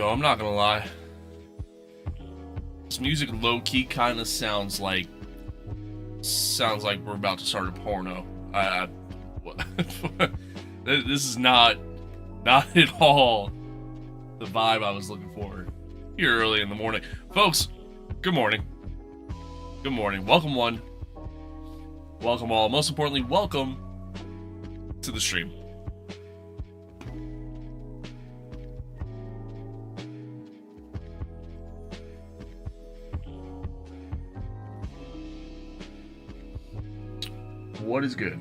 Yo, I'm not gonna lie. This music low-key kind of sounds like we're about to start a porno. This is not at all the vibe I was looking for here early in the morning. Folks, good morning. Good morning. Welcome one. Welcome all. Most importantly, welcome to the stream. What is good?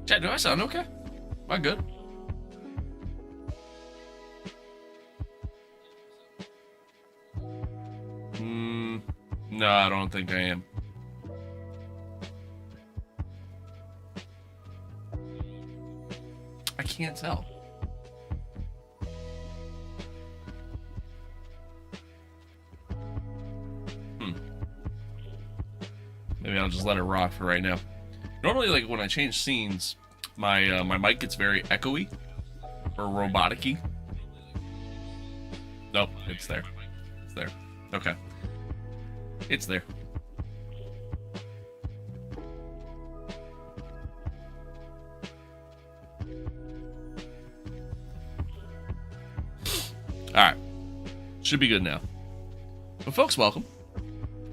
Chat, do I sound okay? Am I good? No, I don't think I am. I can't tell. Maybe I'll just let it rock for right now. Normally, like when I change scenes, my mic gets very echoey or robotic-y. Nope, it's there. It's there. Okay. It's there. Alright. Should be good now. But folks, welcome.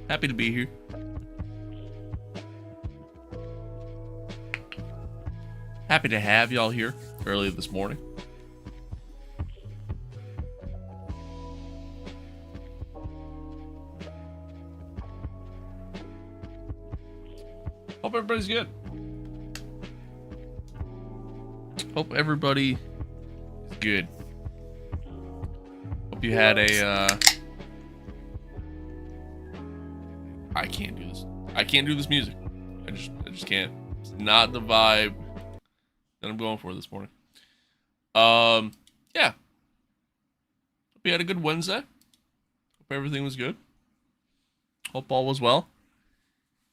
Happy to be here. Happy to have y'all here early this morning. Hope everybody's good. Hope everybody is good. Hope you had a, I can't do this. I can't do this music. I just can't. It's not the vibe that I'm going for this morning. Yeah. Hope you had a good Wednesday. Hope everything was good. Hope all was well.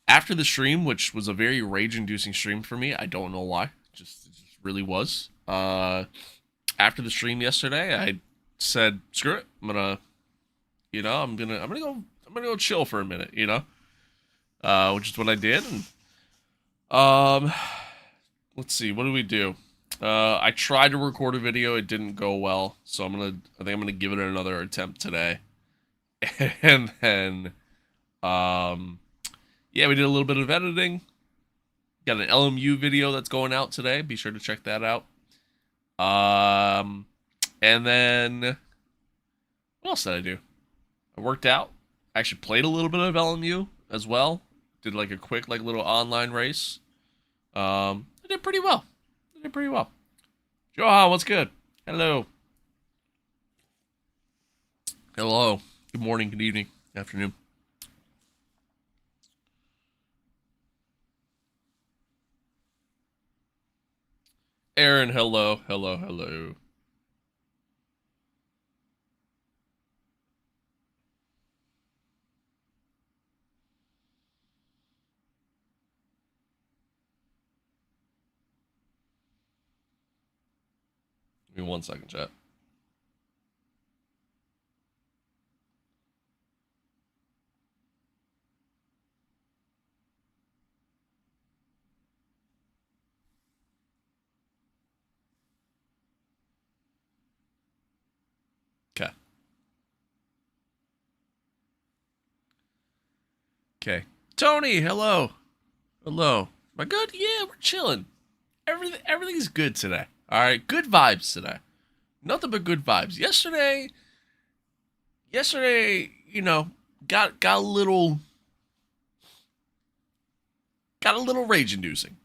After the stream, which was a very rage-inducing stream for me, I don't know why. It just really was. After the stream yesterday, I said, "Screw it. I'm gonna go chill for a minute," which is what I did. And, let's see, what did we do? I tried to record a video. It didn't go well, so I think I'm gonna give it another attempt today. And then, yeah, we did a little bit of editing. Got an LMU video that's going out today. Be sure to check that out. And then, what else did I do? I worked out. I actually played a little bit of LMU as well. Did like a quick little online race. I did pretty well. Johan, what's good? Hello. Hello. Good morning, good evening, good afternoon. Aaron, hello. Give me 1 second, chat. Okay. Tony, hello. Am I good? Yeah, we're chilling. Everything's good today. All right, good vibes today. Nothing but good vibes. Yesterday, got a little rage inducing.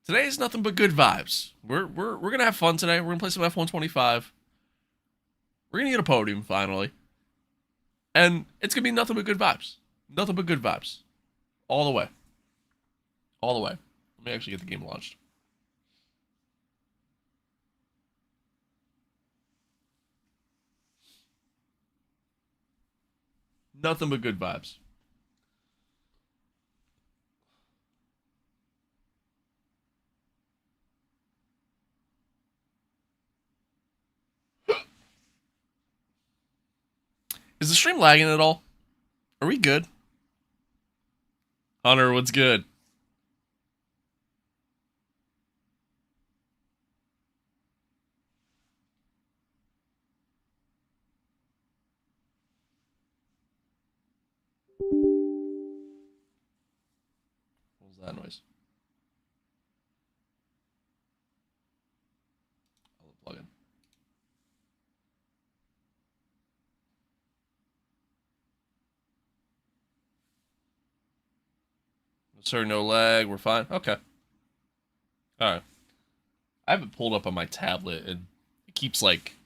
Today is nothing but good vibes. We're gonna have fun today. We're gonna play some F125. We're gonna get a podium finally, and it's gonna be nothing but good vibes. Nothing but good vibes, all the way. Let me actually get the game launched. Nothing but good vibes. Is the stream lagging at all? Are we good? Hunter, what's good? What was that noise? I'll plug in. Sir, no lag. We're fine. Okay. All right. I have it pulled up on my tablet, and it keeps like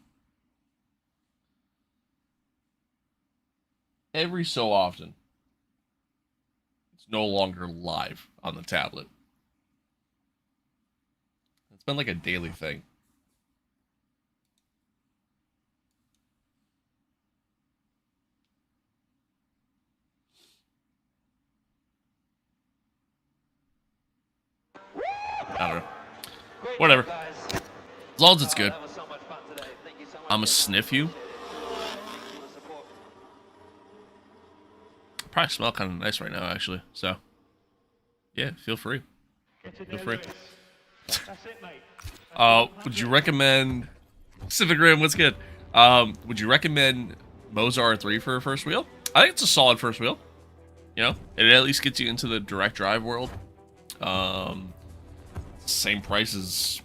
every so often. It's no longer live on the tablet. It's been like a daily thing. I don't know. Whatever. As long as it's good. I'm gonna sniff you. Probably smell kind of nice right now, actually. So, yeah, feel free. Feel free. Would you recommend Pacific Rim? What's good? Would you recommend Mozart 3 for a first wheel? I think it's a solid first wheel. You know, it at least gets you into the direct drive world. Same price as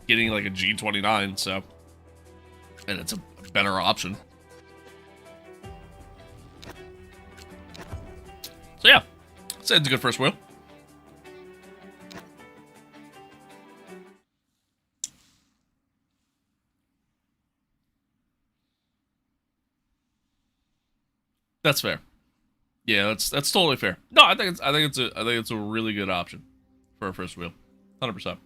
getting like a G29, so, and it's a better option. So yeah, I'd say it's a good first wheel. That's fair. Yeah, that's totally fair. No, I think it's a really good option for a first wheel. 100%.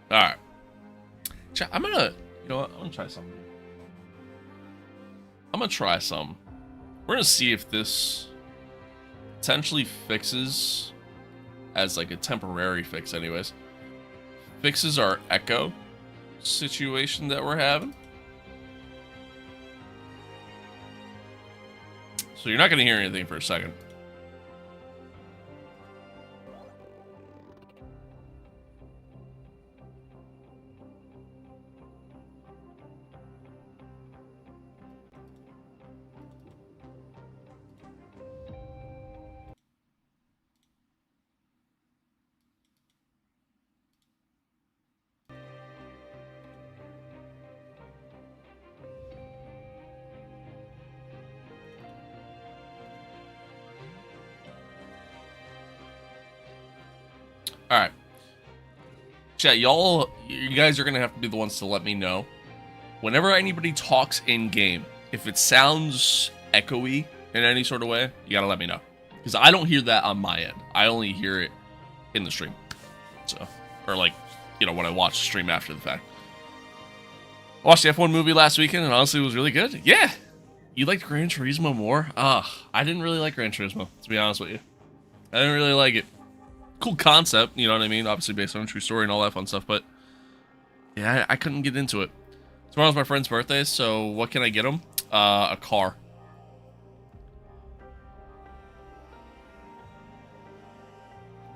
All right. I'm gonna, you know what? I'm gonna try something. I'm gonna try some. We're gonna see if this potentially fixes, as like a temporary fix anyways, fixes our echo situation that we're having. So you're not gonna hear anything for a second. All right, chat, you guys are gonna have to be the ones to let me know whenever anybody talks in game. If it sounds echoey in any sort of way, you gotta let me know, because I don't hear that on my end. I only hear it in the stream. So, or like, you know, when I watch the stream after the fact. I watched the F1 movie last weekend, and honestly, it was really good. Yeah, you liked Gran Turismo more? I didn't really like Gran Turismo, to be honest with you. I didn't really like it. Cool concept, you know what I mean? Obviously based on a true story and all that fun stuff, but yeah, I couldn't get into it. Tomorrow's my friend's birthday, so what can I get him? A car.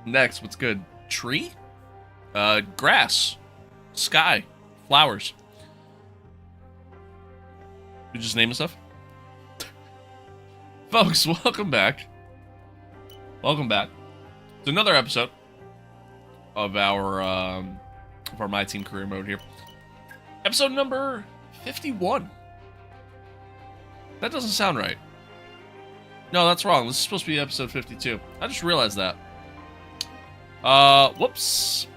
Next, what's good? Tree? Grass. Sky. Flowers. You just naming stuff? Folks, welcome back. Welcome back. It's another episode of our MyTEAM career mode here. Episode number 51. That doesn't sound right. No, that's wrong. This is supposed to be episode 52. I just realized that. Whoops.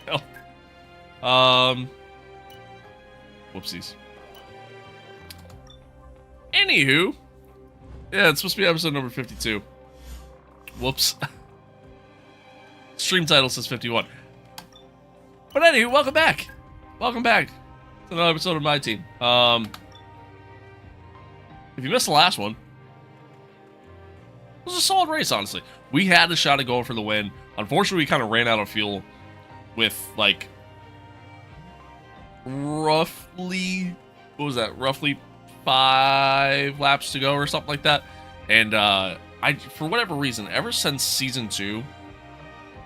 Hell. Whoopsies. Anywho. Yeah, it's supposed to be episode number 52. Whoops. Stream title says 51. But anywho, welcome back. welcome back to another episode of My Team. If you missed the last one, it was a solid race, honestly. We had a shot at going for the win. Unfortunately, we kind of ran out of fuel with, like, roughly, what was that? Roughly 5 laps to go or something like that. And, for whatever reason, ever since Season 2,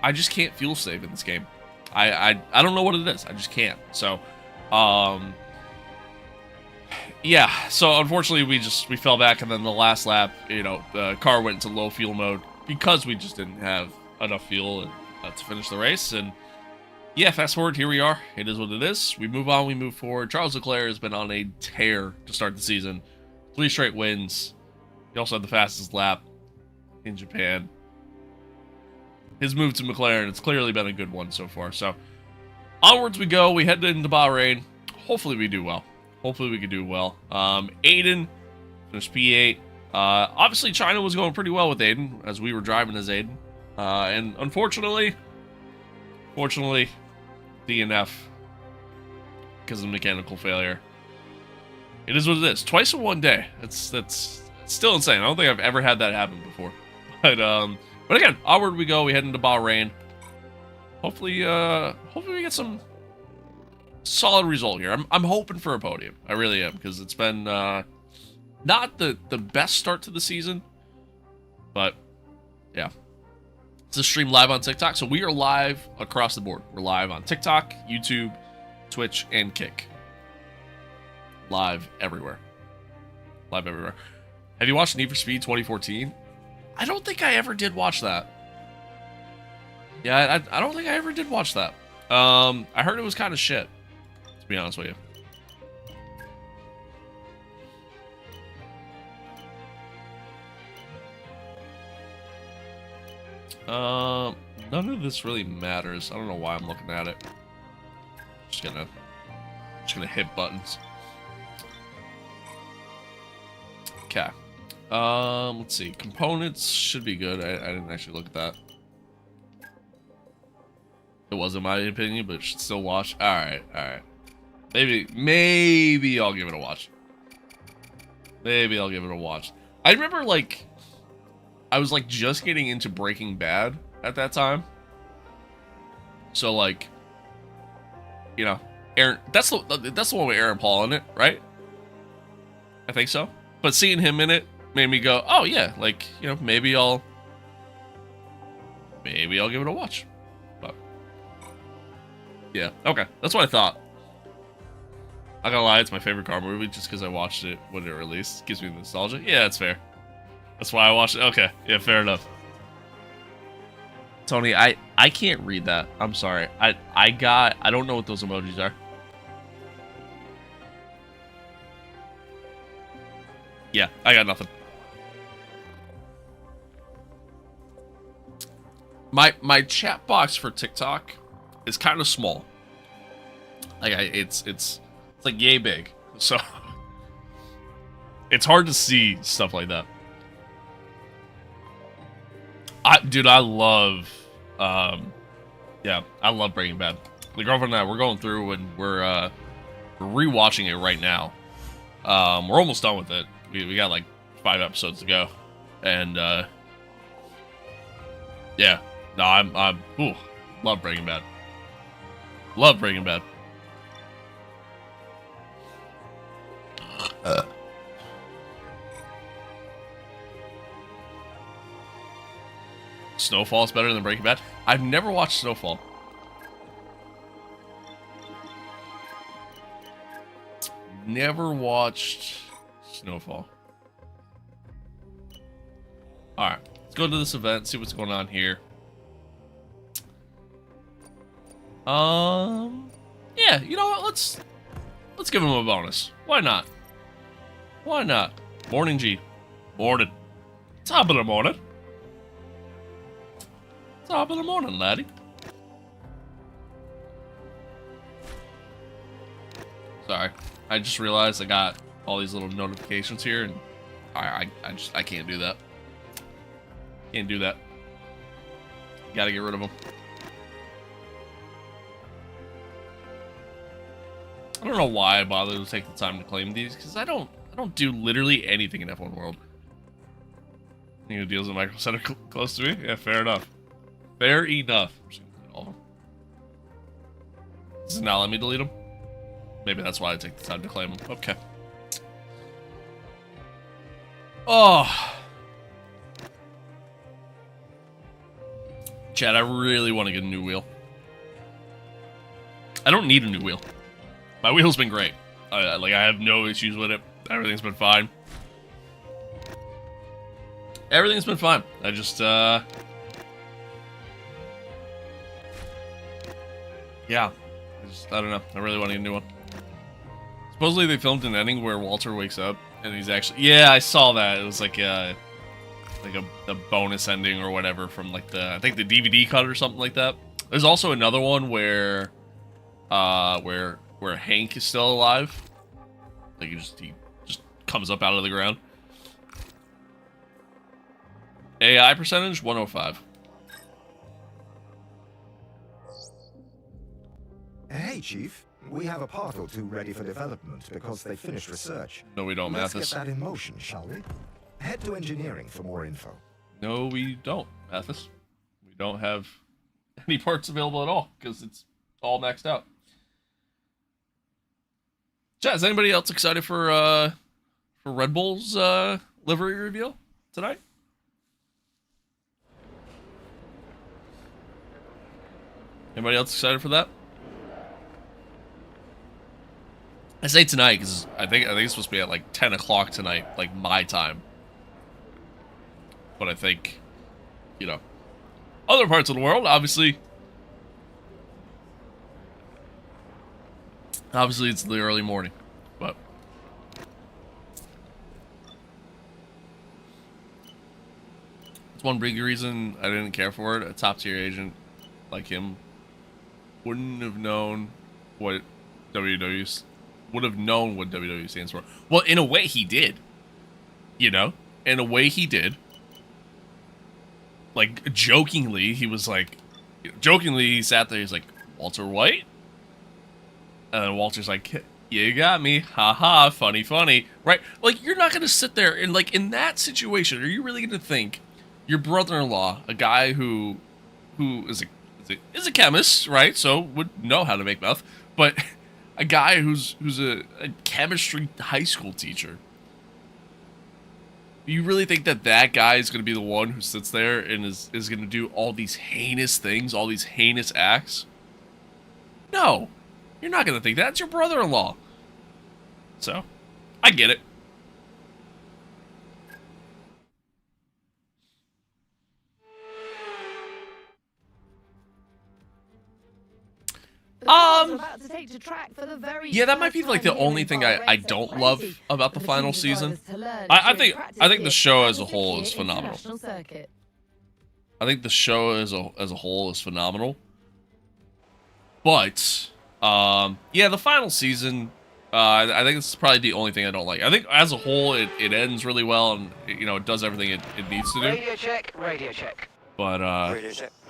I just can't fuel save in this game. I don't know what it is. I just can't. So, yeah. So unfortunately, we fell back, and then the last lap, you know, the car went into low fuel mode because we just didn't have enough fuel to finish the race. And yeah, fast forward, here we are. It is what it is. We move on. We move forward. Charles Leclerc has been on a tear to start the season. 3 straight wins. He also had the fastest lap in Japan. His move to McLaren, it's clearly been a good one so far. So, onwards we go. We head into Bahrain. Hopefully we do well. Hopefully we can do well. Aiden finished P8. Obviously, China was going pretty well with Aiden as we were driving as Aiden. And unfortunately, DNF because of mechanical failure. It is what it is. Twice in one day. That's still insane. I don't think I've ever had that happen before. But again, onward we go. We head into Bahrain. Hopefully we get some solid result here. I'm hoping for a podium. I really am, because it's been not the best start to the season, but yeah. It's a stream live on TikTok, so we are live across the board. We're live on TikTok, YouTube, Twitch, and Kick. Live everywhere. Live everywhere. Have you watched Need for Speed 2014? I don't think I ever did watch that. Yeah, I don't think I ever did watch that. I heard it was kind of shit, to be honest with you. None of this really matters. I don't know why I'm looking at it. Just gonna hit buttons. Okay. Let's see. Components should be good. I didn't actually look at that. It wasn't my opinion, but should still watch. Alright. Maybe I'll give it a watch. I remember, like, I was, like, just getting into Breaking Bad at that time. So, like, you know, Aaron, that's the one with Aaron Paul in it, right? I think so. But seeing him in it made me go, oh yeah, like, you know, maybe I'll give it a watch. But yeah, okay, that's what I thought. Not gonna lie, it's my favorite car movie just because I watched it when it released. Gives me nostalgia. Yeah, that's fair. That's why I watched it. Okay, yeah, fair enough. Tony, I can't read that. I'm sorry. I don't know what those emojis are. Yeah, I got nothing. My chat box for TikTok is kind of small. Like it's like yay big. So it's hard to see stuff like that. Dude, I love I love Breaking Bad. The girlfriend and I, we're going through and we're rewatching it right now. We're almost done with it. We got like 5 episodes to go. And yeah. No, I'm love Breaking Bad. Love Breaking Bad. Snowfall's better than Breaking Bad? I've never watched Snowfall. Never watched Snowfall. Alright, let's go to this event, see what's going on here. Yeah, you know what? Let's give him a bonus. Why not? Why not? Morning, G. Morning. Top of the morning. Top of the morning, laddie. Sorry, I just realized I got all these little notifications here, and I can't do that. Can't do that. Gotta get rid of them. I don't know why I bothered to take the time to claim these, because I don't do literally anything in F1 World. You know, deals with Micro Center close to me? Yeah, fair enough. Fair enough. I'm just gonna delete all of them. Does it not let me delete them? Maybe that's why I take the time to claim them. Okay. Oh. Chad, I really want to get a new wheel. I don't need a new wheel. My wheel's been great. Like, I have no issues with it. Everything's been fine. Everything's been fine. I just, yeah. I don't know. I really want to get a new one. Supposedly they filmed an ending where Walter wakes up and he's actually... Yeah, I saw that. It was like a bonus ending or whatever from like I think the DVD cut or something like that. There's also another one where Hank is still alive. Like he just comes up out of the ground. AI percentage 105. Hey, Chief. We have a part or two ready for development because they finished research. No, we don't, Mathis. Let's get that in motion, shall we? Head to engineering for more info. No, we don't, Mathis. We don't have any parts available at all because it's all maxed out. Chat, is anybody else excited for Red Bull's livery reveal tonight? Anybody else excited for that? I say tonight because I think it's supposed to be at like 10 o'clock tonight, like my time. But I think, you know, other parts of the world, obviously it's the early morning, but it's one big reason I didn't care for it. A top tier agent like him wouldn't have known what WWE stands for. Well, in a way he did. You know? In a way he did. Like, jokingly, he was like... Jokingly, he sat there, he's like, Walter White? And then Walter's like, you got me. Haha, funny, funny. Right? Like, you're not gonna sit there and, like, in that situation, are you really gonna think your brother-in-law, a guy who is a chemist, right? So would know how to make meth, but... A guy who's a chemistry high school teacher. You really think that guy is going to be the one who sits there and is going to do all these heinous things, all these heinous acts? No. You're not going to think that. It's your brother-in-law. So, I get it. Yeah, that might be like the only thing I don't love about the final season. I think the show as a whole is phenomenal. I think the show as a whole is phenomenal. But yeah, the final season, I think it's probably the only thing I don't like. I think as a whole it ends really well and it does everything it needs to do. Radio check. But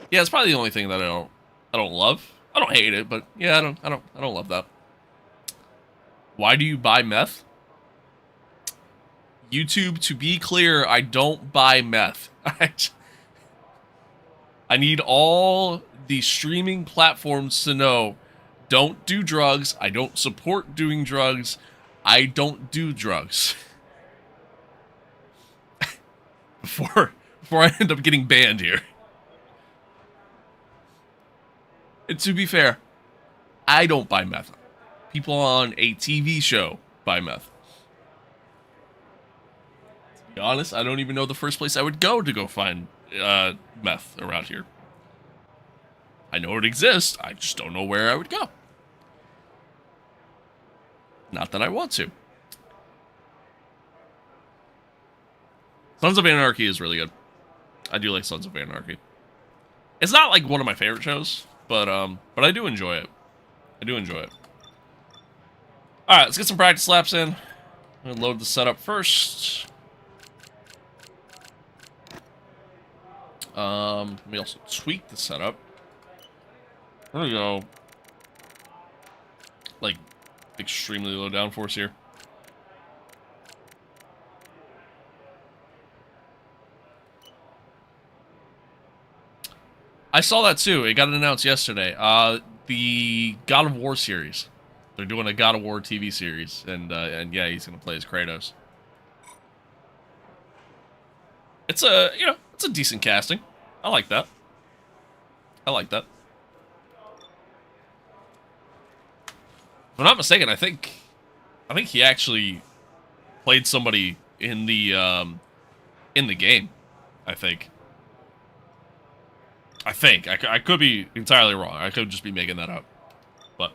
yeah, it's probably the only thing that I don't love. I don't hate it, but yeah, I don't love that. Why do you buy meth? YouTube, to be clear, I don't buy meth. I need all the streaming platforms to know, don't do drugs. I don't support doing drugs. I don't do drugs. before I end up getting banned here. And to be fair, I don't buy meth. People on a TV show buy meth. To be honest, I don't even know the first place I would go find meth around here. I know it exists, I just don't know where I would go. Not that I want to. Sons of Anarchy is really good. I do like Sons of Anarchy. It's not like one of my favorite shows. But I do enjoy it. Alright, let's get some practice laps in. I'm gonna load the setup first. Let me also tweak the setup. We're gonna go like extremely low downforce here. I saw that too. It got announced yesterday. The God of War series. They're doing a God of War TV series, and yeah, he's gonna play as Kratos. It's a it's a decent casting. I like that. I like that. If I'm not mistaken, I think he actually played somebody in the game. I think. I could be entirely wrong. I could just be making that up. But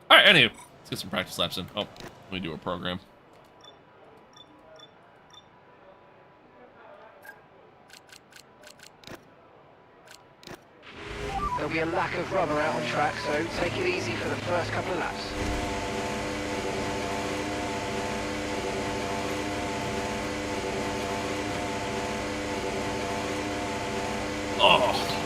all right, anyway, let's get some practice laps in. Oh, let me do a program. There'll be a lack of rubber out on track, so take it easy for the first couple of laps. Oh.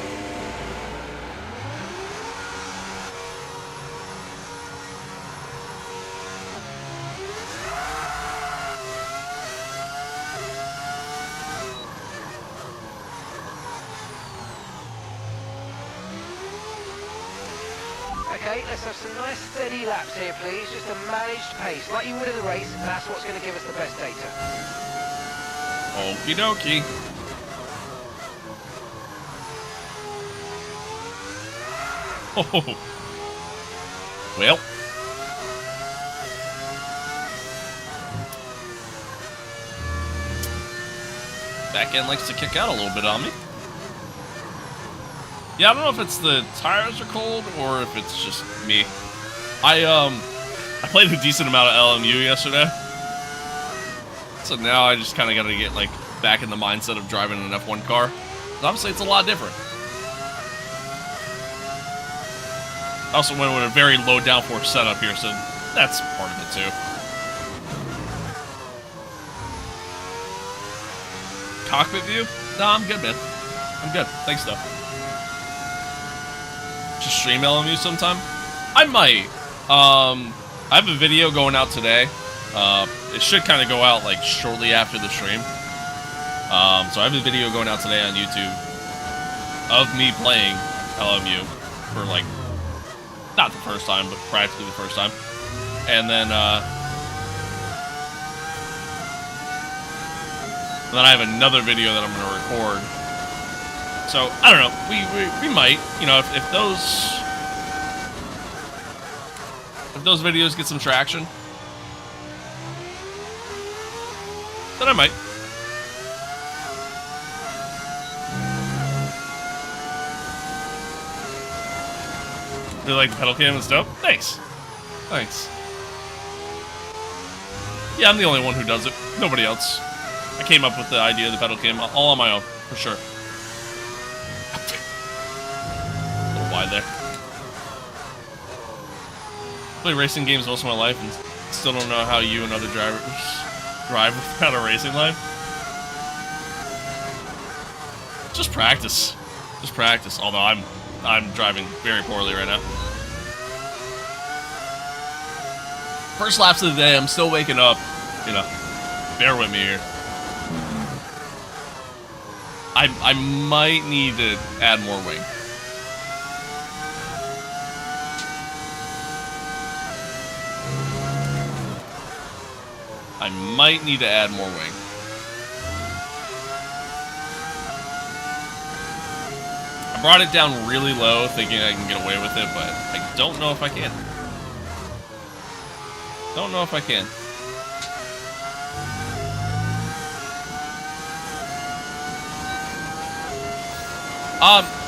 Okay, let's have some nice steady laps here, please. Just a managed pace, like you would in the race. That's what's going to give us the best data. Okie dokie. Oh. Well. Back end likes to kick out a little bit on me. Yeah, I don't know if it's the tires are cold or if it's just me. I played a decent amount of LMU yesterday. So now I just kind of got to get like back in the mindset of driving an F1 car. And obviously it's a lot different. I also went with a very low downforce setup here, so that's part of it too. Cockpit view? Nah, I'm good, man. I'm good. Thanks, though. Just stream LMU sometime? I might. I have a video going out today. It should kind of go out like shortly after the stream. So I have a video going out today on YouTube of me playing LMU for like, not the first time, but practically the first time. And then I have another video that I'm going to record. So, I don't know, we might, you know, if those videos get some traction, then I might. You like the pedal cam and stuff? Thanks. Thanks. Yeah, I'm the only one who does it. Nobody else. I came up with the idea of the pedal cam all on my own, for sure. A little wide there. Play racing games most of my life and still don't know how you and other drivers drive without a racing life. Just practice. Just practice. Although I'm driving very poorly right now. First laps of the day, I'm still waking up. You know, bear with me here. I might need to add more wing. I might need to add more wing. I brought it down really low, thinking I can get away with it, but I don't know if I can. Don't know if I can.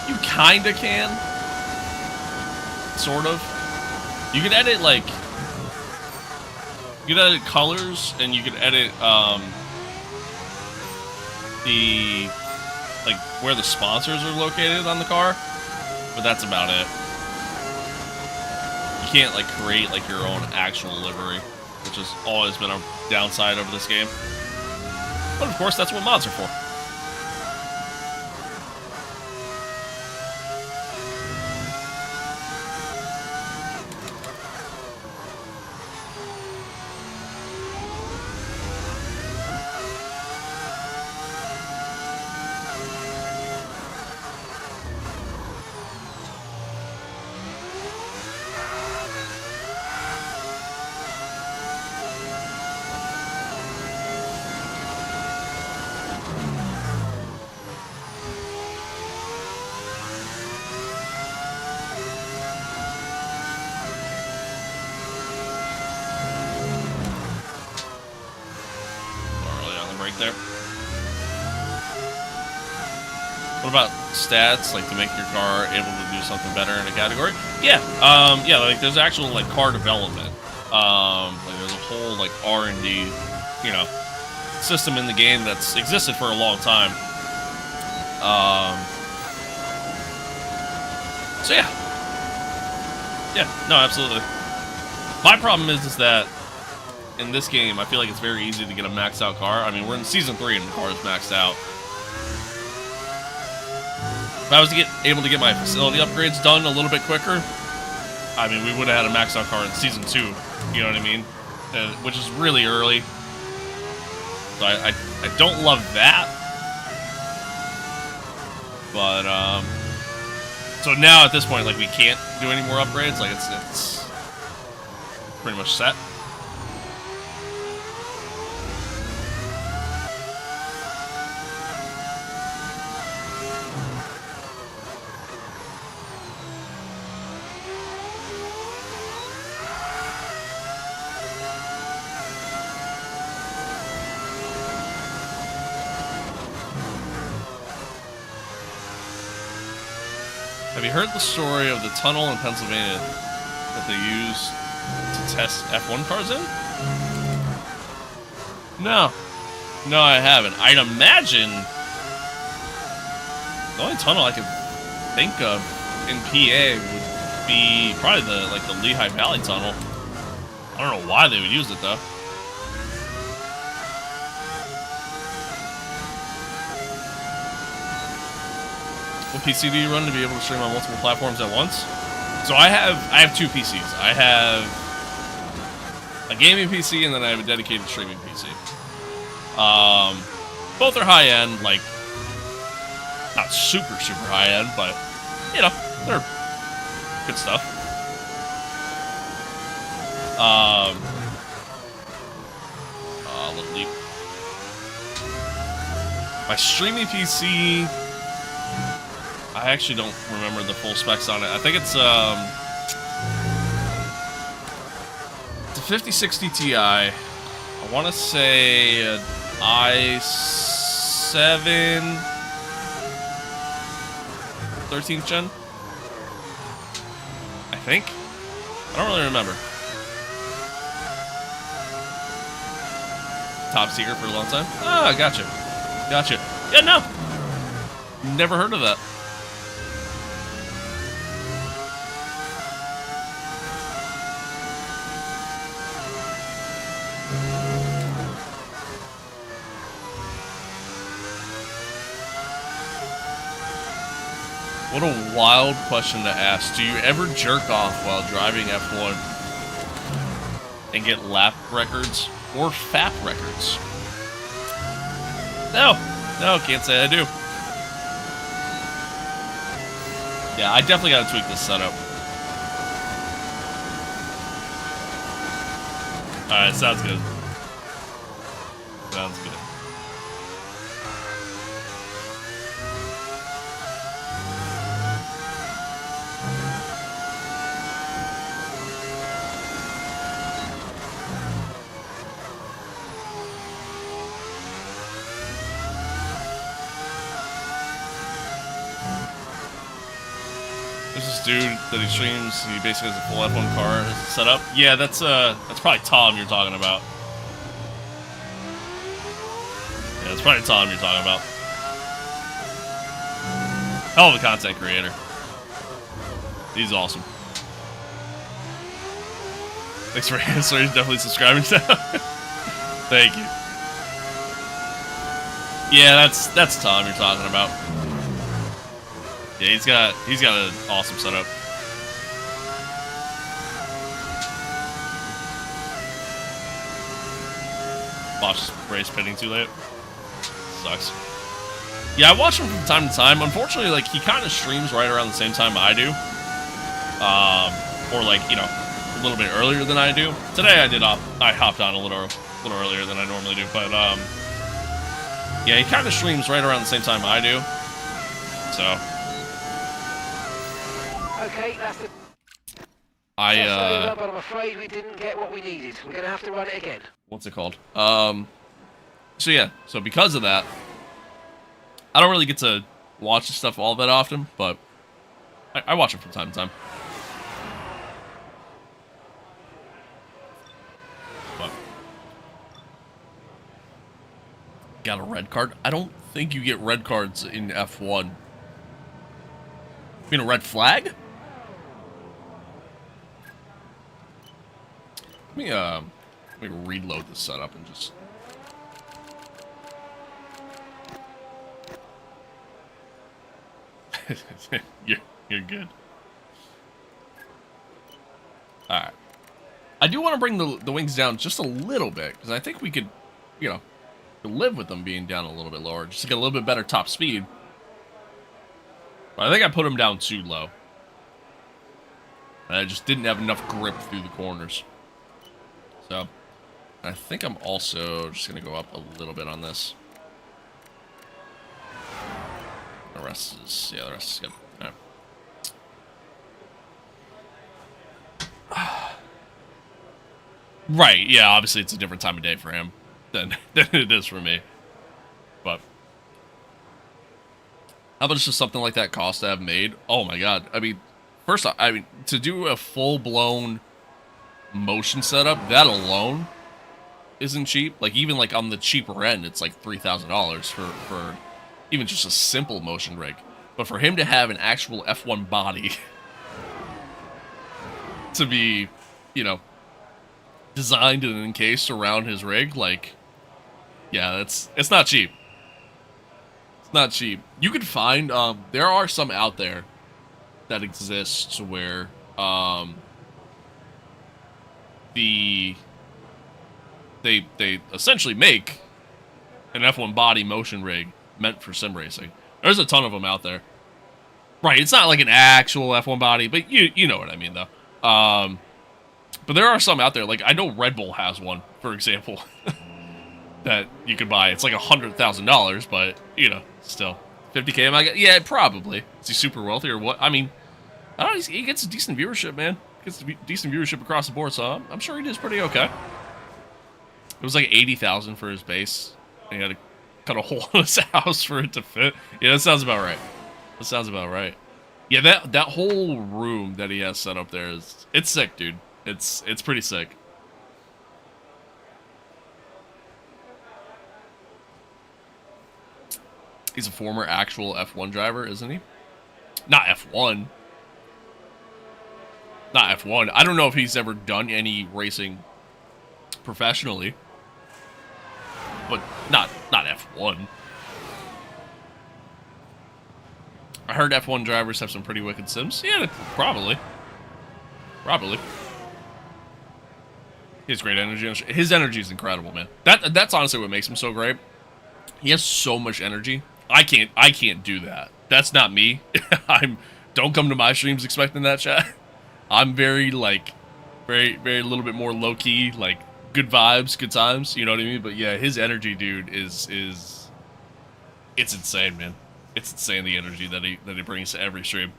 You kinda can. Sort of. You could edit, like... You could edit colors, and you could edit, the... like, where the sponsors are located on the car. But that's about it. You can't, like, create, like, your own actual livery, which has always been a downside of this game. But, of course, that's what mods are for. there. What about stats, like to make your car able to do something better in a category? Yeah, yeah, like there's actual like car development. Like there's a whole like R&D, you know, system in the game that's existed for a long time. So yeah, no, absolutely. My problem is that in this game, I feel like it's very easy to get a maxed out car. I mean, we're in season 3 and the car is maxed out. If I was able to get my facility upgrades done a little bit quicker, I mean, we would have had a maxed out car in season 2. You know what I mean? Which is really early. So I don't love that. But so now at this point, like we can't do any more upgrades. Like it's pretty much set. Have you heard the story of the tunnel in Pennsylvania that they use to test F1 cars in? No. No, I haven't. I'd imagine the only tunnel I could think of in PA would be probably the Lehigh Valley Tunnel. I don't know why they would use it though. What PC do you run to be able to stream on multiple platforms at once? So I have 2 PCs. I have a gaming PC and then I have a dedicated streaming PC. Both are high end, like not super high end, but you know, they're good stuff. Little leap. My streaming PC, I actually don't remember the full specs on it. I think it's a 5060 Ti. I want to say an i7 13th gen. I think. I don't really remember. Top secret for a long time. Ah, gotcha. Gotcha. Yeah, no. Never heard of that. What a wild question to ask. Do you ever jerk off while driving F1 and get lap records or FAP records? No, can't say I do. Yeah, I definitely gotta tweak this setup. Alright, sounds good. Sounds good. There's this dude that he streams, he basically has a full F1 car set up. Yeah, that's probably Tom you're talking about. Yeah, that's probably Tom you're talking about. Hell of a content creator. He's awesome. Thanks for answering, definitely subscribing to Thank you. Yeah, that's Tom you're talking about. Yeah, he's got an awesome setup. Watch race pitting too late. Sucks. Yeah, I watch him from time to time. Unfortunately, like he kind of streams right around the same time I do, or like you know, a little bit earlier than I do. Today I hopped on a little earlier than I normally do, but yeah, he kind of streams right around the same time I do. So. Okay, that's the... But I'm afraid we didn't get what we needed. We're going to have to run it again. What's it called? yeah, so because of that, I don't really get to watch this stuff all that often, but I watch it from time to time. But got a red card? I don't think you get red cards in F1. You mean a red flag? Let me reload this setup and just. You're good. All right. I do want to bring the wings down just a little bit because I think we could, you know, live with them being down a little bit lower just to get a little bit better top speed. But I think I put them down too low. And I just didn't have enough grip through the corners. So, I think I'm also just going to go up a little bit on this. The rest is, yeah, the rest is good. All right. Right, yeah, obviously it's a different time of day for him than it is for me. But how much does something like that cost to have made? Oh my god. I mean, first off, I mean, to do a full-blown motion setup, that alone isn't cheap. Like, even like on the cheaper end, it's like $3,000 for even just a simple motion rig. But for him to have an actual F1 body to be, you know, designed and encased around his rig, like, yeah, it's not cheap. It's not cheap. You could find, there are some out there that exist where, they essentially make an F1 body motion rig meant for sim racing. There's a ton of them out there. Right, it's not like an actual F1 body, but you know what I mean, though. But there are some out there, like, I know Red Bull has one, for example, that you could buy. It's like $100,000, but, you know, still. 50K, am I? Yeah, probably. Is he super wealthy or what? I mean, I don't know, he gets a decent viewership, man. Gets decent viewership across the board, so I'm sure he does pretty okay. It was like 80,000 for his base. And he had to cut a hole in his house for it to fit. Yeah, that sounds about right. That sounds about right. Yeah, that whole room that he has set up there it's sick, dude. It's pretty sick. He's a former actual F1 driver, isn't he? Not F1. Not F1. I don't know if he's ever done any racing professionally. But not F1. I heard F1 drivers have some pretty wicked sims. Yeah, probably. Probably. He has great energy. His energy is incredible, man. That's honestly what makes him so great. He has so much energy. I can't do that. That's not me. Don't come to my streams expecting that, chat. I'm very, like, very a little bit more low key, like, good vibes, good times, you know what I mean? But yeah, his energy, dude, is it's insane, man. It's insane, the energy that he brings to every stream.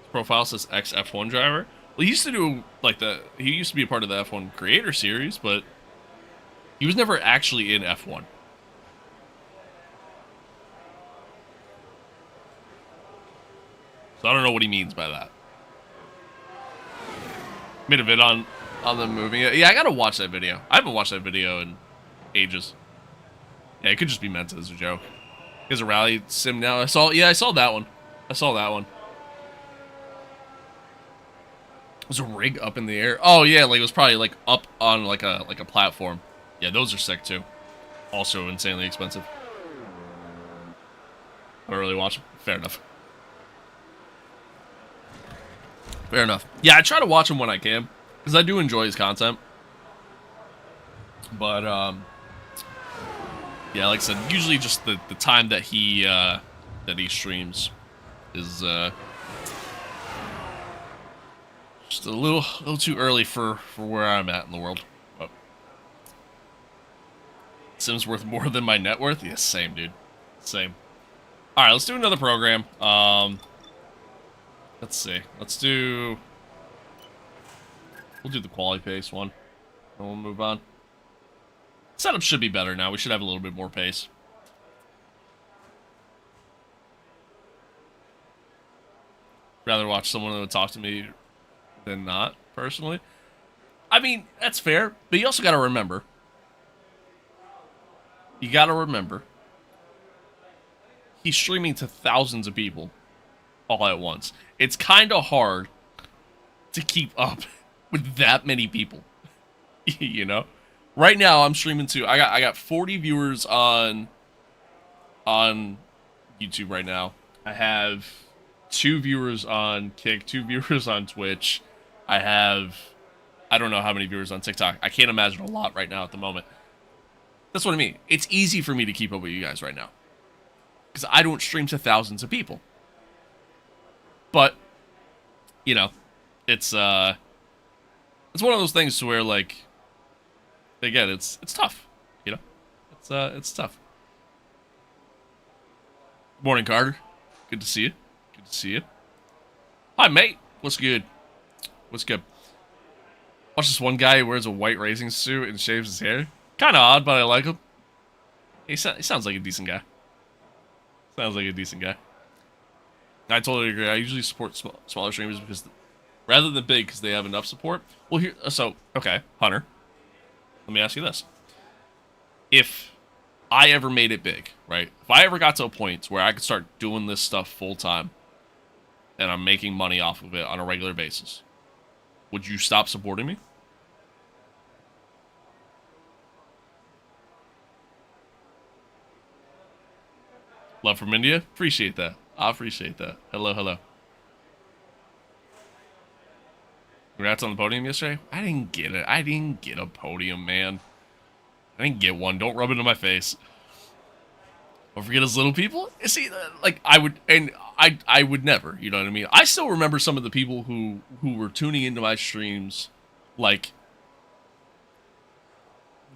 His profile says ex F1 driver. Well, he used to do like he used to be a part of the F1 creator series, but he was never actually in F1. So I don't know what he means by that. Made a vid on them moving it. Yeah, I gotta watch that video. I haven't watched that video in ages. Yeah, it could just be meant as a joke. He has a rally sim now. I saw that one. Was a rig up in the air? Oh yeah, like it was probably like up on like a platform. Yeah, those are sick too. Also insanely expensive. I don't really watch them. Fair enough. Fair enough. Yeah, I try to watch him when I can, because I do enjoy his content. But, yeah, like I said, usually just the time that he streams is, just a little too early for where I'm at in the world. But Sim's worth more than my net worth? Yeah, same, dude. Same. Alright, let's do another program. Let's see. We'll do the quality pace one. And we'll move on. Setup should be better now. We should have a little bit more pace. Rather watch someone that would talk to me than not, personally. I mean, that's fair, but you also got to remember. You got to remember. He's streaming to thousands of people all at once. It's kind of hard to keep up with that many people. You know? Right now, I'm streaming to... I got 40 viewers on YouTube right now. I have 2 viewers on Kick, 2 viewers on Twitch. I have... I don't know how many viewers on TikTok. I can't imagine a lot right now at the moment. That's what I mean. It's easy for me to keep up with you guys right now. Because I don't stream to thousands of people. But, you know, it's one of those things to where, like, again, it's tough, you know? It's tough. Morning, Carter. Good to see you. Good to see you. Hi, mate. What's good? What's good? Watch this one guy who wears a white racing suit and shaves his hair. Kind of odd, but I like him. He sounds like a decent guy. Sounds like a decent guy. I totally agree. I usually support smaller streamers because, rather than big, because they have enough support. Well, here, okay, Hunter. Let me ask you this: if I ever made it big, right? If I ever got to a point where I could start doing this stuff full time, and I'm making money off of it on a regular basis, would you stop supporting me? Love from India. Appreciate that. I appreciate that. Hello, hello. Congrats on the podium yesterday. I didn't get it. I didn't get a podium, man. I didn't get one. Don't rub it in my face. Don't forget us little people. See, like, I would never, you know what I mean? I still remember some of the people who were tuning into my streams, like,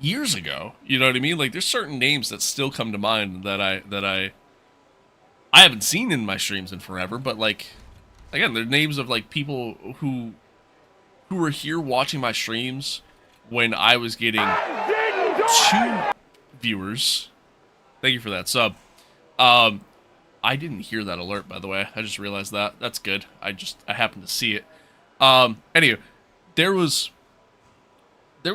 years ago. You know what I mean? Like, there's certain names that still come to mind that I haven't seen in my streams in forever, but, like, again, they're names of, like, people who were here watching my streams when I was getting 2 viewers. Thank you for that sub. I didn't hear that alert, by the way. I just realized that. That's good. I happened to see it. Anyway, there were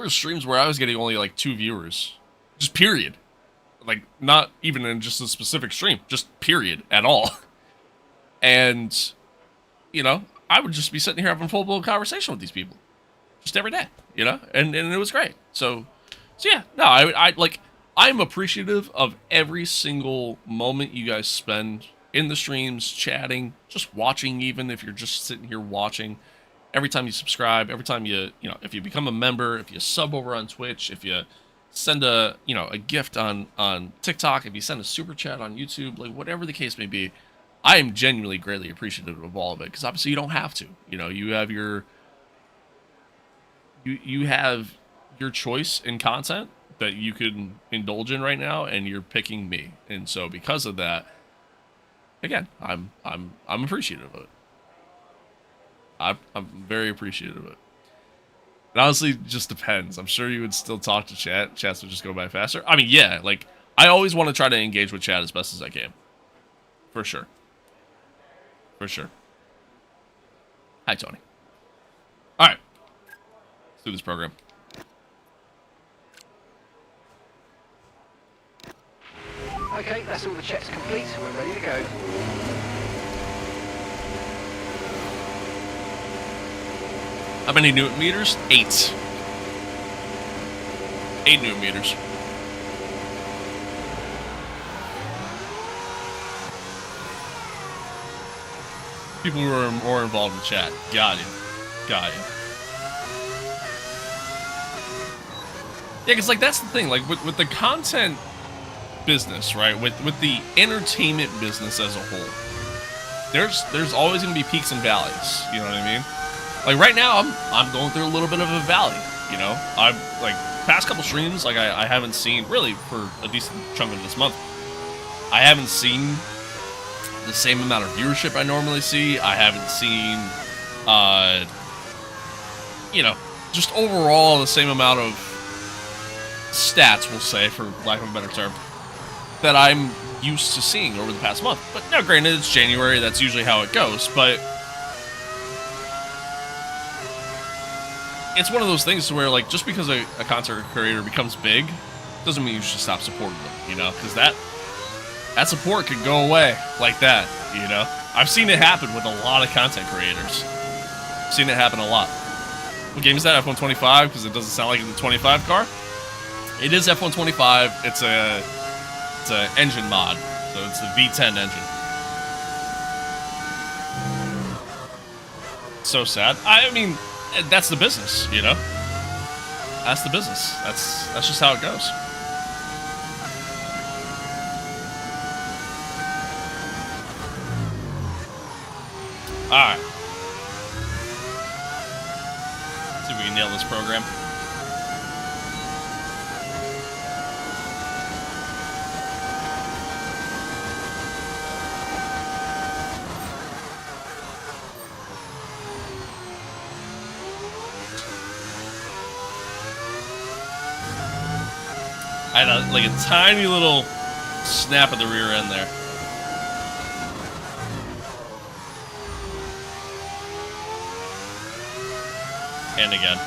streams where I was getting only, like, 2 viewers. Just period. Like, not even in just a specific stream. Just period at all. And, you know, I would just be sitting here having a full-blown conversation with these people. Just every day, you know? And it was great. So yeah. No, I'm appreciative of every single moment you guys spend in the streams, chatting, just watching, even if you're just sitting here watching. Every time you subscribe, every time you know, if you become a member, if you sub over on Twitch, if you send a gift on TikTok, if you send a super chat on YouTube, like, whatever the case may be, I am genuinely greatly appreciative of all of it, because obviously you don't have to. You know, you have you have your choice in content that you can indulge in right now, and you're picking me. And so because of that, again, I'm appreciative of it. I'm very appreciative of it. It honestly just depends. I'm sure you would still talk to chat. Chats would just go by faster. I mean, yeah, like, I always want to try to engage with chat as best as I can. For sure. For sure. Hi, Tony. All right. Let's do this program. Okay, that's all the checks complete. We're ready to go. How many Newton meters? 8. 8 Newton meters. People who are more involved in chat. Got you. Got you. Yeah, because, like, that's the thing. Like, with the content business, right? With the entertainment business as a whole, there's always going to be peaks and valleys. You know what I mean? Like, right now, I'm going through a little bit of a valley, you know? I'm, like, past couple streams, like, I haven't seen, really, for a decent chunk of this month, I haven't seen the same amount of viewership I normally see. I haven't seen, you know, just overall the same amount of stats, we'll say, for lack of a better term, that I'm used to seeing over the past month. But now, granted, it's January. That's usually how it goes. But it's one of those things where, like, just because a content creator becomes big doesn't mean you should stop supporting them, you know? Because that support could go away like that, you know? I've seen it happen with a lot of content creators. I've seen it happen a lot. What game is that? F125? Because it doesn't sound like it's a 25 car. It is F125. It's an engine mod, so it's the V10 engine. So sad. I mean, that's the business, you know. That's the business. That's just how it goes. All right. See if we can nail this program. I had like a tiny little snap at the rear end there. And again.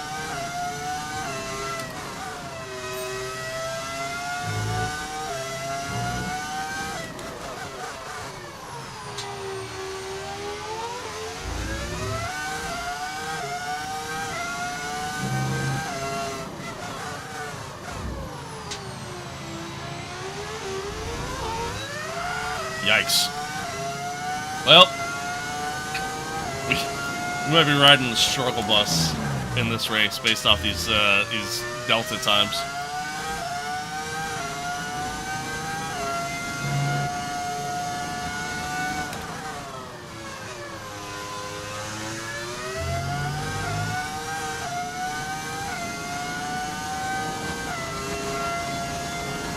Yikes. Well, we might be riding the struggle bus in this race based off these delta times.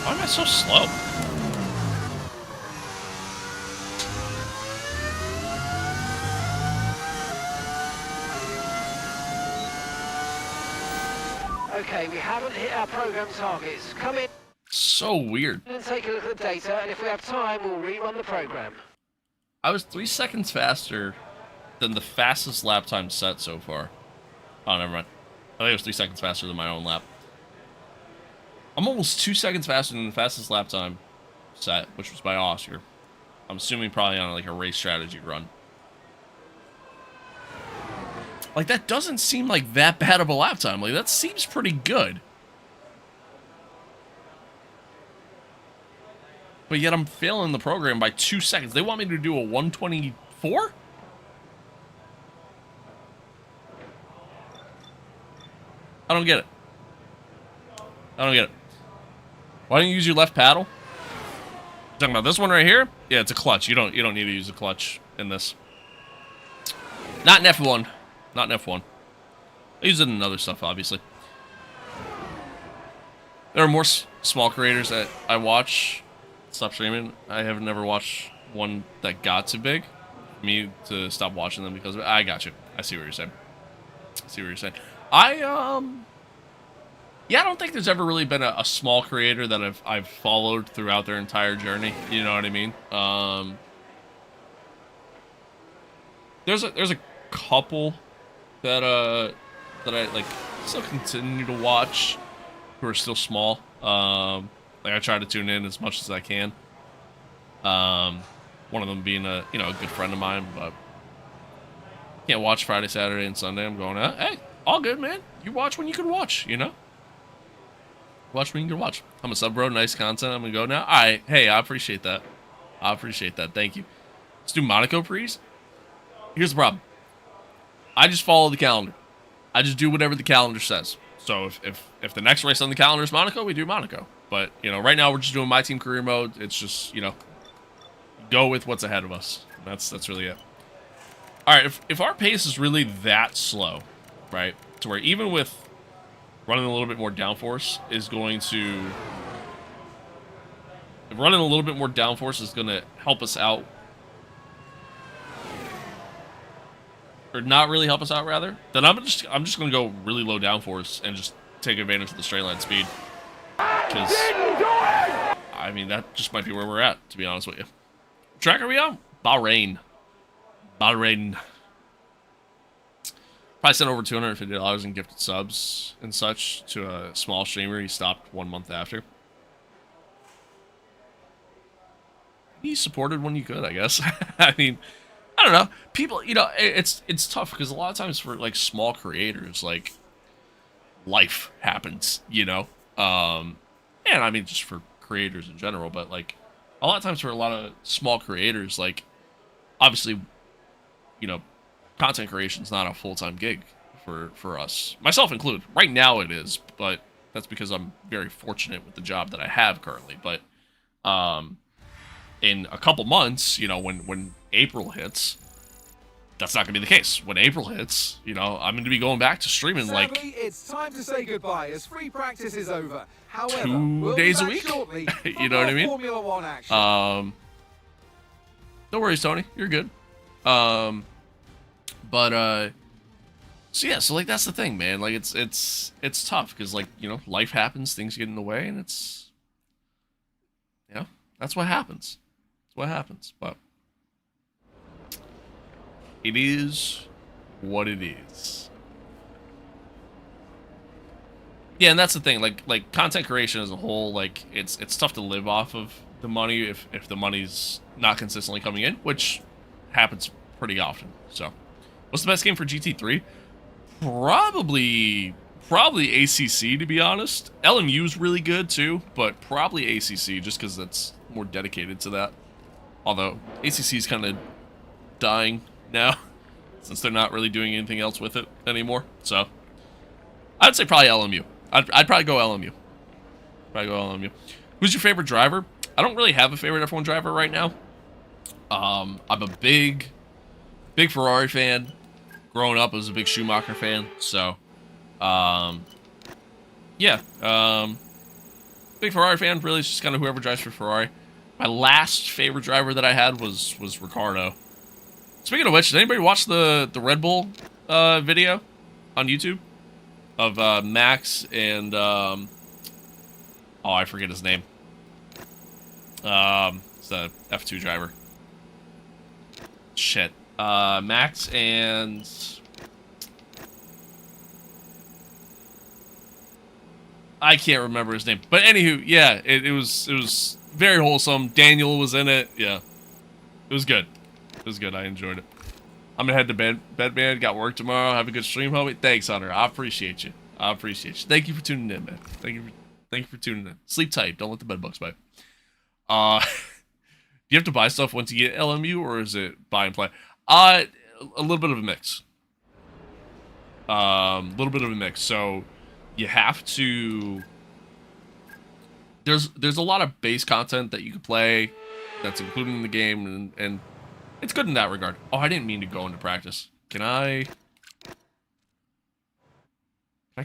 Why am I so slow? Okay, we haven't hit our program targets. Come in So weird. and take a look at the data, and if we have time, we'll rerun the program. I was 3 seconds faster than the fastest lap time set so far. Oh, never mind. I think it was 3 seconds faster than my own lap. I'm almost 2 seconds faster than the fastest lap time set, which was by Oscar. I'm assuming probably on like a race strategy run. Like, that doesn't seem like that bad of a lap time. Like, that seems pretty good. But yet I'm failing the program by 2 seconds. They want me to do a 124? I don't get it. I don't get it. Why don't you use your left paddle? Talking about this one right here? Yeah, it's a clutch. You don't need to use a clutch in this. Not in F1. Not in F1. I use it in other stuff, obviously. There are more small creators that I watch. Stop streaming. I have never watched one that got too big. Me to stop watching them because of it. I got you. I see what you're saying. Yeah, I don't think there's ever really been a small creator that I've followed throughout their entire journey. You know what I mean? There's a couple that I like still continue to watch who are still small. Like I try to tune in as much as I can. One of them being a good friend of mine, but can't watch Friday, Saturday, and Sunday. I'm going, hey, all good, man. You watch when you can watch, you know? Watch when you can watch. I'm a sub bro, nice content. I'm gonna go now. Alright, hey, I appreciate that. Thank you. Let's do Monaco pre's. Here's the problem. I just follow the calendar. I just do whatever the calendar says. So if the next race on the calendar is Monaco, we do Monaco. But, right now we're just doing MYTEAM career mode. It's just, go with what's ahead of us. That's really it. All right, if our pace is really that slow, right, to where even with running a little bit more downforce is going to... If running a little bit more downforce is going to help us out, or not really help us out, rather, then I'm just going to go really low downforce and just take advantage of the straight line speed. because I mean that just might be where we're at, to be honest with you. What track are we on? Bahrain. Bahrain. Probably sent over $250 in gifted subs and such to a small streamer he stopped 1 month after. He supported when you could, I guess. I mean, I don't know. People, you know, it's tough because a lot of times for like small creators, like life happens, you know. And I mean just for creators in general, but like a lot of times for a lot of small creators, like obviously, you know, content creation is not a full-time gig for us, myself included. Right now it is, but that's because I'm very fortunate with the job that I have currently. But in a couple months, you know, when April hits, that's not going to be the case. When April hits, you know, I'm going to be going back to streaming. Sadly, like it's time to say goodbye as free practice is over. However, 2 days a week. You know what I mean? Formula One action. No worries, Tony. You're good. So yeah, so like that's the thing, man. Like it's tough because like, you know, life happens, things get in the way, and it's, you know, that's what happens. That's what happens. But it is what it is. Yeah, and that's the thing. Like content creation as a whole, like it's tough to live off of the money if the money's not consistently coming in, which happens pretty often. So, what's the best game for GT3? Probably ACC, to be honest. LMU's really good too, but probably ACC just because that's more dedicated to that. Although ACC's kind of dying now since they're not really doing anything else with it anymore. So I'd say probably LMU. I'd probably go LMU. Who's your favorite driver? I don't really have a favorite F1 driver right now. I'm a big Ferrari fan. Growing up, I was a big Schumacher fan, so, yeah, big Ferrari fan. Really, it's just kind of whoever drives for Ferrari. My last favorite driver that I had was Ricciardo. Speaking of which, did anybody watch the Red Bull video on YouTube of Max and oh, I forget his name. It's the F2 driver. Shit. Max and I can't remember his name, but anywho, yeah, it was very wholesome. Daniel was in it. Yeah, it was good. It was good. I enjoyed it. I'm gonna head to bed, man. Got work tomorrow. Have a good stream, homie. Thanks, Hunter. I appreciate you. Thank you for tuning in, man. Thank you for tuning in. Sleep tight. Don't let the bed bugs bite. Do you have to buy stuff once you get LMU, or is it buy and play? A little bit of a mix. So you have to. There's a lot of base content that you can play that's included in the game, and it's good in that regard. Oh, I didn't mean to go into practice. Can I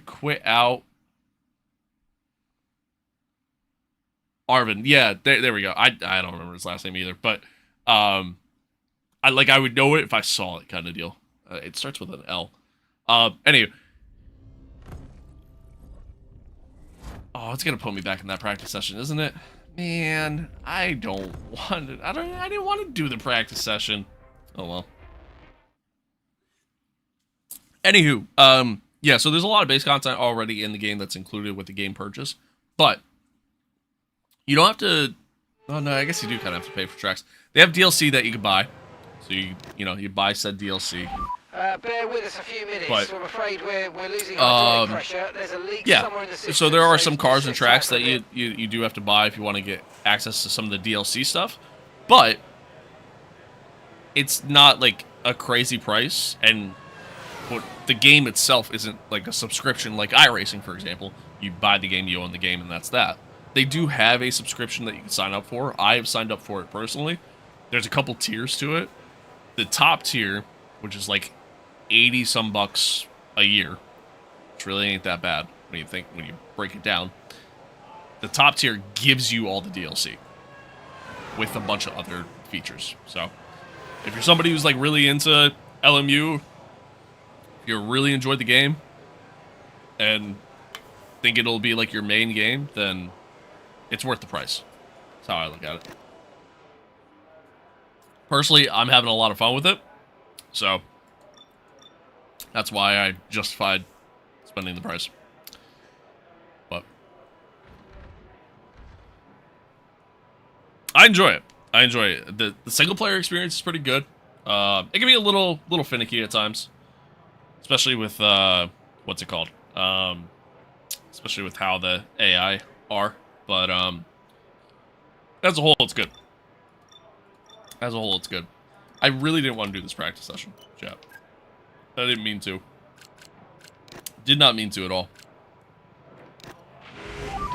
quit out? Arvin, yeah, there we go. I don't remember his last name either, but I would know it if I saw it, kind of deal. It starts with an L. Anyway. Oh, it's gonna put me back in that practice session, isn't it? Man, I don't want it. I didn't want to do the practice session. Oh well. Anywho, yeah, so there's a lot of base content already in the game that's included with the game purchase, but you don't have to. Oh no, I guess you do kind of have to pay for tracks. They have DLC that you can buy, so you buy said DLC. Bear with us a few minutes. But, I'm afraid we're losing hydraulic pressure. There's a leak somewhere in the system. So there are some cars and tracks that you do have to buy if you want to get access to some of the DLC stuff, but it's not like a crazy price, and the game itself isn't like a subscription like iRacing, for example. You buy the game, you own the game, and that's that. They do have a subscription that you can sign up for. I have signed up for it personally. There's a couple tiers to it. The top tier, which is like 80 some bucks a year, which really ain't that bad when you break it down. The top tier gives you all the DLC with a bunch of other features. So if you're somebody who's like really into LMU, if you really enjoyed the game and think it'll be like your main game, then it's worth the price. That's how I look at it. Personally, I'm having a lot of fun with it, so that's why I justified spending the price. But I enjoy it. I enjoy it. The single player experience is pretty good. It can be a little finicky at times, especially with what's it called? Especially with how the AI are. But as a whole, it's good. As a whole, it's good. I really didn't want to do this practice session, chat. I didn't mean to. Did not mean to at all.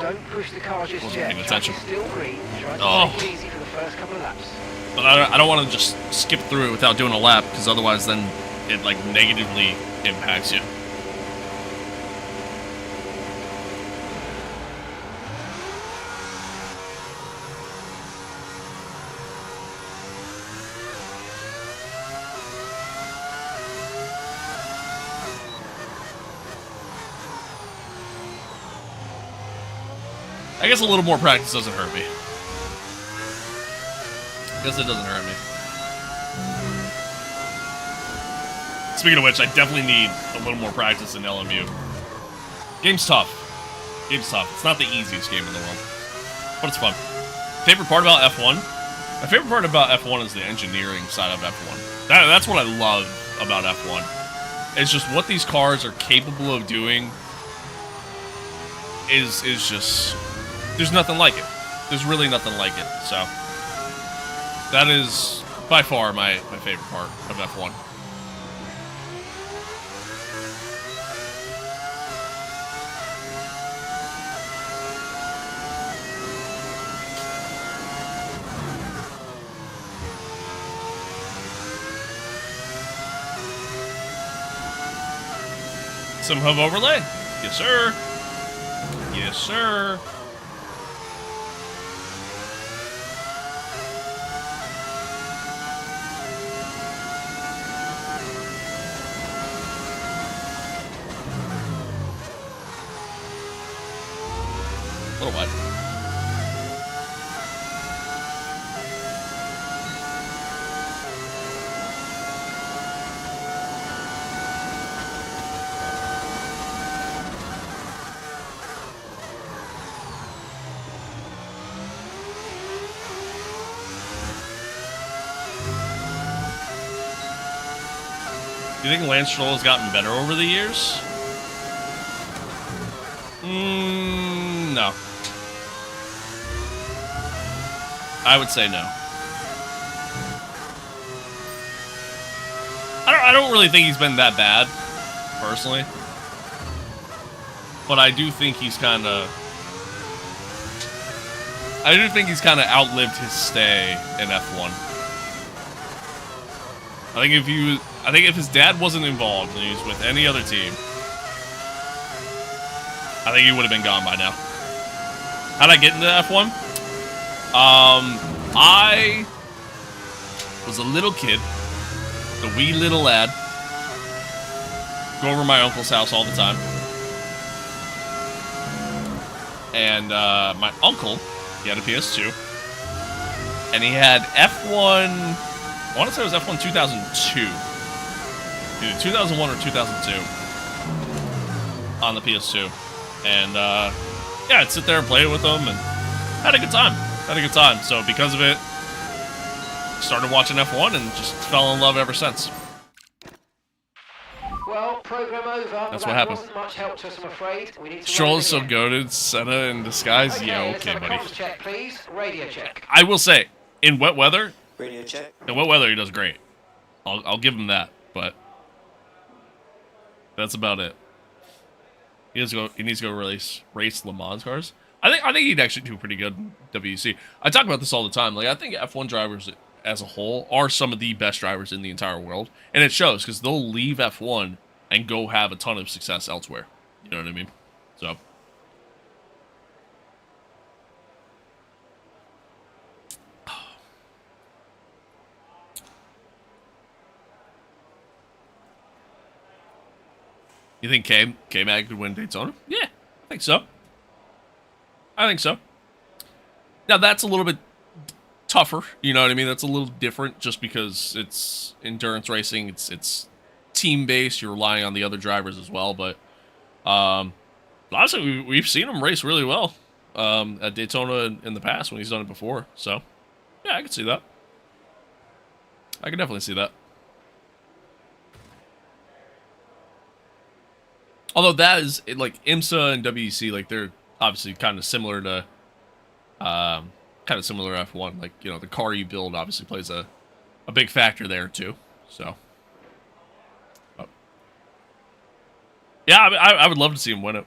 Don't push the car just Wasn't yet. paying attention. Track is still green. Try to Oh. take it easy for the first couple of laps. But I don't want to just skip through it without doing a lap, because otherwise then it, like, negatively impacts you. I guess a little more practice doesn't hurt me. I guess it doesn't hurt me. Speaking of which, I definitely need a little more practice in LMU. Game's tough. Game's tough. It's not the easiest game in the world, but it's fun. Favorite part about F1? My favorite part about F1 is the engineering side of F1. That's what I love about F1. It's just what these cars are capable of doing is just... There's nothing like it. There's really nothing like it, so... That is, by far, my favorite part of F1. Some hub overlay? Yes, sir. Yes, sir. A little wide. Do you think Lance Stroll has gotten better over the years? No. I would say no. I don't really think he's been that bad, personally. But I do think he's kind of... I do think he's kind of outlived his stay in F1. I think if his dad wasn't involved and he was with any other team, I think he would have been gone by now. How'd I get into F1? I was a little kid, a wee little lad. Go over to my uncle's house all the time. And my uncle, he had a PS2. And he had F1... I want to say it was F1 2002. Either 2001 or 2002. On the PS2. And, yeah, I'd sit there and play it with them, and had a good time. Had a good time. So, because of it, started watching F1 and just fell in love ever since. Well, program over. That's That what happened. wasn't much help to us, I'm afraid. We need to Stroll run is it so again. goated. Senna in disguise. Okay, Yeah, let's okay, have a buddy. comms check, please. Radio check. I will say, in wet weather, Radio check. in wet weather, he does great. I'll give him that, but that's about it. He needs to go race Le Mans cars. I think he'd actually do pretty good in WEC. I talk about this all the time. Like, I think F1 drivers as a whole are some of the best drivers in the entire world, and it shows because they'll leave F1 and go have a ton of success elsewhere. You know what I mean? So. You think K-Mag could win Daytona? Yeah, I think so. I think so. Now that's a little bit tougher, you know what I mean? That's a little different just because it's endurance racing. It's team based. You're relying on the other drivers as well, but honestly, we've seen him race really well at Daytona in the past when he's done it before. So yeah, I can see that. I can definitely see that. Although that is like IMSA and WEC, like they're obviously kind of similar to F1. Like, you know, the car you build obviously plays a big factor there too. So, yeah, I would love to see him win it.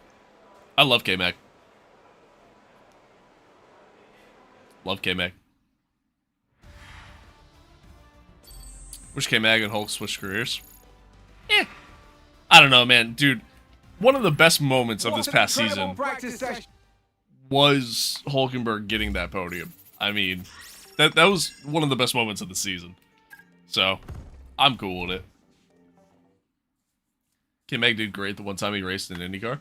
I love K-Mag. Love K-Mag. Wish K-Mag and Hulk switched careers. I don't know, man. Dude, one of the best moments of this past season was Hulkenberg getting that podium. I mean, that was one of the best moments of the season. So, I'm cool with it. K-Mag did great the one time he raced in IndyCar.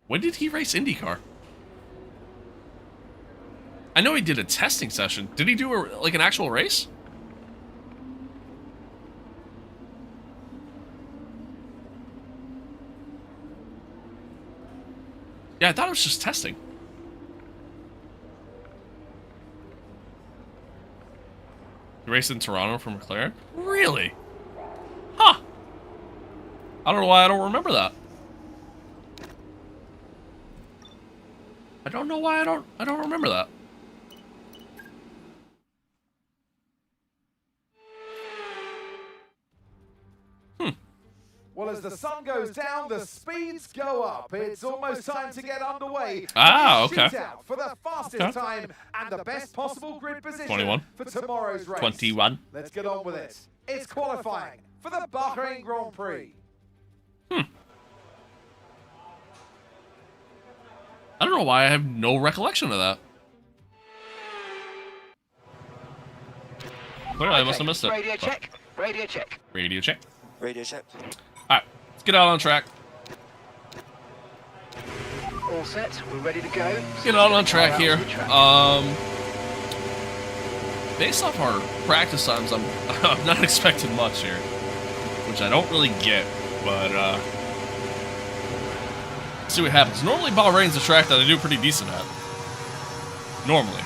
When did he race IndyCar? I know he did a testing session. Did he do like an actual race? Yeah, I thought it was just testing. He raced in Toronto for McLaren? Really? Huh. I don't know why I don't remember that. I don't know why I don't remember that. Well, as the sun goes down, the speeds go up. It's almost time to get underway. Okay. Shootout for the fastest time and the best possible grid position 21. for tomorrow's race. 21. Let's get on with it. It's qualifying for the Bahrain Grand Prix. I don't know why I have no recollection of that. Clearly, I must have missed it. Radio check. Radio check. Radio check. Radio check. Alright, let's get out on track. All set. We're ready to go. Get out on track here. Based off our practice times, I'm not expecting much here, which I don't really get, but see what happens. Normally, Bahrain's a track that I do pretty decent at. Normally.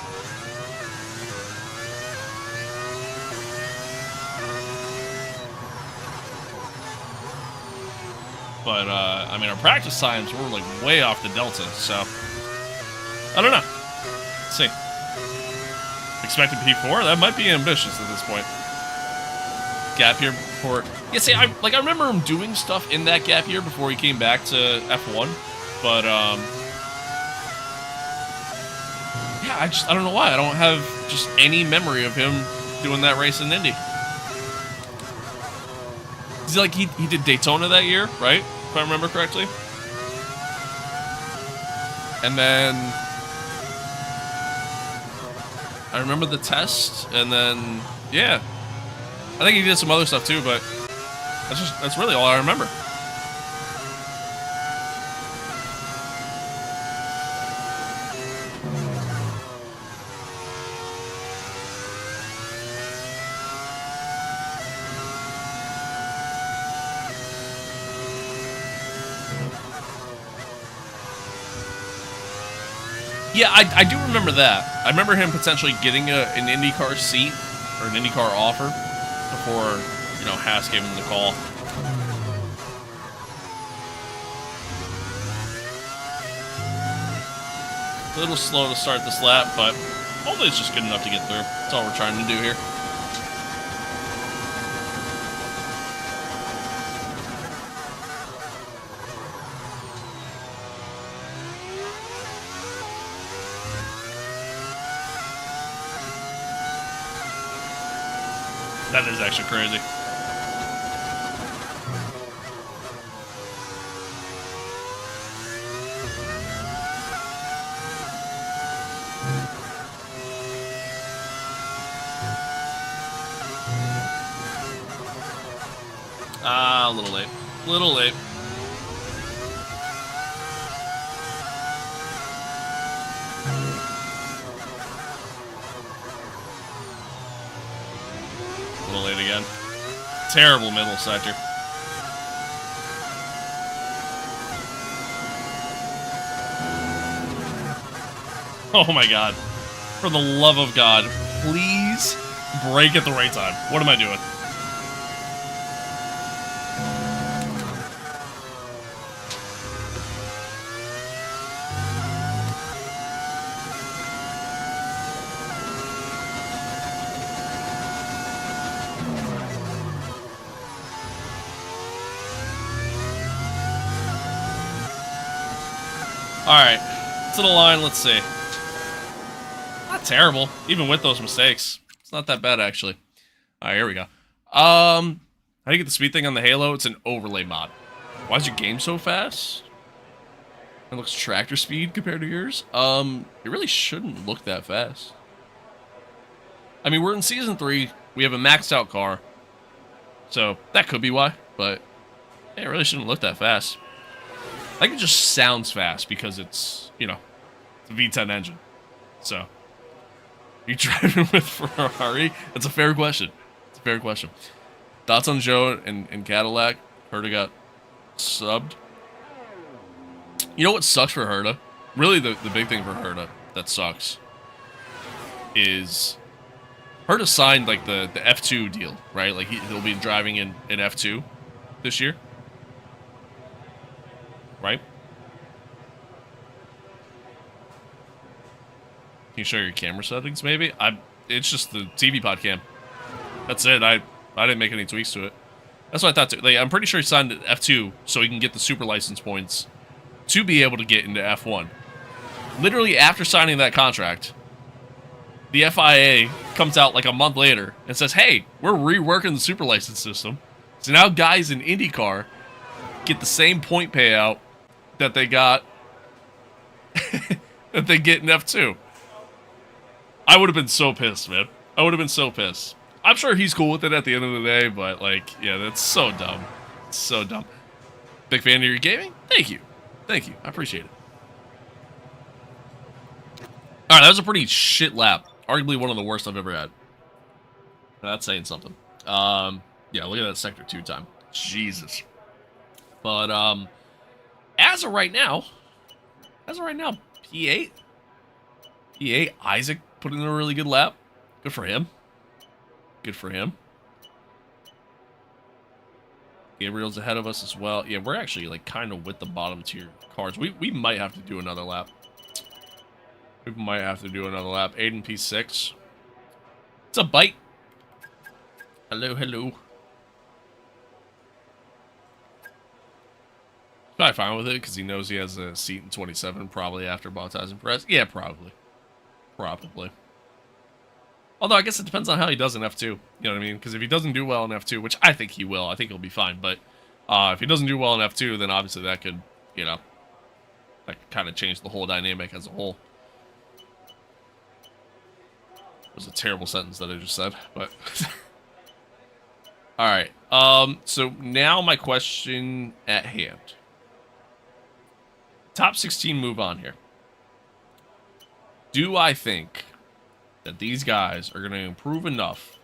But, I mean, our practice times were, like, way off the delta, so... I don't know. Let's see. Expected P4? That might be ambitious at this point. Gap year before... Yeah, see, I remember him doing stuff in that gap year before he came back to F1, but, yeah, I don't know why. I don't have just any memory of him doing that race in Indy. Like, he did Daytona that year, right? If I remember correctly. And then I remember the test, and then yeah, I think he did some other stuff too, but that's really all I remember. Yeah, I do remember that. I remember him potentially getting an IndyCar seat or an IndyCar offer before, you know, Haas gave him the call. A little slow to start this lap, but hopefully it's just good enough to get through. That's all we're trying to do here. That is actually crazy. A little late. Little late. A little late again. Terrible middle sector. Oh my god. For the love of God, please brake at the right time. What am I doing? Alright, to the line, let's see. Not terrible, even with those mistakes. It's not that bad, actually. Alright, here we go. How do you get the speed thing on the Halo? It's an overlay mod. Why is your game so fast? It looks tractor speed compared to yours? It really shouldn't look that fast. I mean, we're in Season 3. We have a maxed out car. So, that could be why, but yeah, it really shouldn't look that fast. I think it just sounds fast because it's, you know, it's a V10 engine. So, you driving with Ferrari? That's a fair question. It's a fair question. Thoughts on Joe and Cadillac? Herta got subbed. You know what sucks for Herta? Really, the big thing for Herta that sucks is Herta signed, like, the F2 deal, right? Like, he'll be driving in F2 this year. Right? Can you show your camera settings, maybe? It's just the TV pod cam. That's it. I didn't make any tweaks to it. That's what I thought too. Like, I'm pretty sure he signed F2 so he can get the super license points to be able to get into F1. Literally after signing that contract, the FIA comes out like a month later and says, hey, we're reworking the super license system. So now guys in IndyCar get the same point payout that they got that they get in F2. I would have been so pissed, man. I would have been so pissed. I'm sure he's cool with it at the end of the day, but, like, yeah, that's so dumb. It's so dumb. Big fan of your gaming? Thank you. Thank you. I appreciate it. Alright, that was a pretty shit lap. Arguably one of the worst I've ever had. That's saying something. Yeah, look at that Sector 2 time. Jesus. But, as of right now, P8. P8, Isaac put in a really good lap. Good for him. Good for him. Gabriel's ahead of us as well. Yeah, we're actually, like, kind of with the bottom tier cars. We might have to do another lap. We might have to do another lap. Aiden P6. It's a bite. Hello, hello. Probably fine with it because he knows he has a seat in 27 probably after Bottas and Perez. Yeah, probably. Probably. Although I guess it depends on how he does in F2. You know what I mean? Because if he doesn't do well in F2, which I think he will, I think he'll be fine. But if he doesn't do well in F2, then obviously that could, you know, that could kind of change the whole dynamic as a whole. It was a terrible sentence that I just said, but... Alright, so now my question at hand. Top 16 move on here. Do I think that these guys are going to improve enough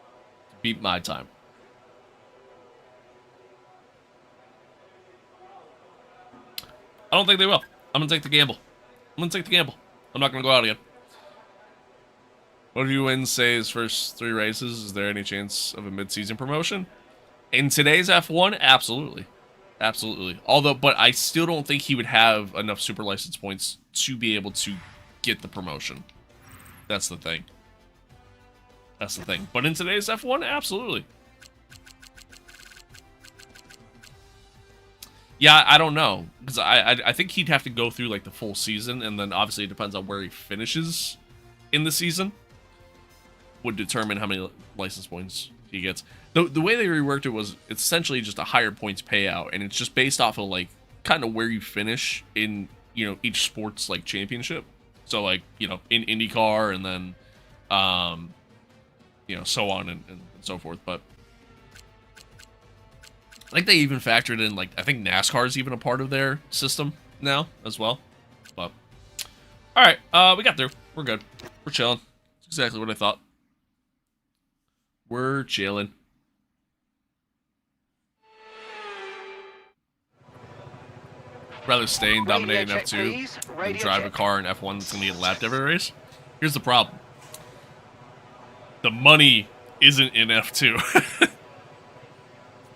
to beat my time? I don't think they will. I'm going to take the gamble. I'm not going to go out again. What do you win, say, his first 3 races? Is there any chance of a mid-season promotion? In today's F1, absolutely. Absolutely. Although, but I still don't think he would have enough super license points to be able to get the promotion. That's the thing. That's the thing. But in today's F1, absolutely. Yeah, I don't know. Because I think he'd have to go through, like, the full season, and then obviously it depends on where he finishes in the season. Would determine how many license points he gets. The way they reworked it was it's essentially just a higher points payout, and it's just based off of, like, kind of where you finish in, you know, each sports, like, championship. So, like, you know, in IndyCar and then, you know, so on and so forth. But I think they even factored in, like, I think NASCAR is even a part of their system now as well. But, all right, we got through. We're good. We're chilling. Exactly what I thought. We're chilling. Rather stay and dominate in F2 than drive a car in F1 that's going to get lapped every race. Here's the problem. The money isn't in F2.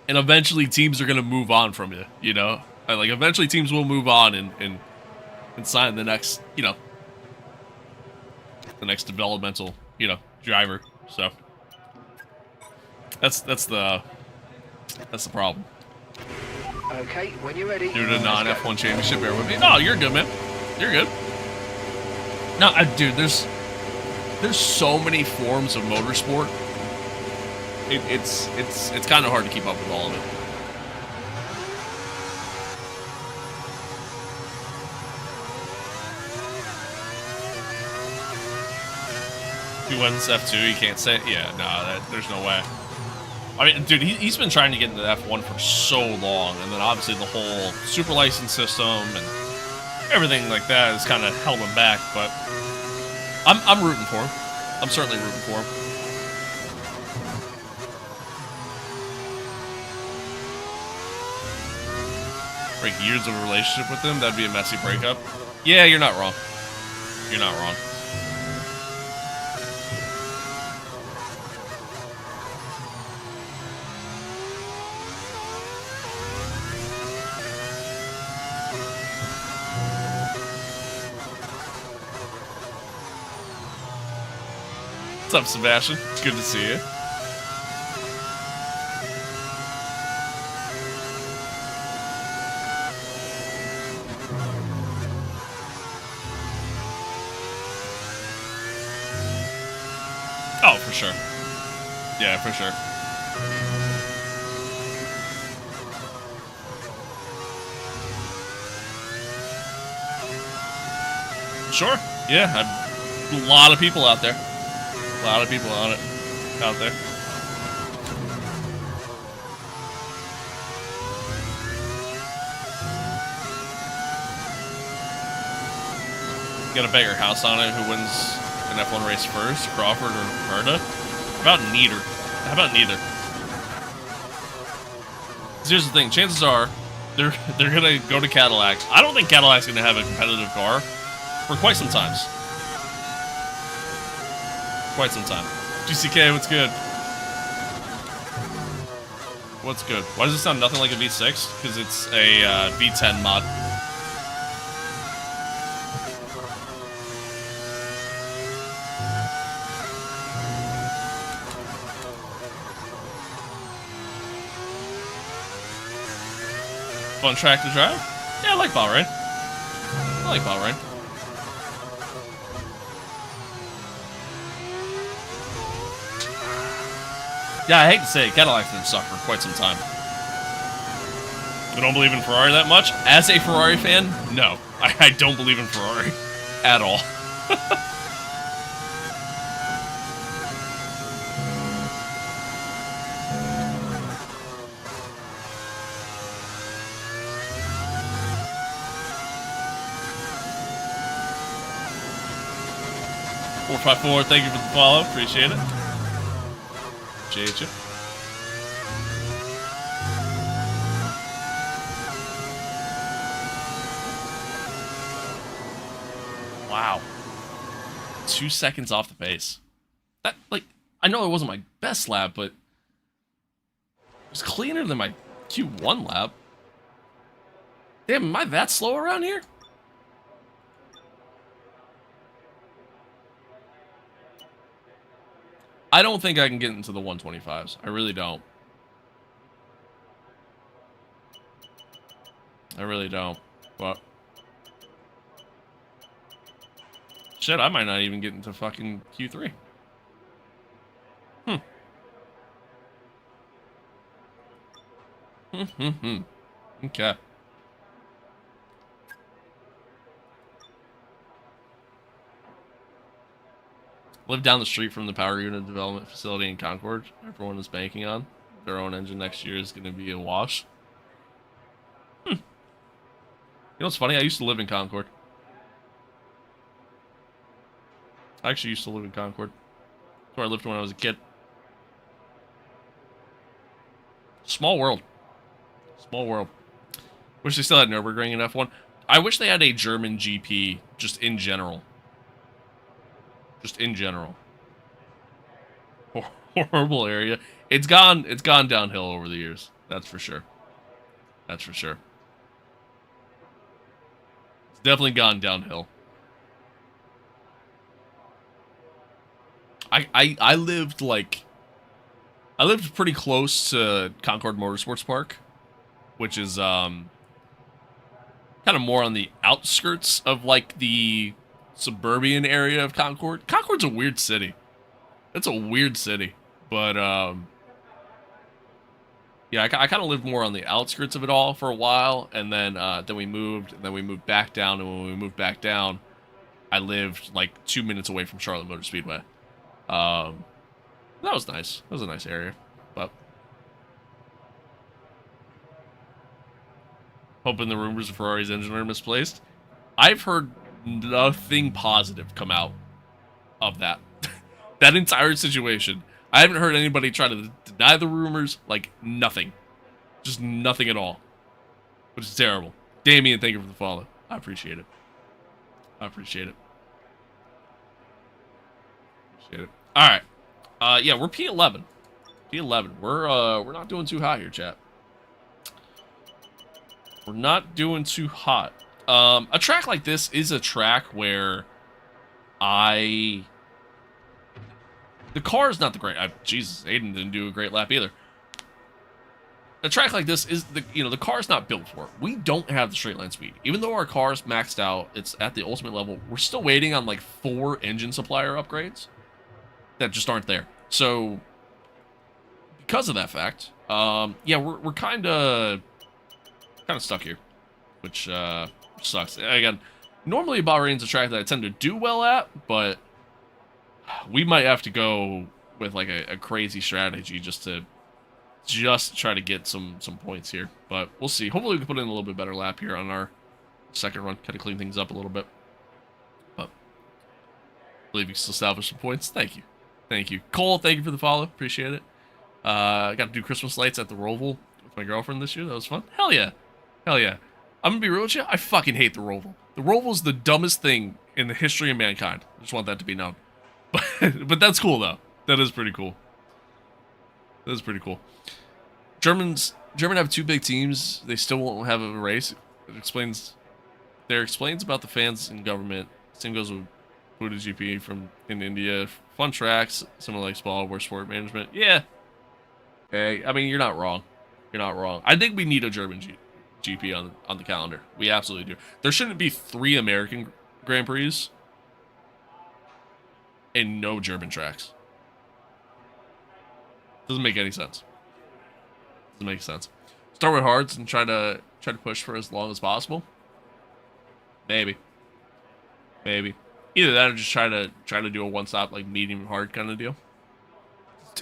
And eventually teams are going to move on from you, you know? Like, eventually teams will move on and sign the next, you know, the next developmental, you know, driver. So that's the problem. Okay, when you're ready. Due to non-F1 championship, bear with me. No, you're good, man. You're good. No, dude, there's so many forms of motorsport. It's kind of hard to keep up with all of it. He wins F2, he can't say it. Yeah, no, there's no way. I mean, dude, he's been trying to get into F1 for so long, and then obviously the whole super license system and everything like that has kind of held him back, but I'm rooting for him. I'm certainly rooting for him. Break years of a relationship with him, that'd be a messy breakup. Yeah, you're not wrong. You're not wrong. What's up, Sebastian? It's good to see you. Oh, for sure. Yeah, for sure. Sure. Yeah, a lot of people out there. A lot of people on it out there. You gotta bet your house on it who wins an F1 race first, Crawford or Murda? How about neither? How about neither? 'Cause here's the thing, chances are they're gonna go to Cadillac. I don't think Cadillac's gonna have a competitive car for quite some times. Quite some time. GCK, what's good? What's good? Why does it sound nothing like a V6? Because it's a V10 mod. Fun track to drive? Yeah, I like Bahrain. I like Bahrain. Yeah, I hate to say it, Cadillac's been suck for quite some time. I don't believe in Ferrari that much. As a Ferrari fan, no. I don't believe in Ferrari at all. $454, thank you for the follow. Appreciate it. Appreciate you. Wow. 2 seconds off the pace. That, like, I know it wasn't my best lap, but it was cleaner than my Q1 lap. Damn, am I that slow around here? I don't think I can get into the 125s. I really don't. I really don't. But shit, I might not even get into fucking Q3. Okay. Live down the street from the power unit development facility in Concord. Everyone is banking on their own engine next year is going to be a wash. You know what's funny? I used to live in Concord. I actually used to live in Concord. where I lived when I was a kid. Small world. Small world. Wish they still had Nürburgring in F1. I wish they had a German GP just in general. Just in general. Horrible area. It's gone downhill over the years. That's for sure. That's for sure. It's definitely gone downhill. I lived pretty close to Concord Motorsports Park, which is kind of more on the outskirts of like the suburban area of Concord. Concord's a weird city. It's a weird city, but yeah, I kind of lived more on the outskirts of it all for a while, and then we moved back down, and when we moved back down, I lived like 2 minutes away from Charlotte Motor Speedway. That was nice. That was a nice area, but hoping the rumors of Ferrari's engine are misplaced. I've heard nothing positive come out of that. That entire situation. I haven't heard anybody try to deny the rumors. Like, nothing. Just nothing at all. Which is terrible. Damien, thank you for the follow. I appreciate it. I appreciate it. Appreciate it. Alright. Yeah, we're P11. P11. We're not doing too hot here, chat. We're not doing too hot. A track like this is a track where the car is not the great. Jesus, Aiden didn't do a great lap either. A track like this is the car's not built for it. We don't have the straight line speed. Even though our car's maxed out, it's at the ultimate level, we're still waiting on like 4 engine supplier upgrades that just aren't there. So because of that fact, yeah, we're kind of stuck here, which sucks. Again, normally Bahrain's a track that I tend to do well at, but we might have to go with like a crazy strategy just to try to get some points here. But we'll see. Hopefully we can put in a little bit better lap here on our second run, kind of clean things up a little bit. But I believe we can still salvage some points. Thank you. Thank you. Cole, thank you for the follow. Appreciate it. I got to do Christmas lights at the Roval with my girlfriend this year. That was fun. Hell yeah. Hell yeah. I'm going to be real with you. I fucking hate the Roval. The Roval's the dumbest thing in the history of mankind. I just want that to be known. But that's cool, though. That is pretty cool. That is pretty cool. German have 2 big teams. They still won't have a race. It explains about the fans and government. Same goes with Buddha GP in India. Fun tracks, similar like Spa, where sport management. Yeah. Hey, I mean, you're not wrong. You're not wrong. I think we need a German GP on the calendar. We absolutely do. There shouldn't be 3 American Grand Prix and no German tracks. Doesn't make any sense. Doesn't make sense. Start with hards and try to push for as long as possible. Maybe. Either that or just try to do a one-stop, like, medium hard kind of deal.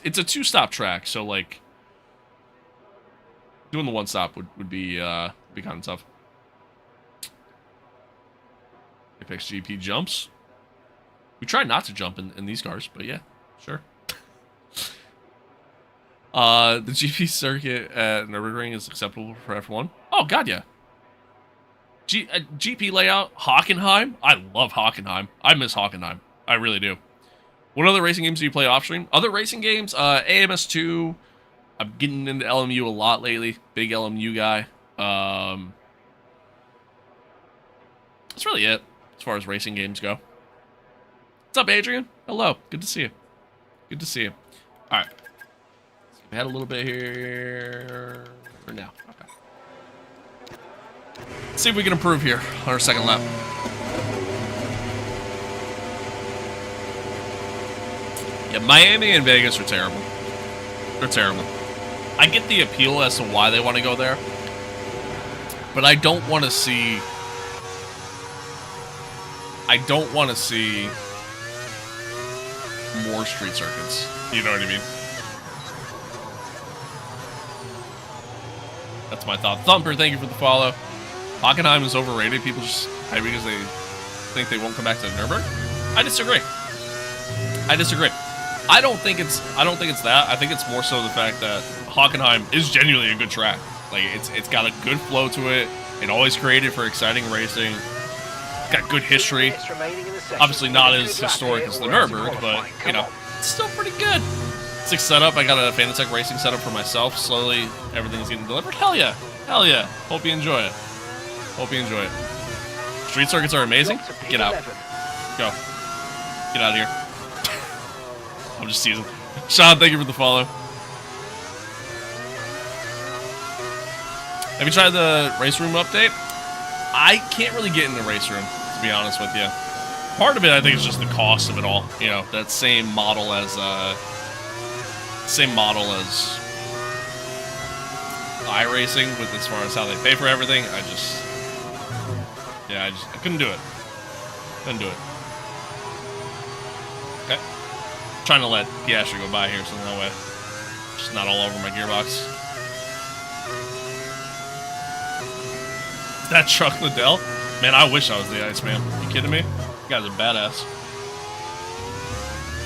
It's a 2-stop track, so, like, doing the one-stop would be kind of tough. Apex GP jumps. We try not to jump in these cars, but yeah, sure. The GP circuit at Nürburgring is acceptable for F1. Oh, God, yeah. GP layout, Hockenheim. I love Hockenheim. I miss Hockenheim. I really do. What other racing games do you play off-stream? Other racing games? AMS2. I'm getting into LMU a lot lately. Big LMU guy. That's really it as far as racing games go. What's up, Adrian? Hello. Good to see you. Good to see you. All right. We had a little bit here for now. Okay. Let's see if we can improve here on our second lap. Yeah, Miami and Vegas are terrible. They're terrible. I get the appeal as to why they want to go there, but I don't want to see. I don't want to see more street circuits. You know what I mean? That's my thought. Thumper, thank you for the follow. Hockenheim is overrated. People just hype because they think they won't come back to Nürburgring. I disagree. I don't think it's that. I think it's more so the fact that Hockenheim is genuinely a good track. Like it's got a good flow to it. It always created for exciting racing. It's got good history. Obviously not as historic as the Nürburgring, but you know, it's still pretty good. Sick setup. I got a Fanatec racing setup for myself. Slowly, everything's getting delivered. Hell yeah, hell yeah. Hope you enjoy it. Hope you enjoy it. Street circuits are amazing. Get out. Go. Get out of here. I'm just teasing. Sean, thank you for the follow. Have you tried the race room update? I can't really get in the race room, to be honest with you. Part of it, I think, is just the cost of it all. You know, that same model as iRacing, with as far as how they pay for everything. I couldn't do it. Couldn't do it. Okay. Trying to let Piastri go by here, so that way, just not all over my gearbox. That Chuck Liddell? Man, I wish I was the Iceman. You kidding me? You guys are badass.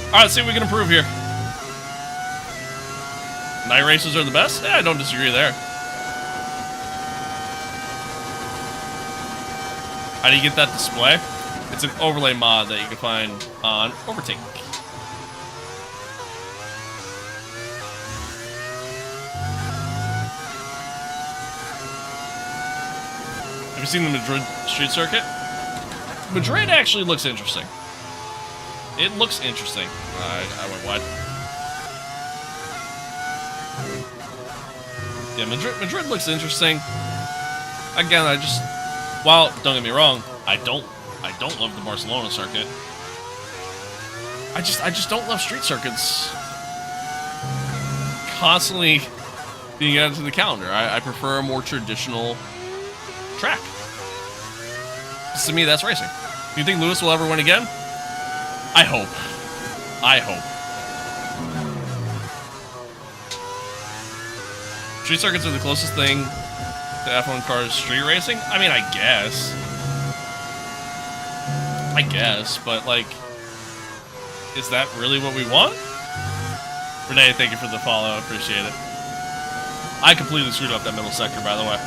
Alright, let's see what we can improve here. Night races are the best? Yeah, I don't disagree there. How do you get that display? It's an overlay mod that you can find on Overtake. Have you seen the Madrid street circuit? Madrid actually looks interesting. It looks interesting. I went wide. Yeah, Madrid looks interesting. Again, while don't get me wrong, I don't love the Barcelona circuit. I just don't love street circuits constantly being added to the calendar. I prefer a more traditional track. To me, that's racing. Do you think Lewis will ever win again? I hope. I hope. Street circuits are the closest thing to F1 cars street racing? I mean, I guess, but like, is that really what we want? Renee, thank you for the follow. I appreciate it. I completely screwed up that middle sector, by the way.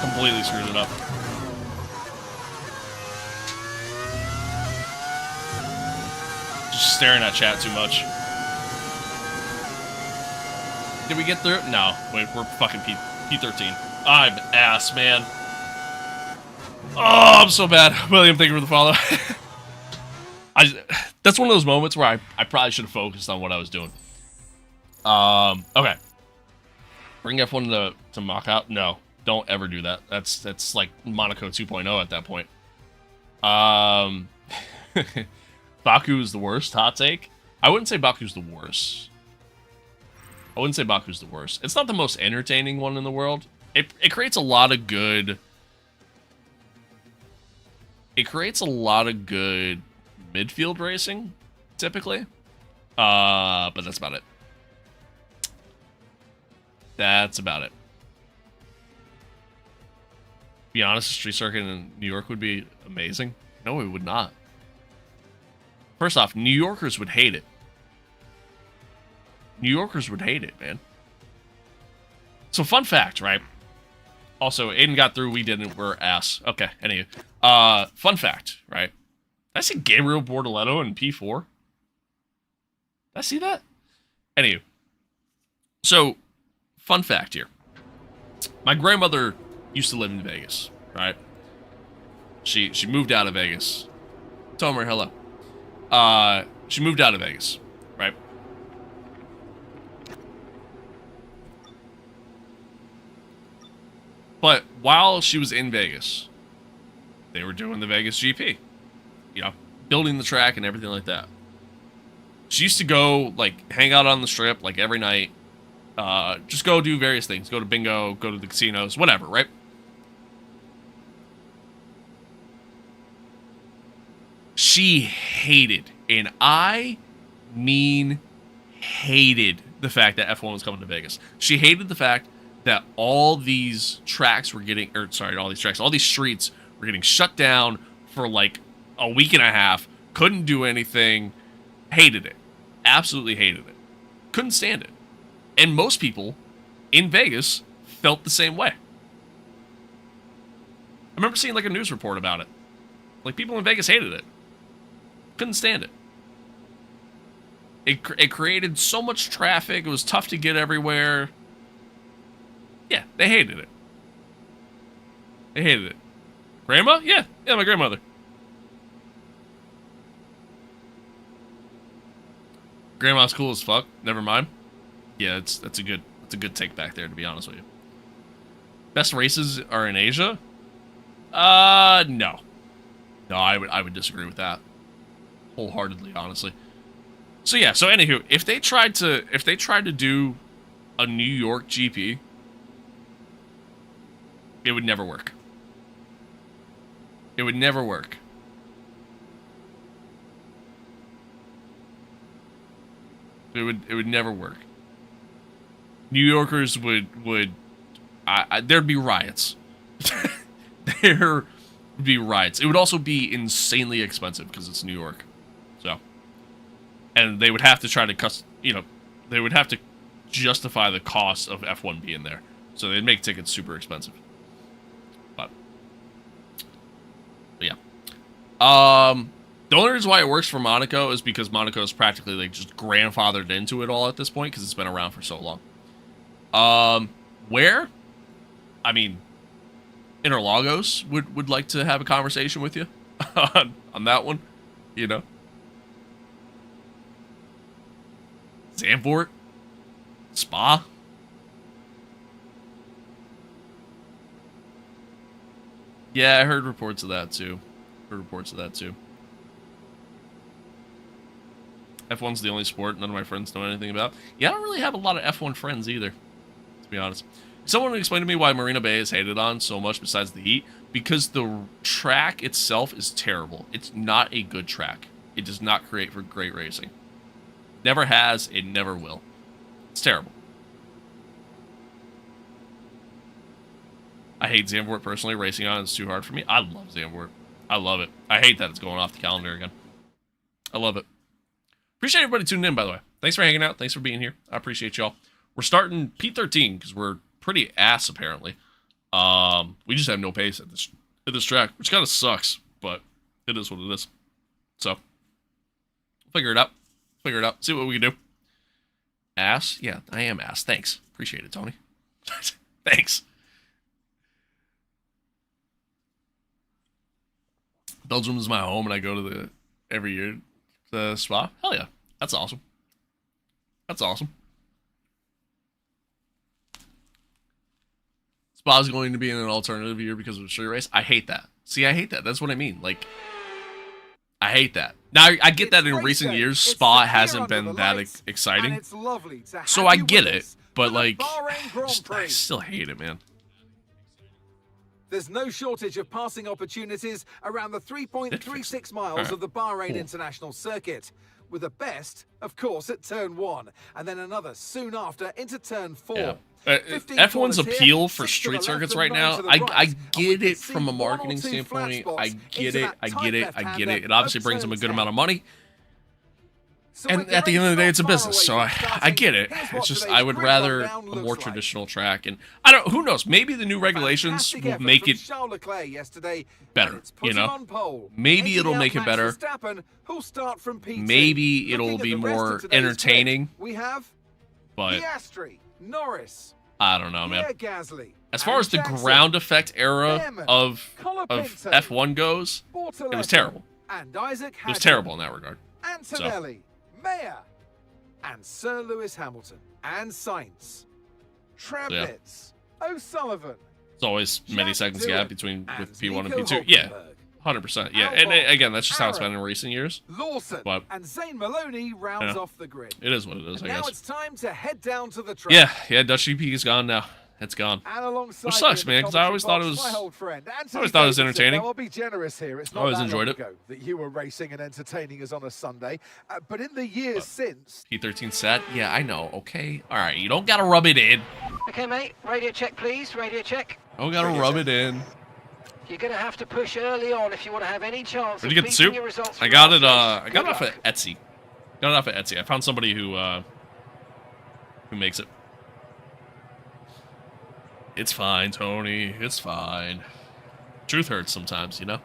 Completely screwed it up. Just staring at chat too much. Did we get through? No. Wait, we're fucking P13. I'm ass, man. Oh, I'm so bad. William, thank you for the follow. That's one of those moments where I probably should have focused on what I was doing. Okay. Bring F1 to mock out? No. Don't ever do that. That's like Monaco 2.0 at that point. Baku is the worst. Hot take. I wouldn't say Baku's the worst. It's not the most entertaining one in the world. It creates a lot of good. It creates a lot of good midfield racing, typically. But that's about it. That's about it. Be honest, the street circuit in New York would be amazing. No, it would not. First off, New Yorkers would hate it. New Yorkers would hate it, man. So, fun fact, right? Also, Aiden got through, we didn't, we're ass. Okay, anyway. Fun fact, right? Did I see Gabriel Bortoletto in P4? Did I see that? Anyway. So, fun fact here. My grandmother used to live in Vegas, right? She moved out of Vegas. Tomer, hello. She moved out of Vegas, right? But while she was in Vegas, they were doing the Vegas GP. You know, building the track and everything like that. She used to go, like, hang out on the strip, like, every night. Just go do various things. Go to bingo, go to the casinos, whatever, right? She hated, and I mean hated, the fact that F1 was coming to Vegas. She hated the fact that all these tracks were getting, all these streets were getting shut down for like a week and a half, couldn't do anything, hated it. absolutely hated it. Couldn't stand it. And most people in Vegas felt the same way. I remember seeing like a news report about it. Like people in Vegas hated it. Couldn't stand it. It created so much traffic. It was tough to get everywhere. Yeah, they hated it. They hated it. Grandma? Yeah, my grandmother. Grandma's cool as fuck. Never mind. Yeah, that's a good take back there, to be honest with you. Best races are in Asia? No. No, I would disagree with that. Wholeheartedly, honestly. So yeah, so anywho, if they tried to do a New York GP, it would never work. It would never work. It would never work. New Yorkers would there'd be riots. There would be riots. It would also be insanely expensive because it's New York. So, and they would have to try to they would have to justify the cost of F1 being there. So they'd make tickets super expensive. But yeah. The only reason why it works for Monaco is because Monaco is practically like just grandfathered into it all at this point because it's been around for so long. Where? I mean, Interlagos would like to have a conversation with you on that one, you know. Zandvoort, Spa. Yeah, I heard reports of that too. F1's the only sport none of my friends know anything about. Yeah, I don't really have a lot of F1 friends either, to be honest. Someone explained to me why Marina Bay is hated on so much besides the heat. Because the track itself is terrible. It's not a good track. It does not create for great racing. Never has, it never will. It's terrible. I hate Zandvoort personally. Racing on is too hard for me. I love Zandvoort. I love it. I hate that it's going off the calendar again. I love it. Appreciate everybody tuning in, by the way. Thanks for hanging out. Thanks for being here. I appreciate y'all. We're starting P13 because we're pretty ass, apparently. We just have no pace at this track, which kind of sucks, but it is what it is. So, figure it out. See what we can do. Ass? Yeah, I am ass. Thanks. Appreciate it, Tony. Thanks. Belgium is my home, and I go to every year to Spa. Hell yeah. That's awesome. Spa's going to be in an alternative year because of the street race. I hate that. See, I hate that. That's what I mean. Like, I hate that. Now, I get that in recent years, Spa hasn't been that exciting. So I get it. But, like, I still hate it, man. There's no shortage of passing opportunities around the 3.36 miles of the Bahrain International Circuit, with the best, of course, at turn 1, and then another soon after into turn 4. Yeah. F1's appeal for street circuits right now, I get it from a marketing standpoint. I get it. It obviously brings them a good amount of money. And at the end of the day, it's a business, so I get it. It's just I would rather a more traditional track, and who knows? Maybe the new regulations will make it better. You know, maybe it'll make it better. Maybe it'll be more entertaining. But I don't know, man. As far as the ground effect era of F1 goes, it was terrible. It was terrible in that regard. Antonelli, Mayer, and Sir Lewis Hamilton, and Sainz, Travis, O'Sullivan. It's always many seconds gap between with P1 and P2. Yeah, 100%. Yeah, and again, that's just how it's been in recent years. Lawson and Zane Maloney rounds off the grid. It is what it is, I guess. Now it's time to head down to the track. Yeah, Dutch GP is gone now. It's gone. Which sucks, man, because I always thought it was entertaining. I'll be generous here. It's not I always enjoyed it. That you were racing and entertaining us on a Sunday, but in the years since P13 set, yeah, I know. Okay, all right, you don't gotta rub it in. Okay, mate. Radio check, please. Radio check. Don't gotta rub it in. You're gonna have to push early on if you want to have any chance. Where'd you get the soup? I got it. I got it off of Etsy. Got it off of Etsy. I found somebody who makes it. It's fine, Tony. It's fine. Truth hurts sometimes, you know?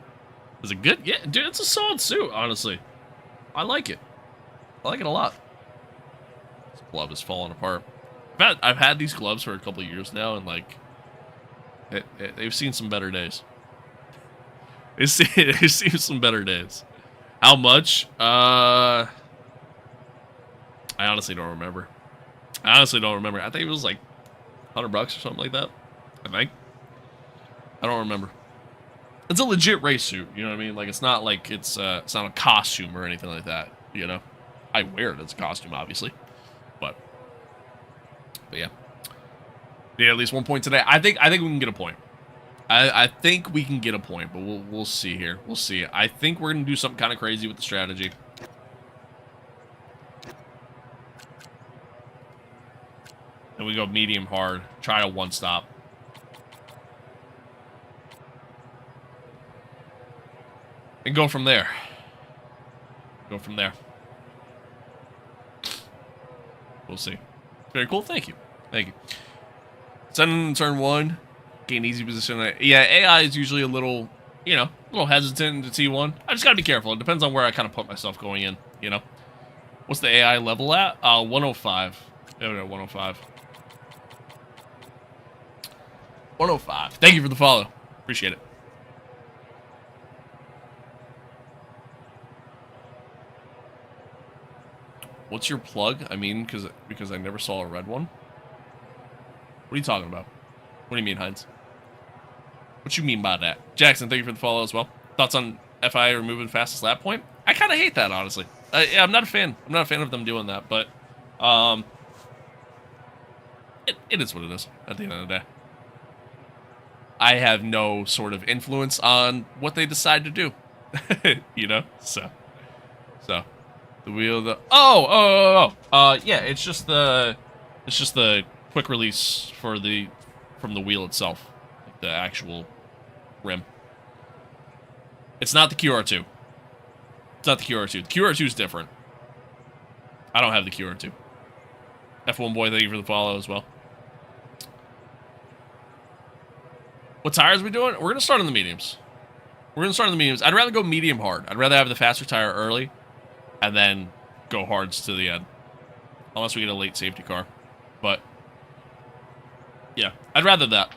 Is it good? Yeah, dude, it's a solid suit, honestly. I like it. I like it a lot. This glove is falling apart. I've had these gloves for a couple of years now, and, like, they've seen some better days. They've seen some better days. How much? I honestly don't remember. I think it was, like, $100 or something like that. I think. I don't remember. It's a legit race suit, you know what I mean? Like, it's not like it's not a costume or anything like that, you know? I wear it as a costume, obviously. But yeah. Yeah, at least 1 point today. I think we can get a point. I think we can get a point, but we'll see here. We'll see. I think we're gonna do something kind of crazy with the strategy. And we go medium hard. Try a one stop. And go from there. Go from there. We'll see. Very cool. Thank you. Thank you. Send in turn 1. Gain easy position. Yeah, AI is usually a little, you know, a little hesitant to T1. I just gotta be careful. It depends on where I kind of put myself going in, you know. What's the AI level at? 105. No, 105. 105. Thank you for the follow. Appreciate it. What's your plug? I mean, because I never saw a red one. What are you talking about? What do you mean, Heinz? What you mean by that? Jackson, thank you for the follow as well. Thoughts on FI removing fastest lap point? I kind of hate that, honestly. Yeah, I'm not a fan. I'm not a fan of them doing that, but it is what it is at the end of the day. I have no sort of influence on what they decide to do. You know? So. The wheel, yeah, it's just the quick release from the wheel itself, like the actual rim. It's not the QR2. It's not the QR2. The QR2 is different. I don't have the QR2. F1 boy, thank you for the follow as well. What tires are we doing? We're gonna start on the mediums. I'd rather go medium hard. I'd rather have the faster tire early, and then go hards to the end. Unless we get a late safety car. But, yeah, I'd rather that.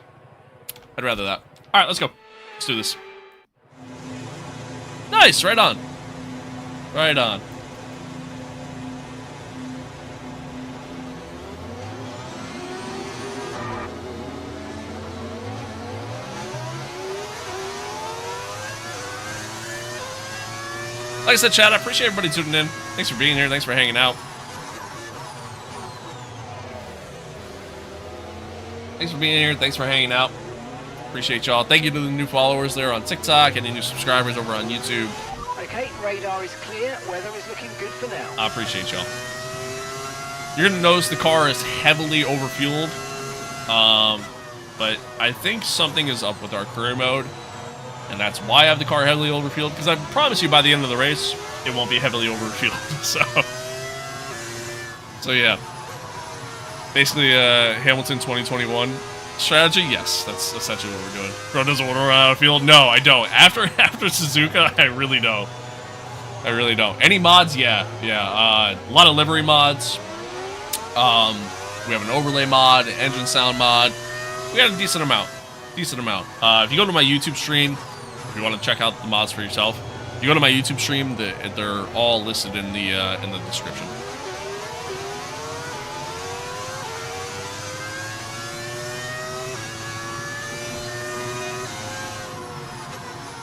All right, let's go. Let's do this. Nice, right on. Right on. Like I said, chat, I appreciate everybody tuning in. Thanks for being here. Thanks for hanging out. Appreciate y'all. Thank you to the new followers there on TikTok and the new subscribers over on YouTube. Okay, radar is clear. Weather is looking good for now. I appreciate y'all. You're going to notice the car is heavily overfueled. But I think something is up with our career mode. And that's why I have the car heavily overfueled, because I promise you by the end of the race, it won't be heavily overfueled. So yeah. Basically, Hamilton 2021 strategy, yes, that's essentially what we're doing. Bro doesn't want to run out of field? No, I don't. After Suzuka, I really don't. Any mods? Yeah. A lot of livery mods. We have an overlay mod, an engine sound mod. We got a decent amount. If you go to my YouTube stream, if you want to check out the mods for yourself, if you go to my YouTube stream, they're all listed in the description.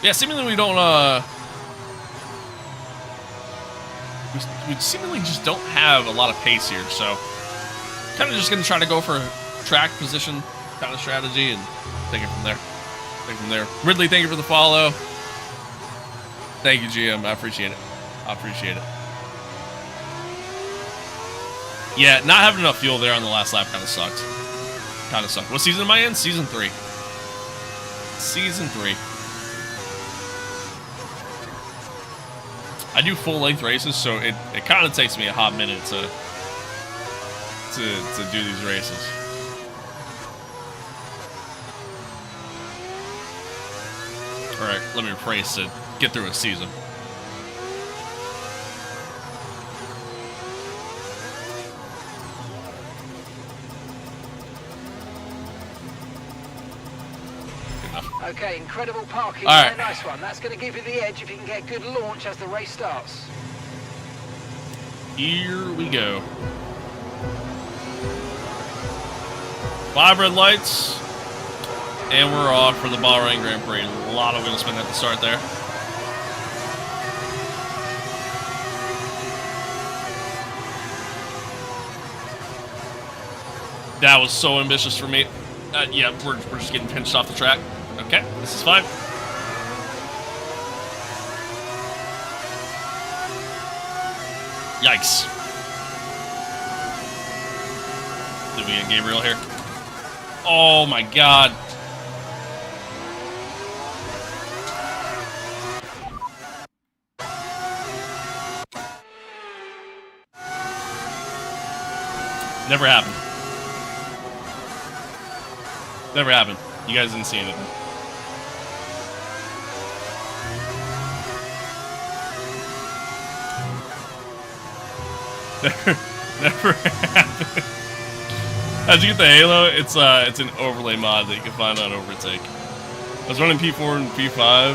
Yeah, seemingly we don't we seemingly just don't have a lot of pace here, so kind of just gonna try to go for a track position kind of strategy and take it from there. Ridley, thank you for the follow. Thank you, GM. I appreciate it. Yeah, not having enough fuel there on the last lap kind of sucked. What season am I in? Season 3. I do full-length races, so it kind of takes me a hot minute to do these races. All right, let me rephrase to get through a season. Okay, incredible parking. All right. Nice one. That's going to give you the edge if you can get good launch as the race starts. Here we go. 5 red lights. And we're off for the Bahrain Grand Prix. A lot of wheel spin at the start there. That was so ambitious for me. Yeah, we're just getting pinched off the track. Okay, this is fine. Yikes. Did we get Gabriel here? Oh my god. Never happened. Never happened. You guys didn't see anything. Never happened. How'd you get the Halo? It's an overlay mod that you can find on Overtake. I was running P4 and P5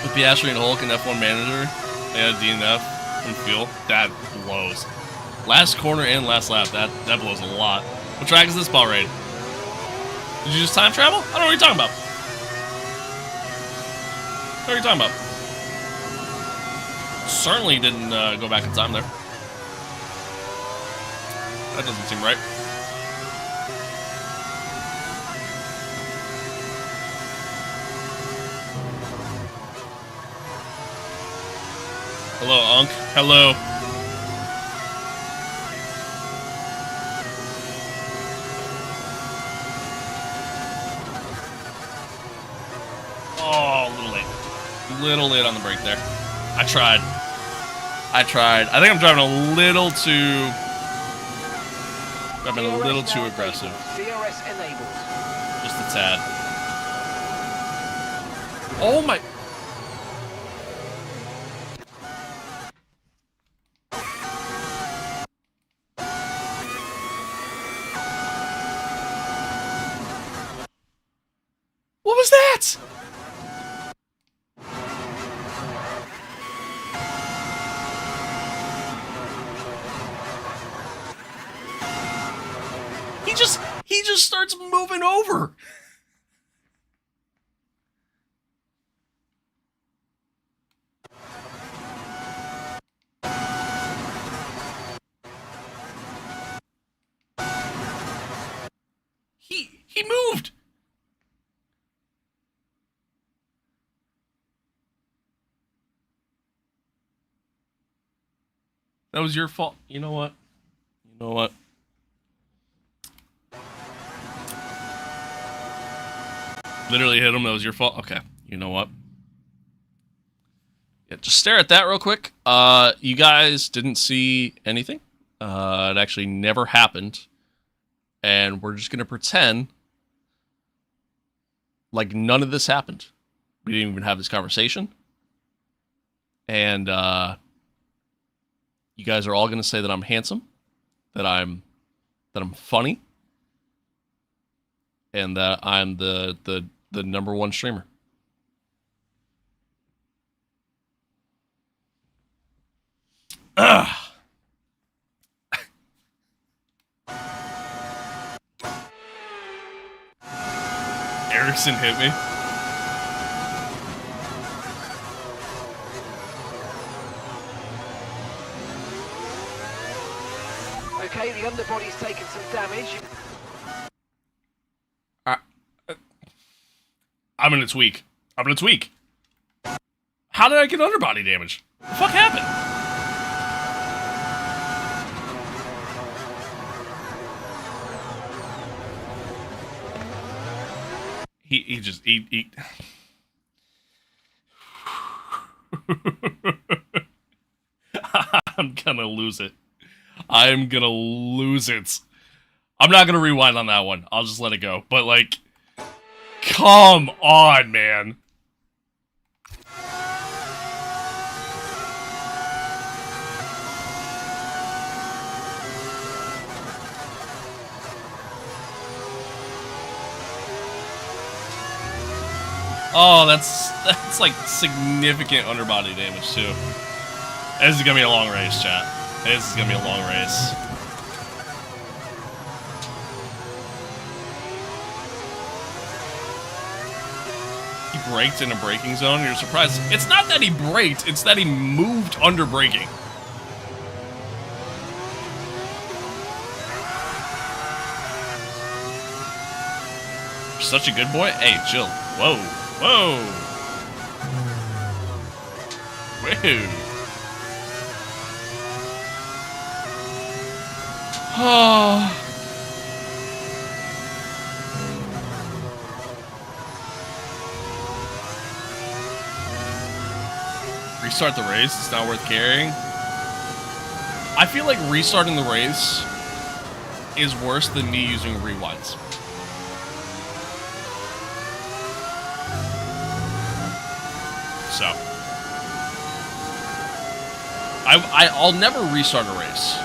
with Piastri and Hulk and F1 Manager. They had DNF and fuel. That blows. Last corner and last lap, that blows a lot. What track is this, Bahrain? Did you just time travel? I don't know what you're talking about. What are you talking about? Certainly didn't go back in time there. That doesn't seem right. Hello, Unc. Hello. Oh, a little late. A little late on the brake there. I tried. I think I'm driving a little too... I've been a little too aggressive. DRS enabled. Just a tad. Oh my... What was that? He just starts moving over. He moved. That was your fault. You know what? You know what? Literally hit him. That was your fault. Okay. You know what? Yeah, just stare at that real quick. You guys didn't see anything. It actually never happened. And we're just going to pretend like none of this happened. We didn't even have this conversation. And you guys are all going to say that I'm handsome, that I'm funny, and that I'm the #1 streamer. Ugh. Erickson hit me. Okay, the underbody's taken some damage. I'm gonna tweak. How did I get underbody damage? What the fuck happened? He just I'm gonna lose it. I'm gonna lose it. I'm not gonna rewind on that one. I'll just let it go. But, like, come on, man. Oh, that's like significant underbody damage too. This is gonna be a long race, chat. This is gonna be a long race. He braked in a braking zone. You're surprised. It's not that he braked, it's that he moved under braking. You're such a good boy. Hey, chill. Whoa. Whoa! Whoa! Oh. Restart the race. It's not worth carrying. I feel like restarting the race is worse than me using rewinds. So, I'll never restart a race.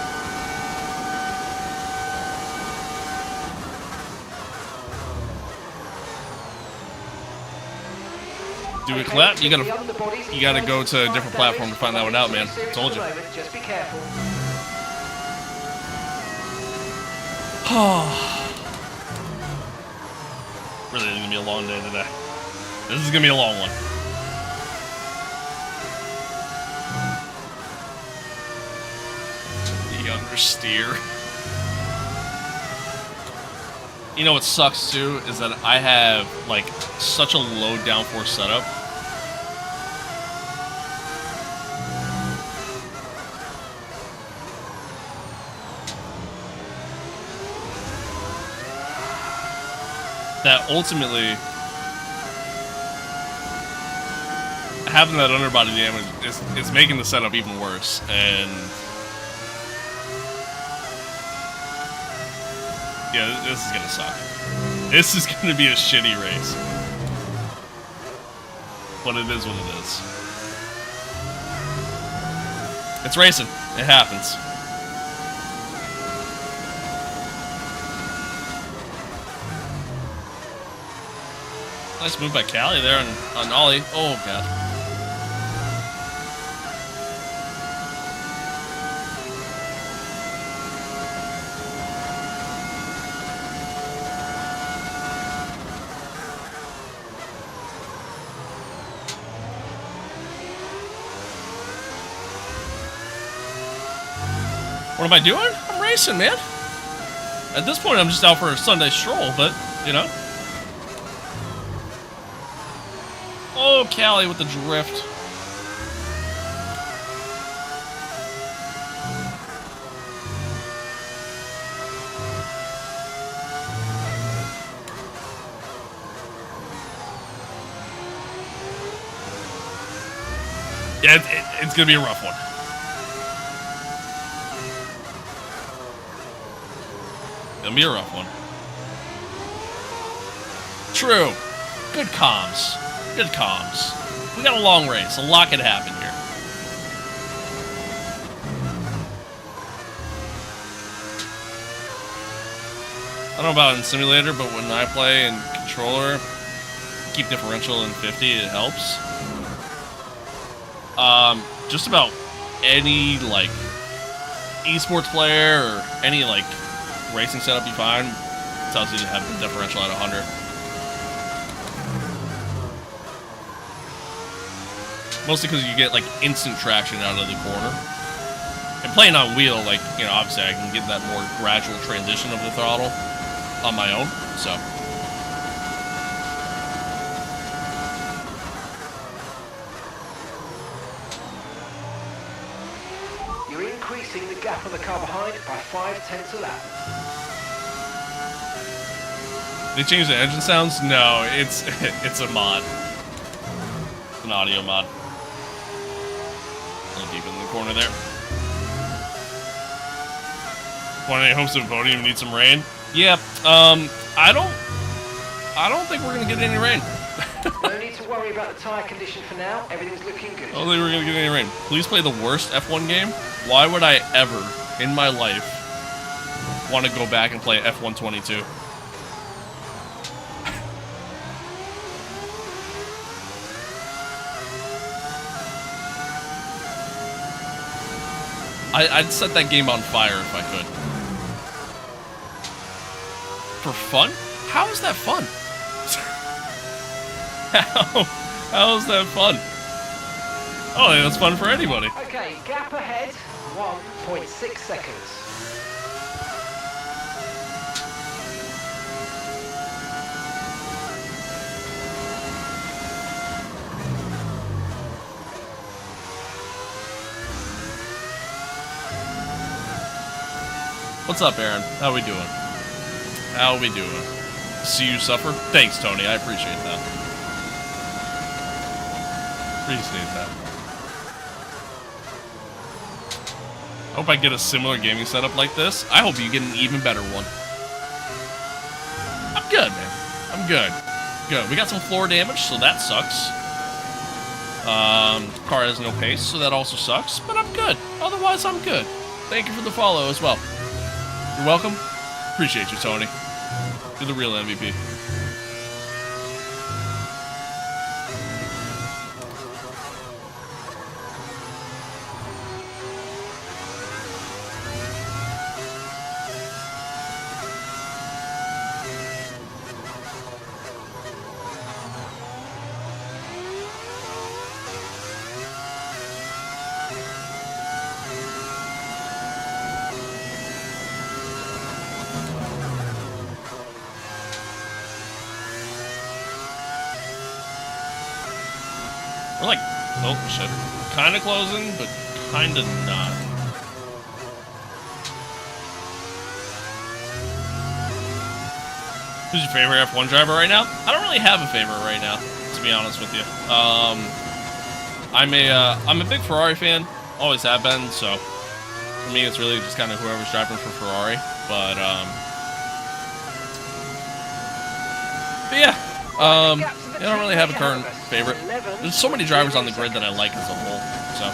Do a clap? You gotta go to a different platform to find that one out, man. Told you. Just be careful. Really, it's gonna be a long day today. This is gonna be a long one. Understeer. You know what sucks too is that I have like such a low downforce setup. That ultimately having that underbody damage is making the setup even worse, and yeah, this is gonna suck. This is gonna be a shitty race. But it is what it is. It's racing. It happens. Nice move by Callie there on Ollie. Oh, God. What am I doing? I'm racing, man. At this point, I'm just out for a Sunday stroll, but, you know. Oh, Callie with the drift. Yeah, it's gonna be a rough one. Gonna be a rough one. True. Good comms. Good comms. We got a long race. A lot could happen here. I don't know about in simulator, but when I play in controller, keep differential in 50, it helps. Just about any, like, esports player or any, like, racing setup you find tells you to have the differential at 100. Mostly because you get, like, instant traction out of the corner. And playing on wheel, like, you know, obviously I can get that more gradual transition of the throttle on my own, so. You're increasing the gap on the car behind by 0.5 a lap. They changed the engine sounds? No, it's a mod. It's an audio mod. A little deep in the corner there. Want any hopes of a podium? Need some rain? Yeah. I don't think we're gonna get any rain. No need to worry about the tyre condition for now. Everything's looking good. I don't think we're gonna get any rain. Please play the worst F1 game. Why would I ever in my life want to go back and play F125? I'd set that game on fire if I could. For fun? How is that fun? How is that fun? Oh, yeah, that's fun for anybody. Okay, gap ahead, 1.6 seconds. What's up, Aaron? How we doing? How we doing? See you suffer? Thanks, Tony. I appreciate that. Appreciate that. Hope I get a similar gaming setup like this. I hope you get an even better one. I'm good, man. I'm good. Good. We got some floor damage, so that sucks. Car has no pace, so that also sucks. But I'm good. Otherwise, I'm good. Thank you for the follow as well. You're welcome. Appreciate you, Tony. You're the real MVP. We're like, oh shit, kind of closing, but kind of not. Who's your favorite F1 driver right now? I don't really have a favorite right now, to be honest with you. I'm a big Ferrari fan, always have been. So for me, it's really just kind of whoever's driving for Ferrari. But yeah. I don't really have a current favorite. There's so many drivers on the grid that I like as a whole, so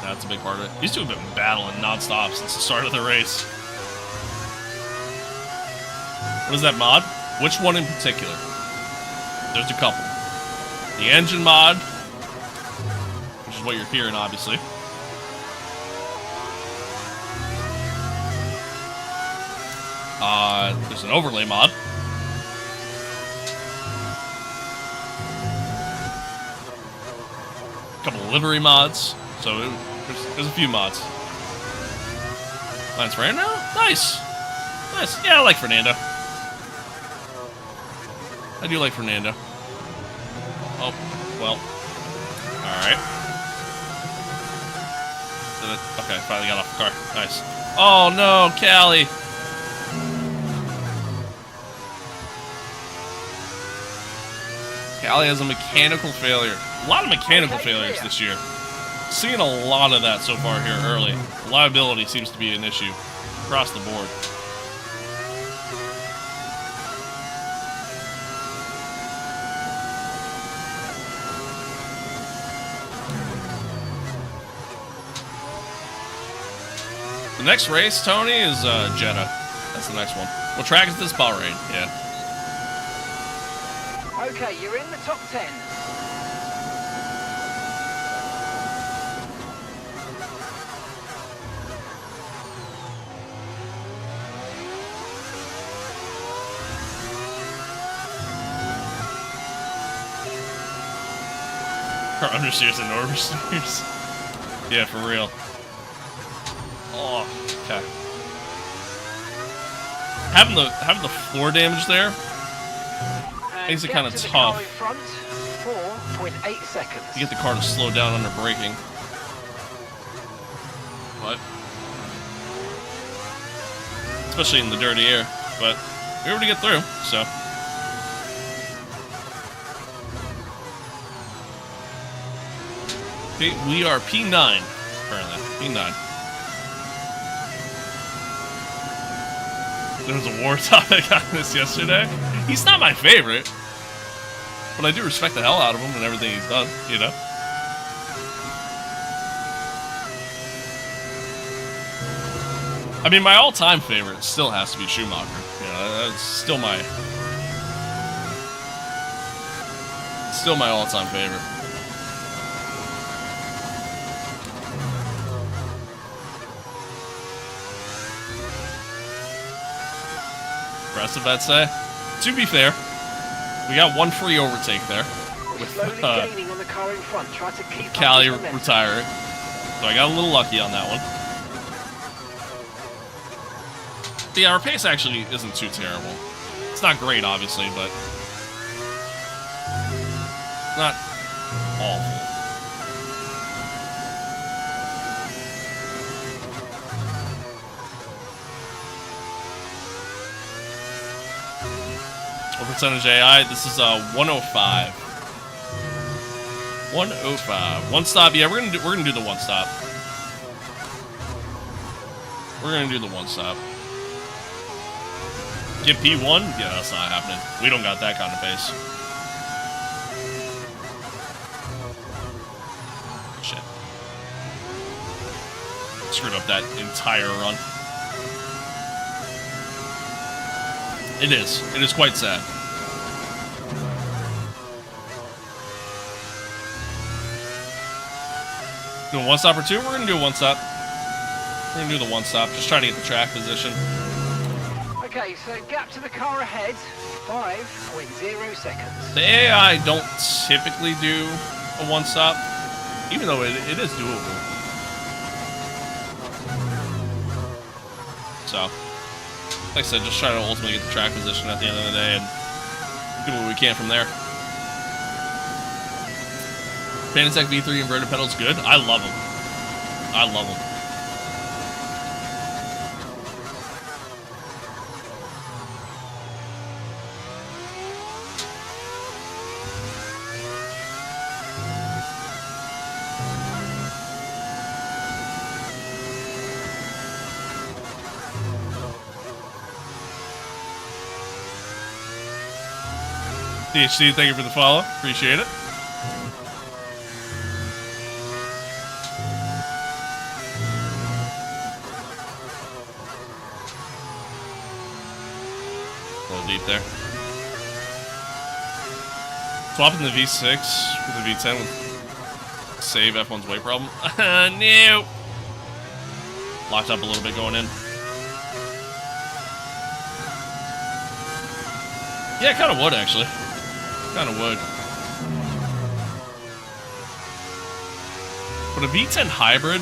that's a big part of it. These two have been battling nonstop since the start of the race. What is that mod? Which one in particular? There's a couple. The engine mod, which is what you're hearing, obviously. There's an overlay mod. A couple of livery mods. So there's a few mods. Lance Fernando? Nice. Nice. Yeah, I like Fernando. I do like Fernando. Oh, well. Alright. Okay, finally got off the car. Nice. Oh no, Callie. Callie has a mechanical failure. A lot of mechanical failures this year. Seeing a lot of that so far here early. Reliability seems to be an issue across the board. The next race, Tony, is Jeddah. That's the next one. What track is this? Bahrain. Yeah. Okay, you're in the top 10. Or understeers and oversteers. Yeah, for real. Oh, okay. Having the floor damage there makes it kind of tough. Front, 4.8 seconds. You get the car to slow down under braking. But especially in the dirty air. But we were able to get through, so. We are P9 currently. P9. There was a war topic on this yesterday. He's not my favorite, but I do respect the hell out of him and everything he's done, you know? I mean, my all-time favorite still has to be Schumacher. You know, that's still my all-time favorite. Impressive, I'd say. To be fair, we got one free overtake there with Slowly gaining on the car in front. Try to keep Callie up this momentum. retiring. So I got a little lucky on that one. But yeah, our pace actually isn't too terrible. It's not great, obviously, but not awful. What percentage AI? This is 105. 105. One stop. Yeah, we're gonna do the one stop. We're gonna do the one stop. Get P1? Yeah, that's not happening. We don't got that kind of pace. Shit. Screwed up that entire run. It is. It is quite sad. Doing one stop or two? We're gonna do a one stop. We're gonna do the one stop. Just trying to get the track position. Okay, so gap to the car ahead, 5.0 seconds. The AI don't typically do a one stop, even though it is doable. So, like I said, just try to ultimately get the track position at the end of the day and do what we can from there. Fanatec V3 inverted pedals good. I love them. I love them. DHC, thank you for the follow. Appreciate it. A little deep there. Swapping the V6 for the V10 would save F1's weight problem. No. Locked up a little bit going in. Yeah, kind of would, actually. Kind of would. But a V10 hybrid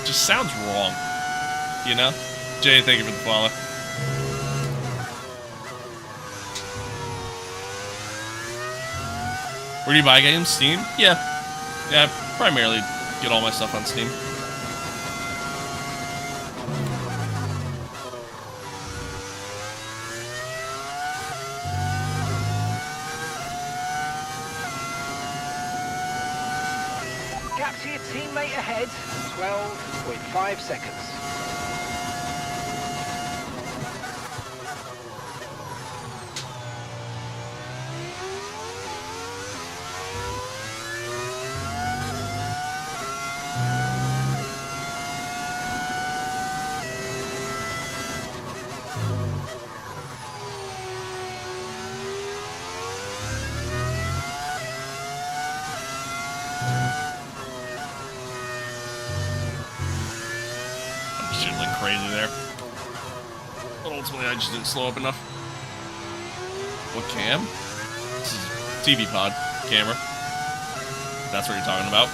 just sounds wrong. You know? Jay, thank you for the follow. Where do you buy games? Steam? Yeah. Yeah, I primarily get all my stuff on Steam. Gap to your teammate ahead, 12.5 seconds. Shit like crazy there. But ultimately I just didn't slow up enough. What cam? This is TV pod camera. That's what you're talking about.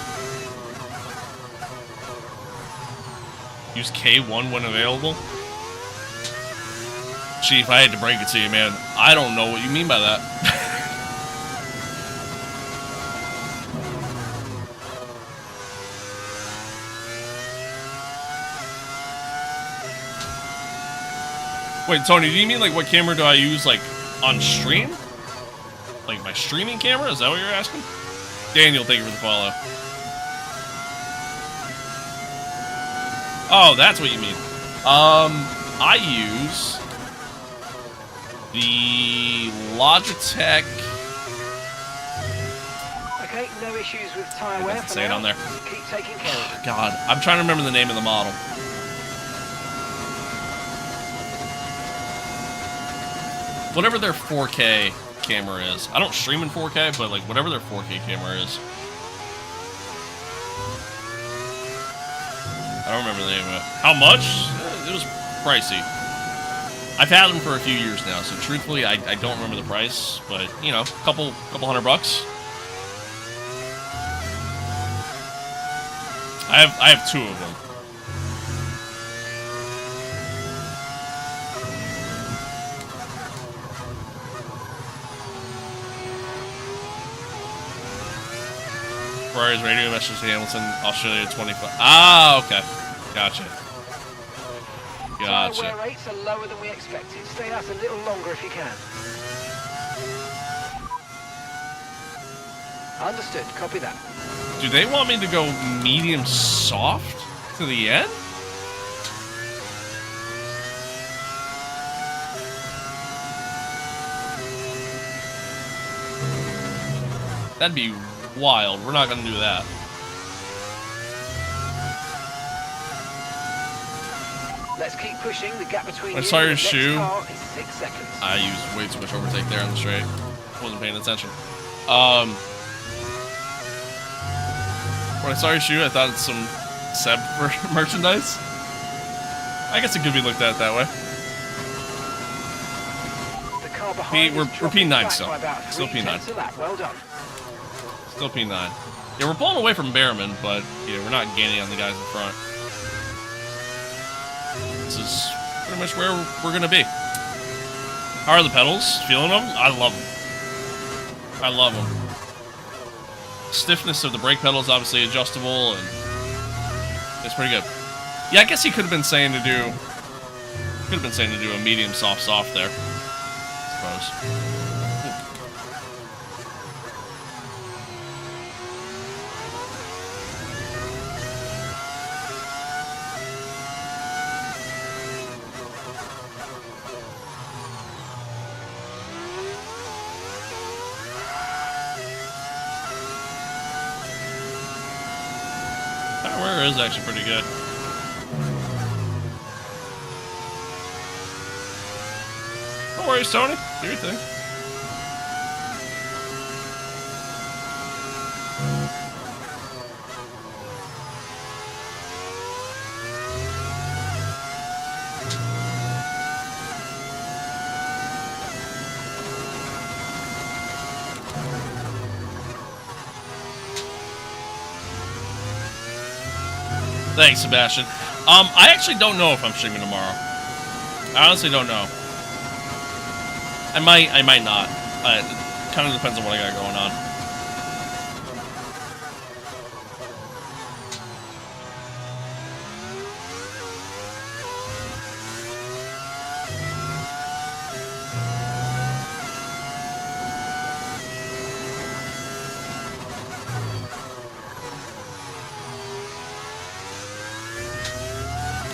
Use K1 when available. Chief, I hate to break it to you, man. I don't know what you mean by that. Wait, Tony, do you mean like what camera do I use like on stream? Like my streaming camera? Is that what you're asking? Daniel, thank you for the follow. Oh, that's what you mean. I use the Logitech. Okay, no issues with tyre wear for Say it now. on there. Keep taking care of it. God, I'm trying to remember the name of the model. Whatever their 4K camera is. I don't stream in 4K, but like whatever their 4K camera is. I don't remember the name of it. How much? It was pricey. I've had them for a few years now, so truthfully, I don't remember the price, but you know, couple $100. I have two of them. Ferrari's radio message to Hamilton, Australia 25. Ah, okay. Gotcha. Tyre wear rates are lower than we expected. Stay out a little longer if you can. Understood. Copy that. Do they want me to go medium soft to the end? That'd be wild. We're not gonna do that. Let's keep pushing. The gap between I you saw and your the next shoe. car is 6 seconds. I used way too much overtake there on the straight. Wasn't paying attention. When I saw your shoe, I thought it's some Seb merchandise. I guess it could be looked at that way. The car behind We're is dropping P9 back still. by about Still 3 P9. tenths a lap. Well done. Still P9. Yeah, we're pulling away from Behrman, but yeah, we're not gaining on the guys in front. This is pretty much where we're gonna be. How are the pedals? Feeling them? I love them. I love them. Stiffness of the brake pedal is obviously adjustable, and it's pretty good. Yeah, I guess he could have been saying to do. Could have been saying to do a medium soft there. I suppose. Where is actually pretty good. No worries, Tony. Do your thing. Thanks, Sebastian. I actually don't know if I'm streaming tomorrow. I honestly don't know. I might not. It kind of depends on what I got going on.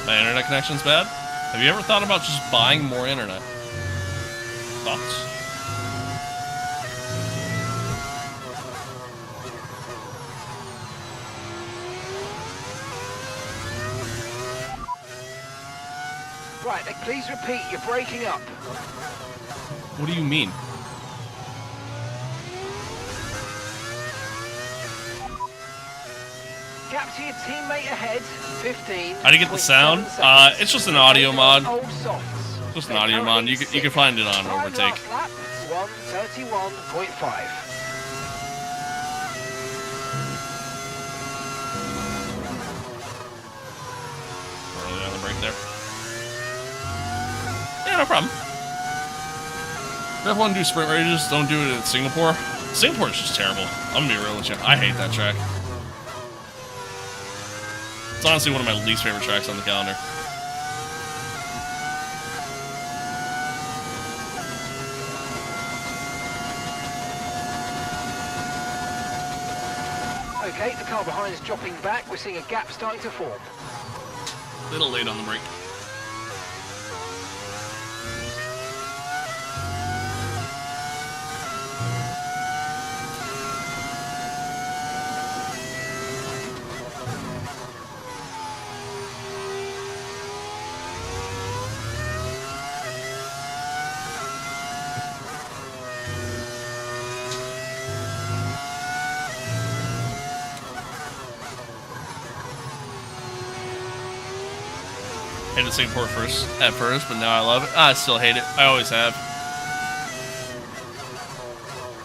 My internet connection's bad? Have you ever thought about just buying more internet? Thoughts? Right, please repeat. You're breaking up. What do you mean? Gap to your teammate ahead. 15. How do you get the sound? It's just an audio mod. Old softs. Just an audio mod. You can find it on Overtake. Lap 1:31.5. Early on the break there. Yeah, no problem. If you want to do sprint rages, don't do it at Singapore. Singapore is just terrible. I'm gonna be real with you. I hate that track. It's honestly one of my least favorite tracks on the calendar. Okay, the car behind is dropping back. We're seeing a gap starting to form. A little late on the break. Hated Singapore at first, but now I love it. I still hate it. I always have.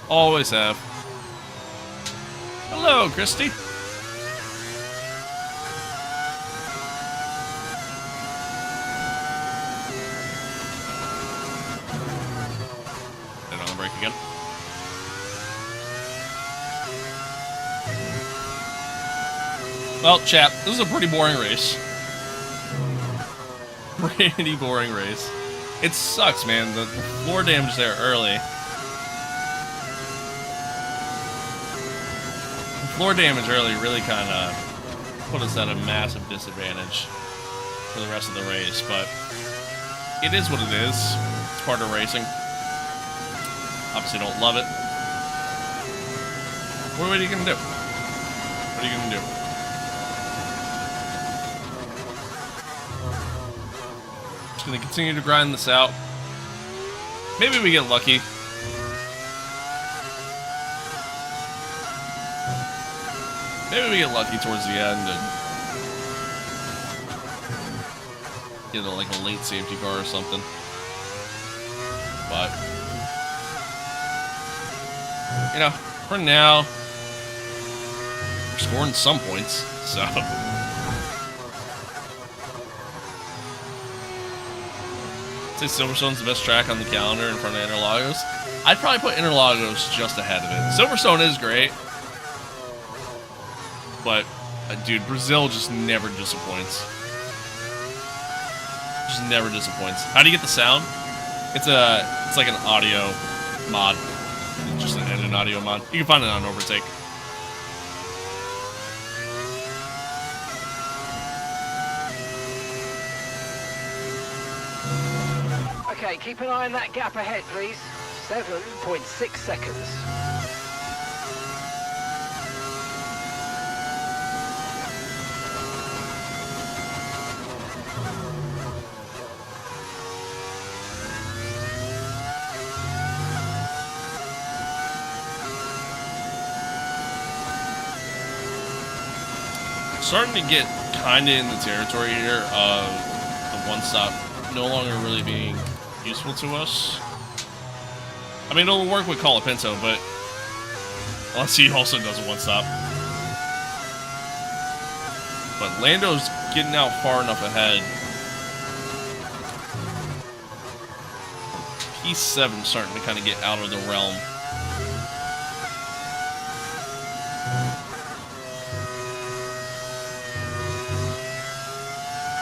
Always have. Hello, Christy. And on the break again. Well, chap, this is a pretty boring race. Pretty boring race. It sucks, man. The floor damage there early. The floor damage early really kind of put us at a massive disadvantage for the rest of the race, but it is what it is. It's part of racing. Obviously don't love it. What are you gonna do? What are you gonna do? Just gonna continue to grind this out. Maybe we get lucky. Maybe we get lucky towards the end and get like a late safety car or something. But you know, for now, we're scoring some points, so. I'd say Silverstone's the best track on the calendar in front of Interlagos. I'd probably put Interlagos just ahead of it. Silverstone is great, but dude, Brazil just never disappoints. Just never disappoints. How do you get the sound? It's like an audio mod. Just an engine audio mod. You can find it on Overtake. Okay, keep an eye on that gap ahead, please. 7.6 seconds. Starting to get kind of in the territory here of the one stop no longer really being useful to us. I mean, it'll work with Colapinto, but unless he also does a one stop. But Lando's getting out far enough ahead. P7 starting to kind of get out of the realm.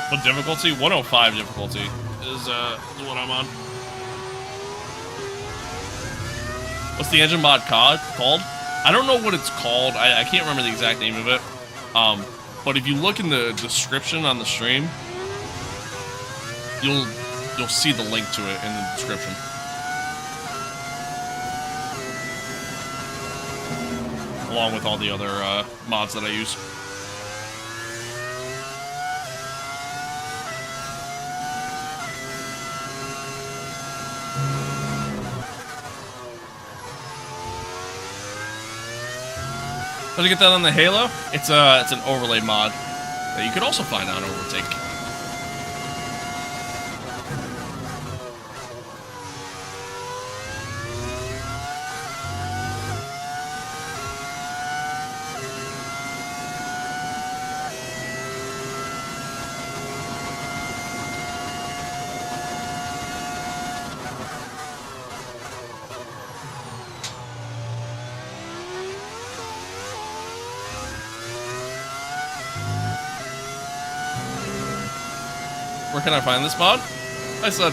What difficulty? 105 difficulty is what I'm on. What's the engine mod called? I don't know what it's called. I can't remember the exact name of it. But if you look in the description on the stream, you'll see the link to it in the description. Along with all the other mods that I use. How do you get that on the Halo? It's an overlay mod that you could also find on Overtake. Where can I find this mod? I said,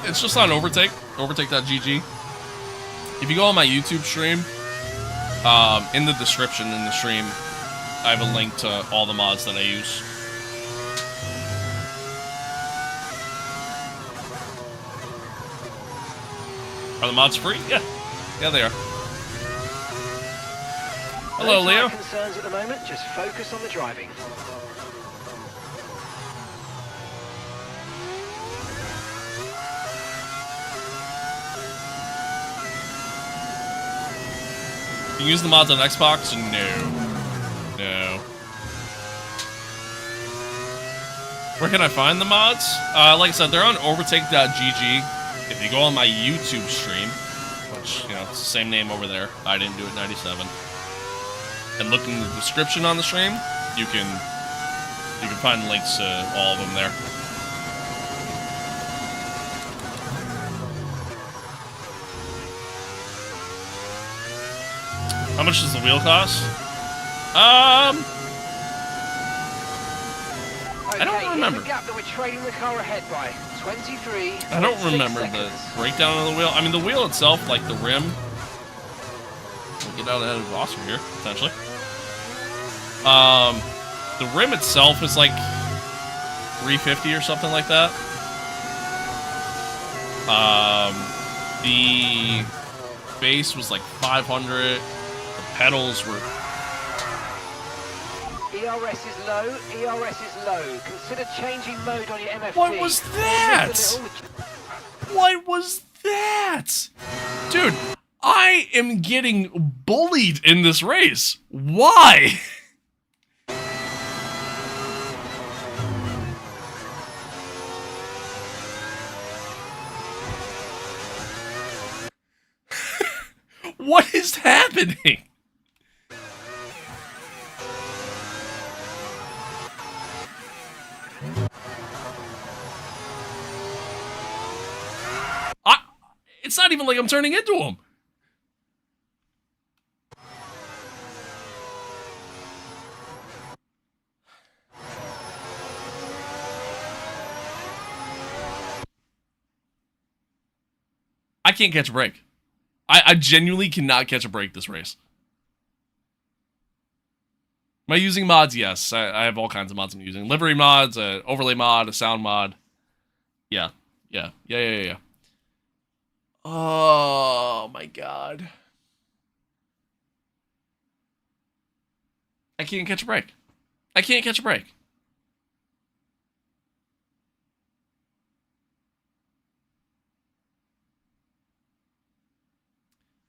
it's just on Overtake, overtake.gg. If you go on my YouTube stream, in the description in the stream, I have a link to all the mods that I use. Are the mods free? Yeah. Yeah, they are. Hello, No Leo. concerns at the moment, just focus on the driving. You can use the mods on Xbox? No. No. Where can I find the mods? Like I said, they're on overtake.gg. If you go on my YouTube stream, which, you know, it's the same name over there, I didn't do it 97, and look in the description on the stream, you can find links to all of them there. How much does the wheel cost? I don't remember. The gap that we're trailing the car ahead by 23. I don't remember the breakdown of the wheel. I mean, the wheel itself, like the rim. We'll get out ahead of Oscar here, potentially. The rim itself is like 350 or something like that. The base was like 500. The pedals were. ERS is low. ERS is low. Consider changing mode on your MFD. What was that? What was that? Dude, I am getting bullied in this race. Why? What is happening? It's not even like I'm turning into him. I can't catch a break. I genuinely cannot catch a break this race. Am I using mods? Yes. I have all kinds of mods I'm using. Livery mods, an overlay mod, a sound mod. Yeah. Oh my god. I can't catch a break. I can't catch a break.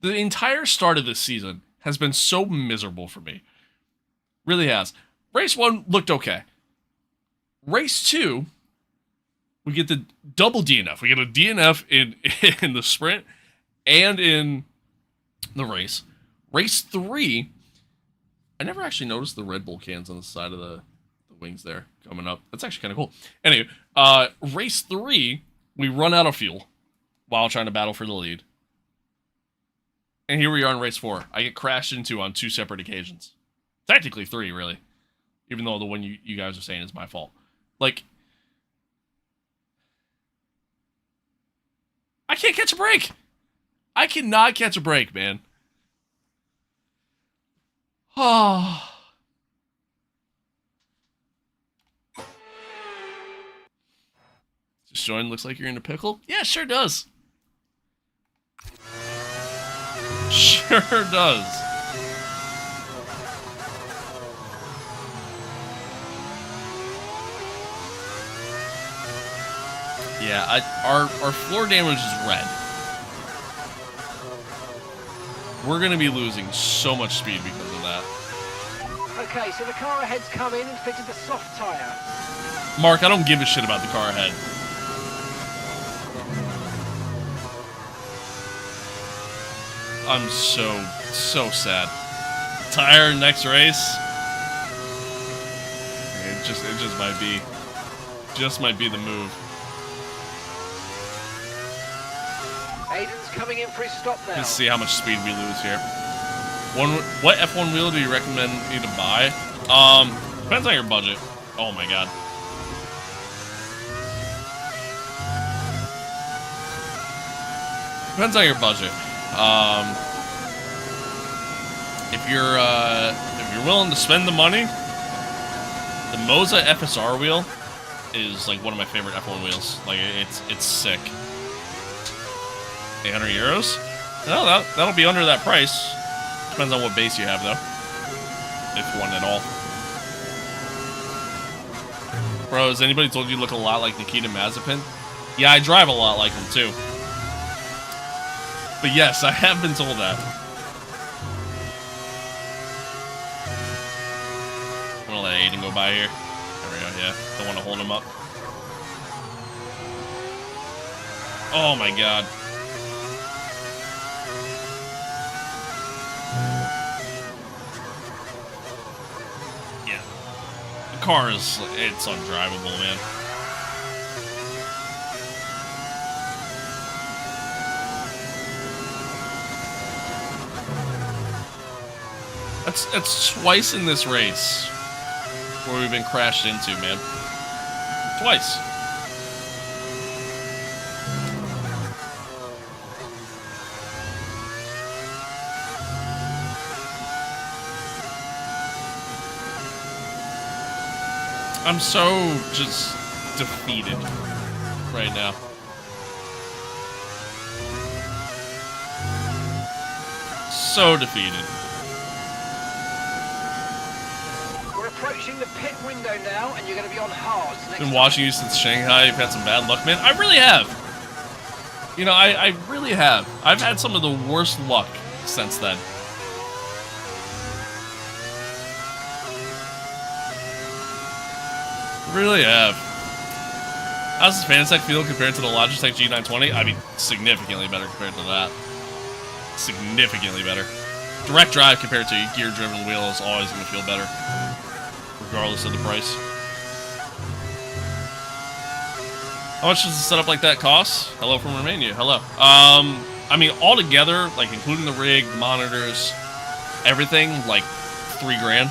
The entire start of this season has been so miserable for me. Really has. Race 1 looked okay. Race 2, we get the double DNF. We get a DNF in the sprint and in the race. Race 3, I never actually noticed the Red Bull cans on the side of the wings there coming up. That's actually kind of cool. Anyway, race 3, we run out of fuel while trying to battle for the lead. And here we are in race 4. I get crashed into on 2 separate occasions. Technically 3, really. Even though the one you guys are saying is my fault. Like, I can't catch a break. I cannot catch a break, man. Oh. Just join. Looks like you're in a pickle. Yeah, sure does. Sure does. Yeah, our floor damage is red. We're gonna be losing so much speed because of that. Okay, so the car ahead's come in and fitted the soft tyre. Mark, I don't give a shit about the car ahead. I'm so sad. Tire next race. It just might be the move. Aiden's coming in for his stop now. Let's see how much speed we lose here. What F1 wheel do you recommend me to buy? Depends on your budget. Oh my god. Depends on your budget. If you're willing to spend the money, the Moza FSR wheel is like one of my favorite F1 wheels. Like it's sick. 800 euros? No, that'll be under that price. Depends on what base you have, though. If one at all. Bro, has anybody told you look a lot like Nikita Mazepin? Yeah, I drive a lot like him, too. But yes, I have been told that. I'm gonna let Aiden go by here. There we go, yeah. Don't want to hold him up. Oh my god. Yeah. The car is, it's undrivable, man. That's twice in this race where we've been crashed into, man. Twice. I'm so just defeated right now. So defeated. We're approaching the pit window now, and you're going to be on hards. Been watching you since Shanghai. You've had some bad luck, man. I really have. You know, I really have. I've had some of the worst luck since then. Really have. How's this Fanatec feel compared to the Logitech G920? I mean, significantly better compared to that. Significantly better. Direct drive compared to a gear-driven wheel is always going to feel better, regardless of the price. How much does a setup like that cost? Hello from Romania. Hello. I mean, altogether, like including the rig, the monitors, everything, like $3 grand.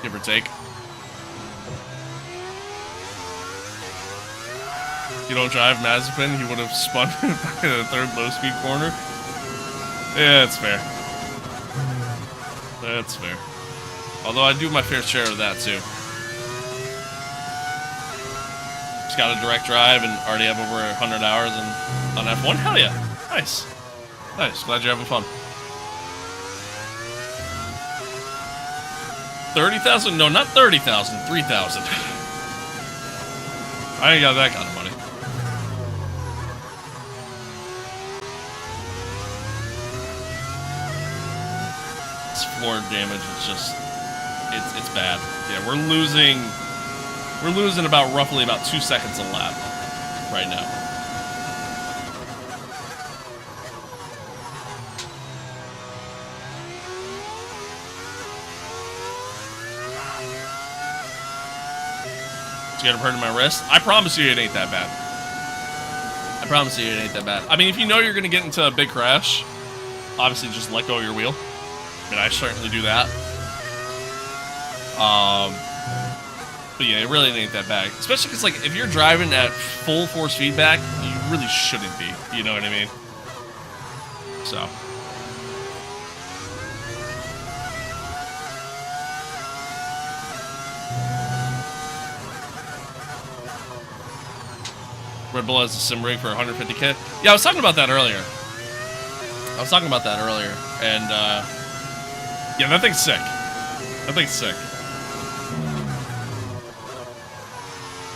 Give or take. You don't drive Mazepin, he would have spun back in a third low-speed corner. Yeah, that's fair. That's fair. Although I do my fair share of that, too. Just got a direct drive and already have over 100 hours on F1. Hell yeah. Nice. Nice. Glad you're having fun. 30,000? No, not 30,000. 3,000. I ain't got that kind of money. This floor damage is just, it's bad. Yeah, we're losing about roughly about 2 seconds a lap right now. Get him hurt in my wrist. I promise you it ain't that bad. I promise you it ain't that bad. I mean, if you know you're going to get into a big crash, obviously just let go of your wheel. I mean, I certainly do that. But yeah, it really ain't that bad. Especially because, like, if you're driving at full force feedback, you really shouldn't be. You know what I mean? So. Red Bull has a sim rig for 150K. Yeah, I was talking about that earlier. And, yeah, that thing's sick. That thing's sick.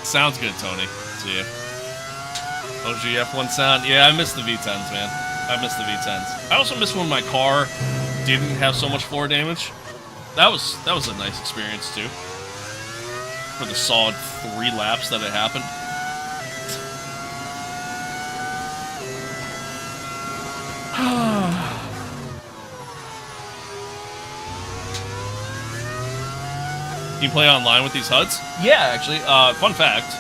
Sounds good, Tony. See ya. OG F1 sound. Yeah, I miss the V10s, man. I miss the V10s. I also miss when my car didn't have so much floor damage. That was a nice experience, too. For the solid 3 laps that it happened. Can you play online with these HUDs? Yeah, actually. Fun fact,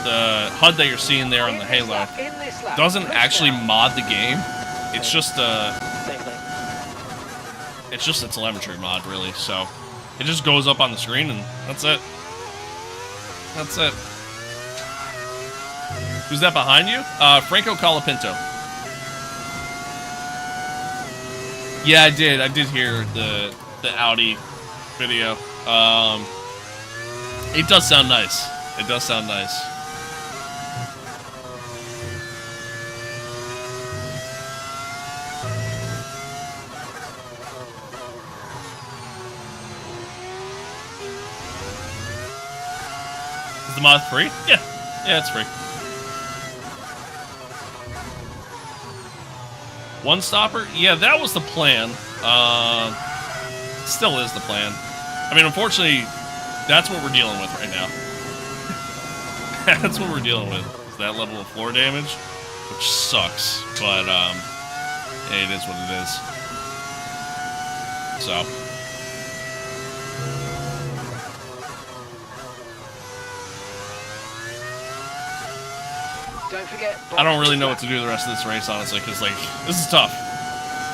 the HUD that you're seeing there on the Halo doesn't actually mod the game. It's just a telemetry mod, really. So it just goes up on the screen, and that's it. That's it. Who's that behind you? Franco Colapinto. Yeah, I did hear the Audi video. It does sound nice. It does sound nice. Is the mod free? Yeah. Yeah, it's free. One stopper? Yeah, that was the plan. Still is the plan. I mean, unfortunately, that's what we're dealing with right now. That's what we're dealing with. Is that level of floor damage, which sucks. But it is what it is. So. Don't forget. I don't really know what to do the rest of this race, honestly, because like this is tough.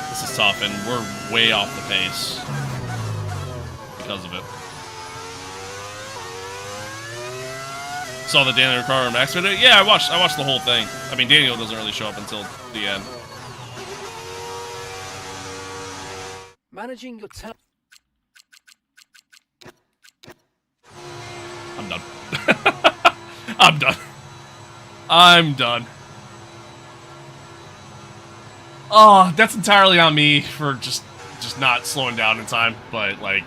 This is tough, and we're way off the pace because of it. Saw the Daniel Ricciardo Max video. Yeah, I watched the whole thing. I mean, Daniel doesn't really show up until the end. Managing your time. I'm done. I'm done. I'm done. Oh, that's entirely on me for just not slowing down in time, but like.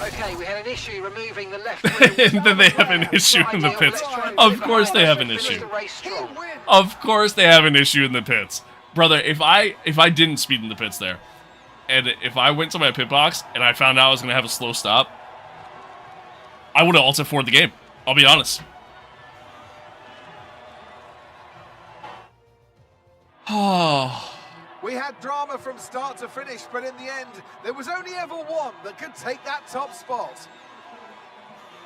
Okay, we had an issue removing the left And then they have an issue in the pits. Of course they have an issue. Of course they have an issue in the pits. Brother, if I didn't speed in the pits there, and if I went to my pit box and I found out I was going to have a slow stop, I would have ulted for the game. I'll be honest. Oh. We had drama from start to finish, but in the end, there was only ever one that could take that top spot.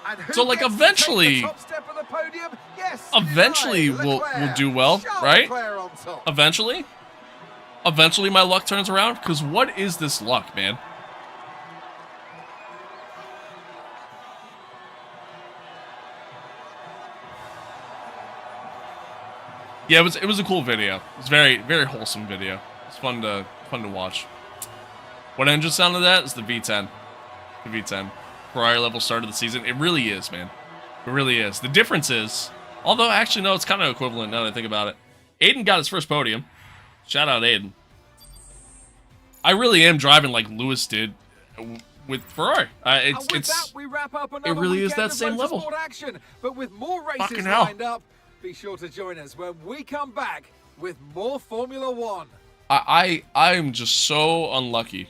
And who So, like, gets to eventually- take the top step of the podium? Yes, Eventually we'll do well, right? Eventually. Eventually my luck turns around, because what is this luck, man? Yeah, it was a cool video. It was very, very wholesome video. It's fun to watch. What engine sounded that is the V10. The V10. Ferrari level start of the season. It really is, man. It really is. The difference is, although actually no, it's kind of equivalent now that I think about it. Aiden got his first podium. Shout out Aiden. I really am driving like Lewis did with Ferrari. It really is that same level. Action, but with more races Fucking hell. lined up, be sure to join us when we come back with more Formula One. I'm just so unlucky.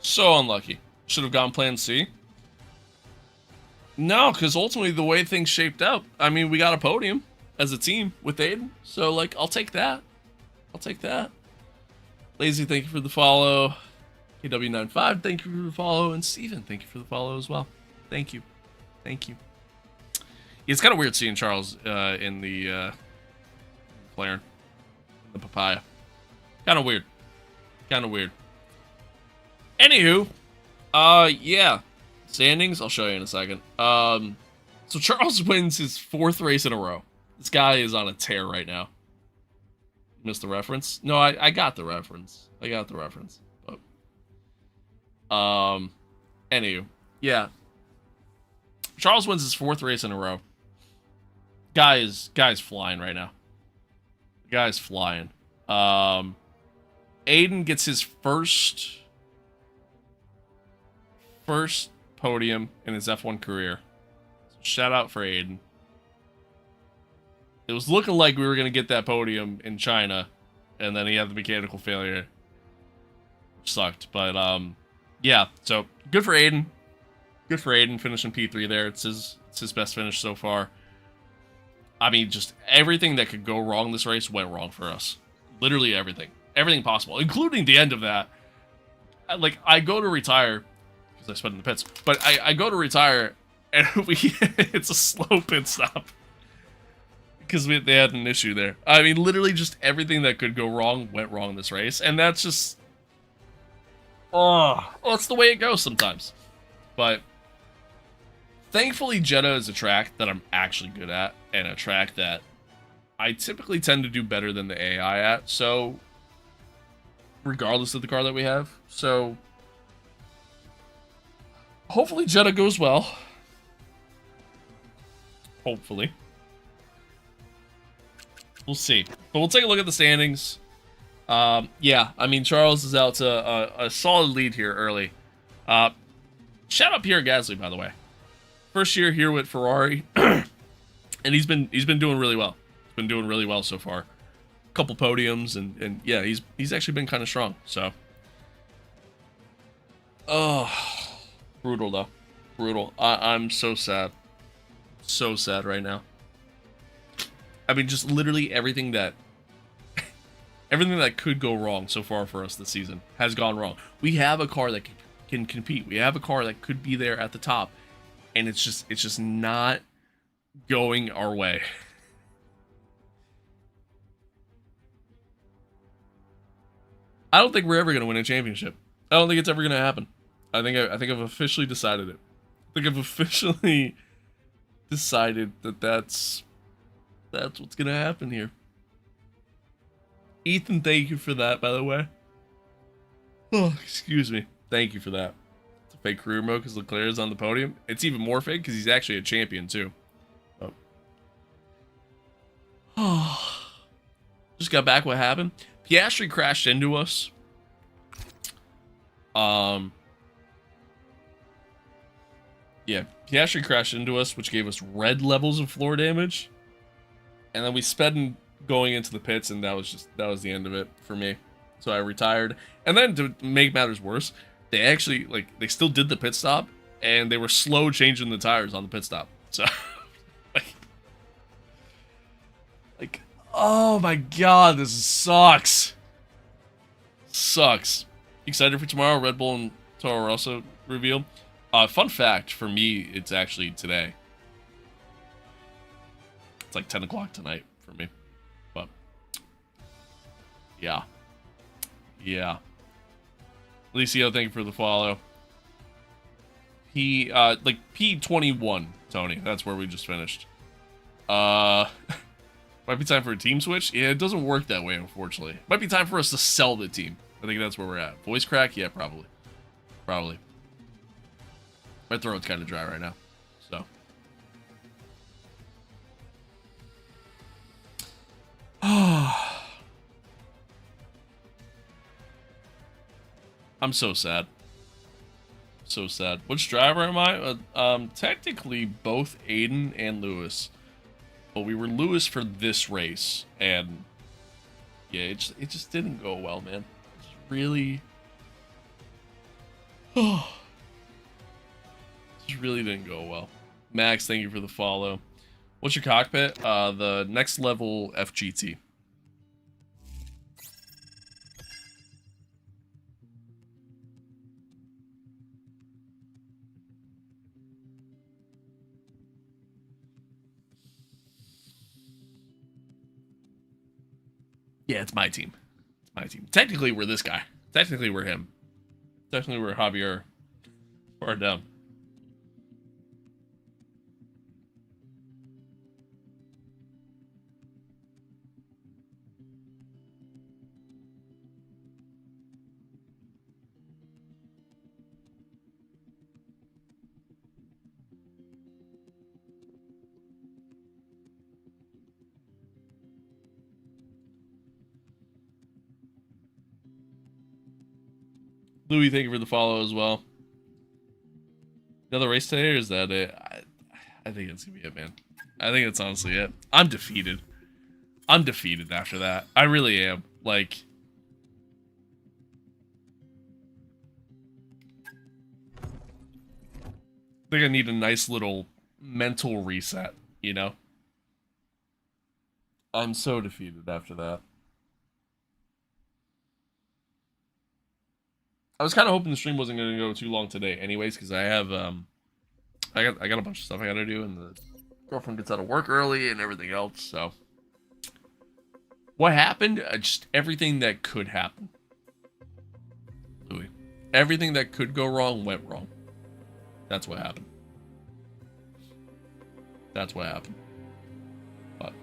So unlucky. Should have gone plan C. No, because ultimately the way things shaped up, I mean, we got a podium as a team with Aiden. So, like, I'll take that. I'll take that. Lazy, thank you for the follow. KW95, thank you for the follow. And Steven, thank you for the follow as well. Thank you. Thank you. It's kind of weird seeing Charles in the McLaren, the papaya. Kind of weird. Kind of weird. Anywho, yeah. Standings, I'll show you in a second. So Charles wins his 4th race in a row. This guy is on a tear right now. Missed the reference? No, I got the reference. I got the reference. But, anywho, yeah. Charles wins his 4th race in a row. Guy's flying right now. Guy's flying. Aiden gets his first podium in his F1 career. So shout out for Aiden. It was looking like we were going to get that podium in China, and then he had the mechanical failure. Which sucked, but yeah, so good for Aiden. Good for Aiden finishing P3 there. It's his best finish so far. I mean, just everything that could go wrong this race went wrong for us. Literally everything. Everything possible, including the end of that. I go to retire, because I spent in the pits, but I go to retire, and it's a slow pit stop. Because they had an issue there. I mean, literally just everything that could go wrong went wrong this race, and that's just... Oh, that's the way it goes sometimes. But... thankfully, Jeddah is a track that I'm actually good at, and a track that I typically tend to do better than the AI at, so regardless of the car that we have. So hopefully Jeddah goes well. Hopefully. We'll see. But we'll take a look at the standings. Yeah, I mean, Charles is out to a solid lead here early. Shout out Pierre Gasly, by the way. First year here with Ferrari, and he's been doing really well. He's been doing really well so far. Couple podiums, and yeah, he's actually been kind of strong. So, oh, brutal though, brutal. I'm so sad, So sad right now. I mean, just literally everything that could go wrong so far for us this season has gone wrong. We have a car that can compete. We have a car that could be there at the top, and it's just not going our way. I don't think we're ever going to win a championship. I don't think it's ever going to happen. I think I've officially decided it. I think I've officially decided that that's what's going to happen here. Ethan, thank you for that, by the way. Oh, excuse me. Thank you for that. It's a fake career mode because Leclerc is on the podium. It's even more fake because he's actually a champion, too. Oh. Just got back what happened. Piastri crashed into us. Yeah, Piastri crashed into us, which gave us red levels of floor damage. And then we sped in going into the pits, and that was the end of it for me. So I retired. And then to make matters worse, they actually, they still did the pit stop, and they were slow changing the tires on the pit stop. So, oh my god, this sucks. Sucks. Excited for tomorrow, Red Bull and Toro Rosso reveal. Fun fact, for me, it's actually today. It's like 10 o'clock tonight for me. But, yeah. Yeah. Alicio, thank you for the follow. P21, Tony. That's where we just finished. Might be time for a team switch? Yeah, it doesn't work that way, unfortunately. Might be time for us to sell the team. I think that's where we're at. Voice crack? Yeah, probably. Probably. My throat's kind of dry right now. So. I'm so sad. So sad. Which driver am I? Technically both Aiden and Lewis. But we were Lewis for this race, and yeah, it just didn't go well, man. It's really, just really didn't go well. Max, thank you for the follow. What's your cockpit? The next level FGT. Yeah, it's my team. It's my team. Technically, we're this guy. Technically, we're him. Technically, we're Javier Bardem. Louis, thank you for the follow as well. Another race today, or is that it? I think it's gonna be it, man. I think it's honestly it. I'm defeated. I'm defeated after that. I really am. Like, I think I need a nice little mental reset, you know? I'm so defeated after that. I was kind of hoping the stream wasn't going to go too long today anyways, because I have, I got a bunch of stuff I got to do, and the girlfriend gets out of work early and everything else, so. What happened? Just everything that could happen. Louis. Everything that could go wrong went wrong. That's what happened. That's what happened. But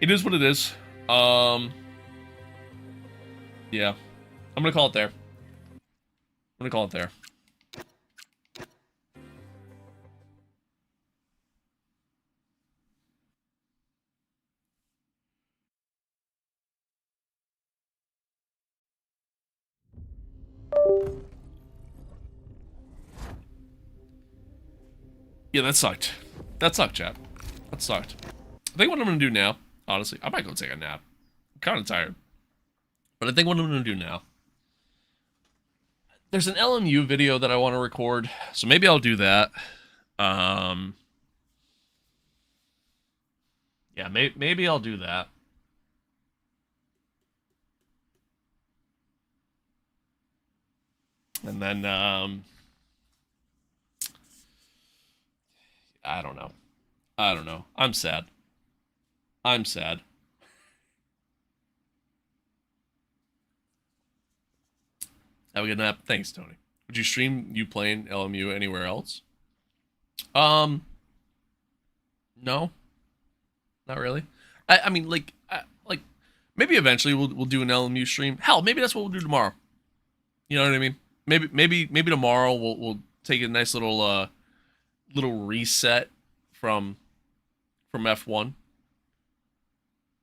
it is what it is. Yeah. I'm gonna call it there. I'm gonna call it there. Yeah, that sucked. That sucked, chat. That sucked. I think what I'm gonna do now, honestly, I might go take a nap. I'm kind of tired. But I think what I'm gonna do now, there's an LMU video that I want to record, so maybe I'll do that. Yeah, maybe I'll do that. And then, I don't know. I don't know. I'm sad. I'm sad. Have a good nap. Thanks, Tony. Would you stream you playing LMU anywhere else? No, not really. I mean, like maybe eventually we'll do an LMU stream. Hell, maybe that's what we'll do tomorrow. You know what I mean? Maybe tomorrow we'll take a nice little reset from F1,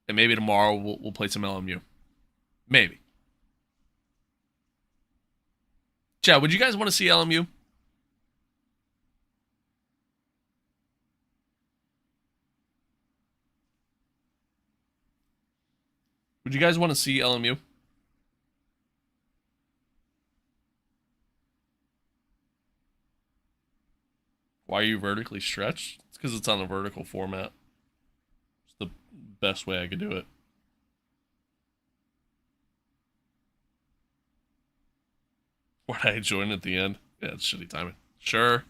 and maybe tomorrow we'll play some LMU. Maybe. Chad, would you guys want to see LMU? Would you guys want to see LMU? Why are you vertically stretched? It's because it's on a vertical format. It's the best way I could do it. Why did I join at the end? Yeah, it's shitty timing. Sure.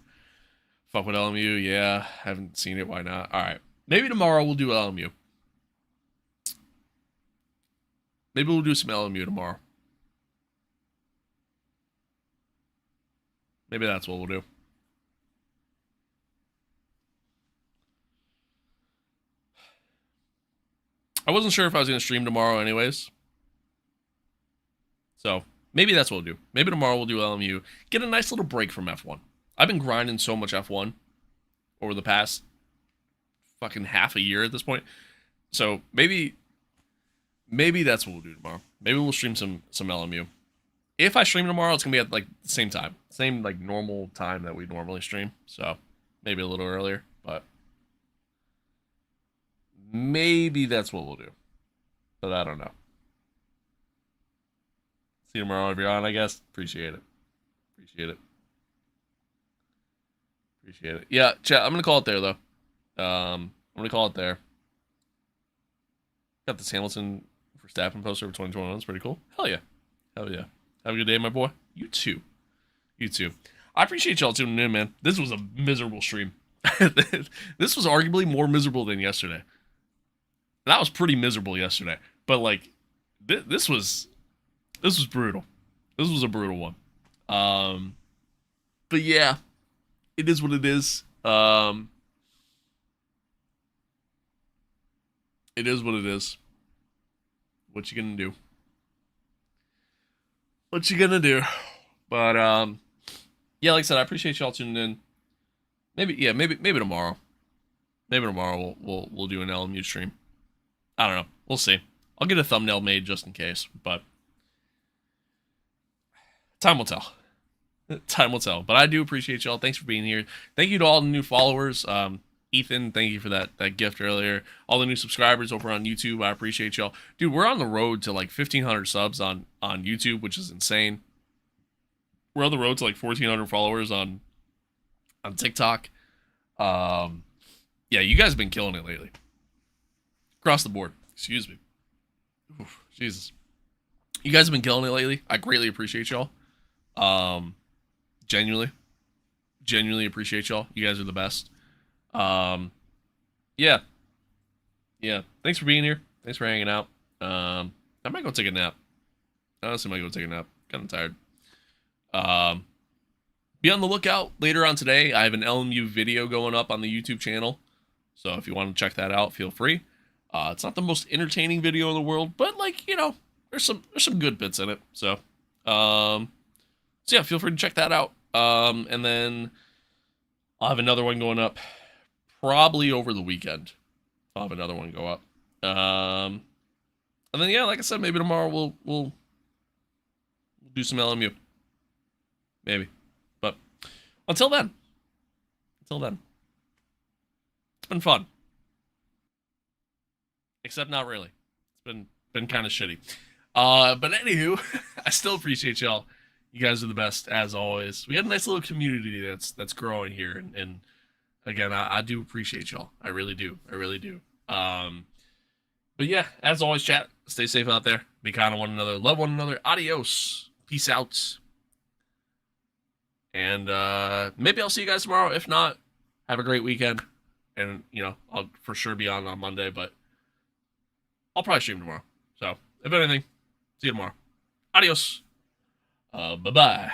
Fuck with LMU. Yeah, haven't seen it. Why not? All right. Maybe tomorrow we'll do LMU. Maybe we'll do some LMU tomorrow. Maybe that's what we'll do. I wasn't sure if I was going to stream tomorrow anyways. So, maybe that's what we'll do. Maybe tomorrow we'll do LMU. Get a nice little break from F1. I've been grinding so much F1 over the past fucking half a year at this point. So, maybe that's what we'll do tomorrow. Maybe we'll stream some LMU. If I stream tomorrow, it's going to be at like the same time. Same like normal time that we normally stream. So, maybe a little earlier, but maybe that's what we'll do. But I don't know. See you tomorrow if you're on, I guess. Appreciate it. Yeah, chat, I'm going to call it there, though. I'm going to call it there. Got this Hamilton for Verstappen poster for 2021. That's pretty cool. Hell yeah. Have a good day, my boy. You too. I appreciate y'all tuning in, man. This was a miserable stream. This was arguably more miserable than yesterday. That was pretty miserable yesterday. But, like, this was brutal. This was a brutal one. But yeah, it is what it is. It is what it is. What you gonna do? But yeah, like I said, I appreciate y'all tuning in. Maybe tomorrow. Maybe tomorrow we'll do an LMU stream. I don't know. We'll see. I'll get a thumbnail made just in case, but time will tell. But I do appreciate y'all. Thanks for being here. Thank you to all the new followers. Ethan, thank you for that gift earlier. All the new subscribers over on YouTube, I appreciate y'all. Dude, we're on the road to like 1,500 subs on YouTube, which is insane. We're on the road to like 1,400 followers on TikTok. Yeah, you guys have been killing it lately. Across the board. Excuse me. Oof, Jesus. You guys have been killing it lately. I greatly appreciate y'all. Genuinely appreciate y'all. You guys are the best. Yeah. Thanks for being here. Thanks for hanging out. I might go take a nap. Honestly, I might go take a nap. Kind of tired. Be on the lookout later on today. I have an LMU video going up on the YouTube channel. So if you want to check that out, feel free. It's not the most entertaining video in the world, but like, you know, there's some good bits in it. So yeah, feel free to check that out. And then I'll have another one going up probably over the weekend. I'll have another one go up. And then yeah, like I said, maybe tomorrow we'll do some LMU. Maybe. But until then, it's been fun. Except not really. It's been kind of shitty. But anywho, I still appreciate y'all. You guys are the best as always. We got a nice little community that's growing here, and again, I do appreciate y'all. I really do. But yeah, as always, chat, stay safe out there. Be kind to one another. Love one another. Adios. Peace out. And maybe I'll see you guys tomorrow. If not, have a great weekend. And, you know, I'll for sure be on Monday, but I'll probably stream tomorrow. So, if anything, see you tomorrow. Adios. Bye-bye.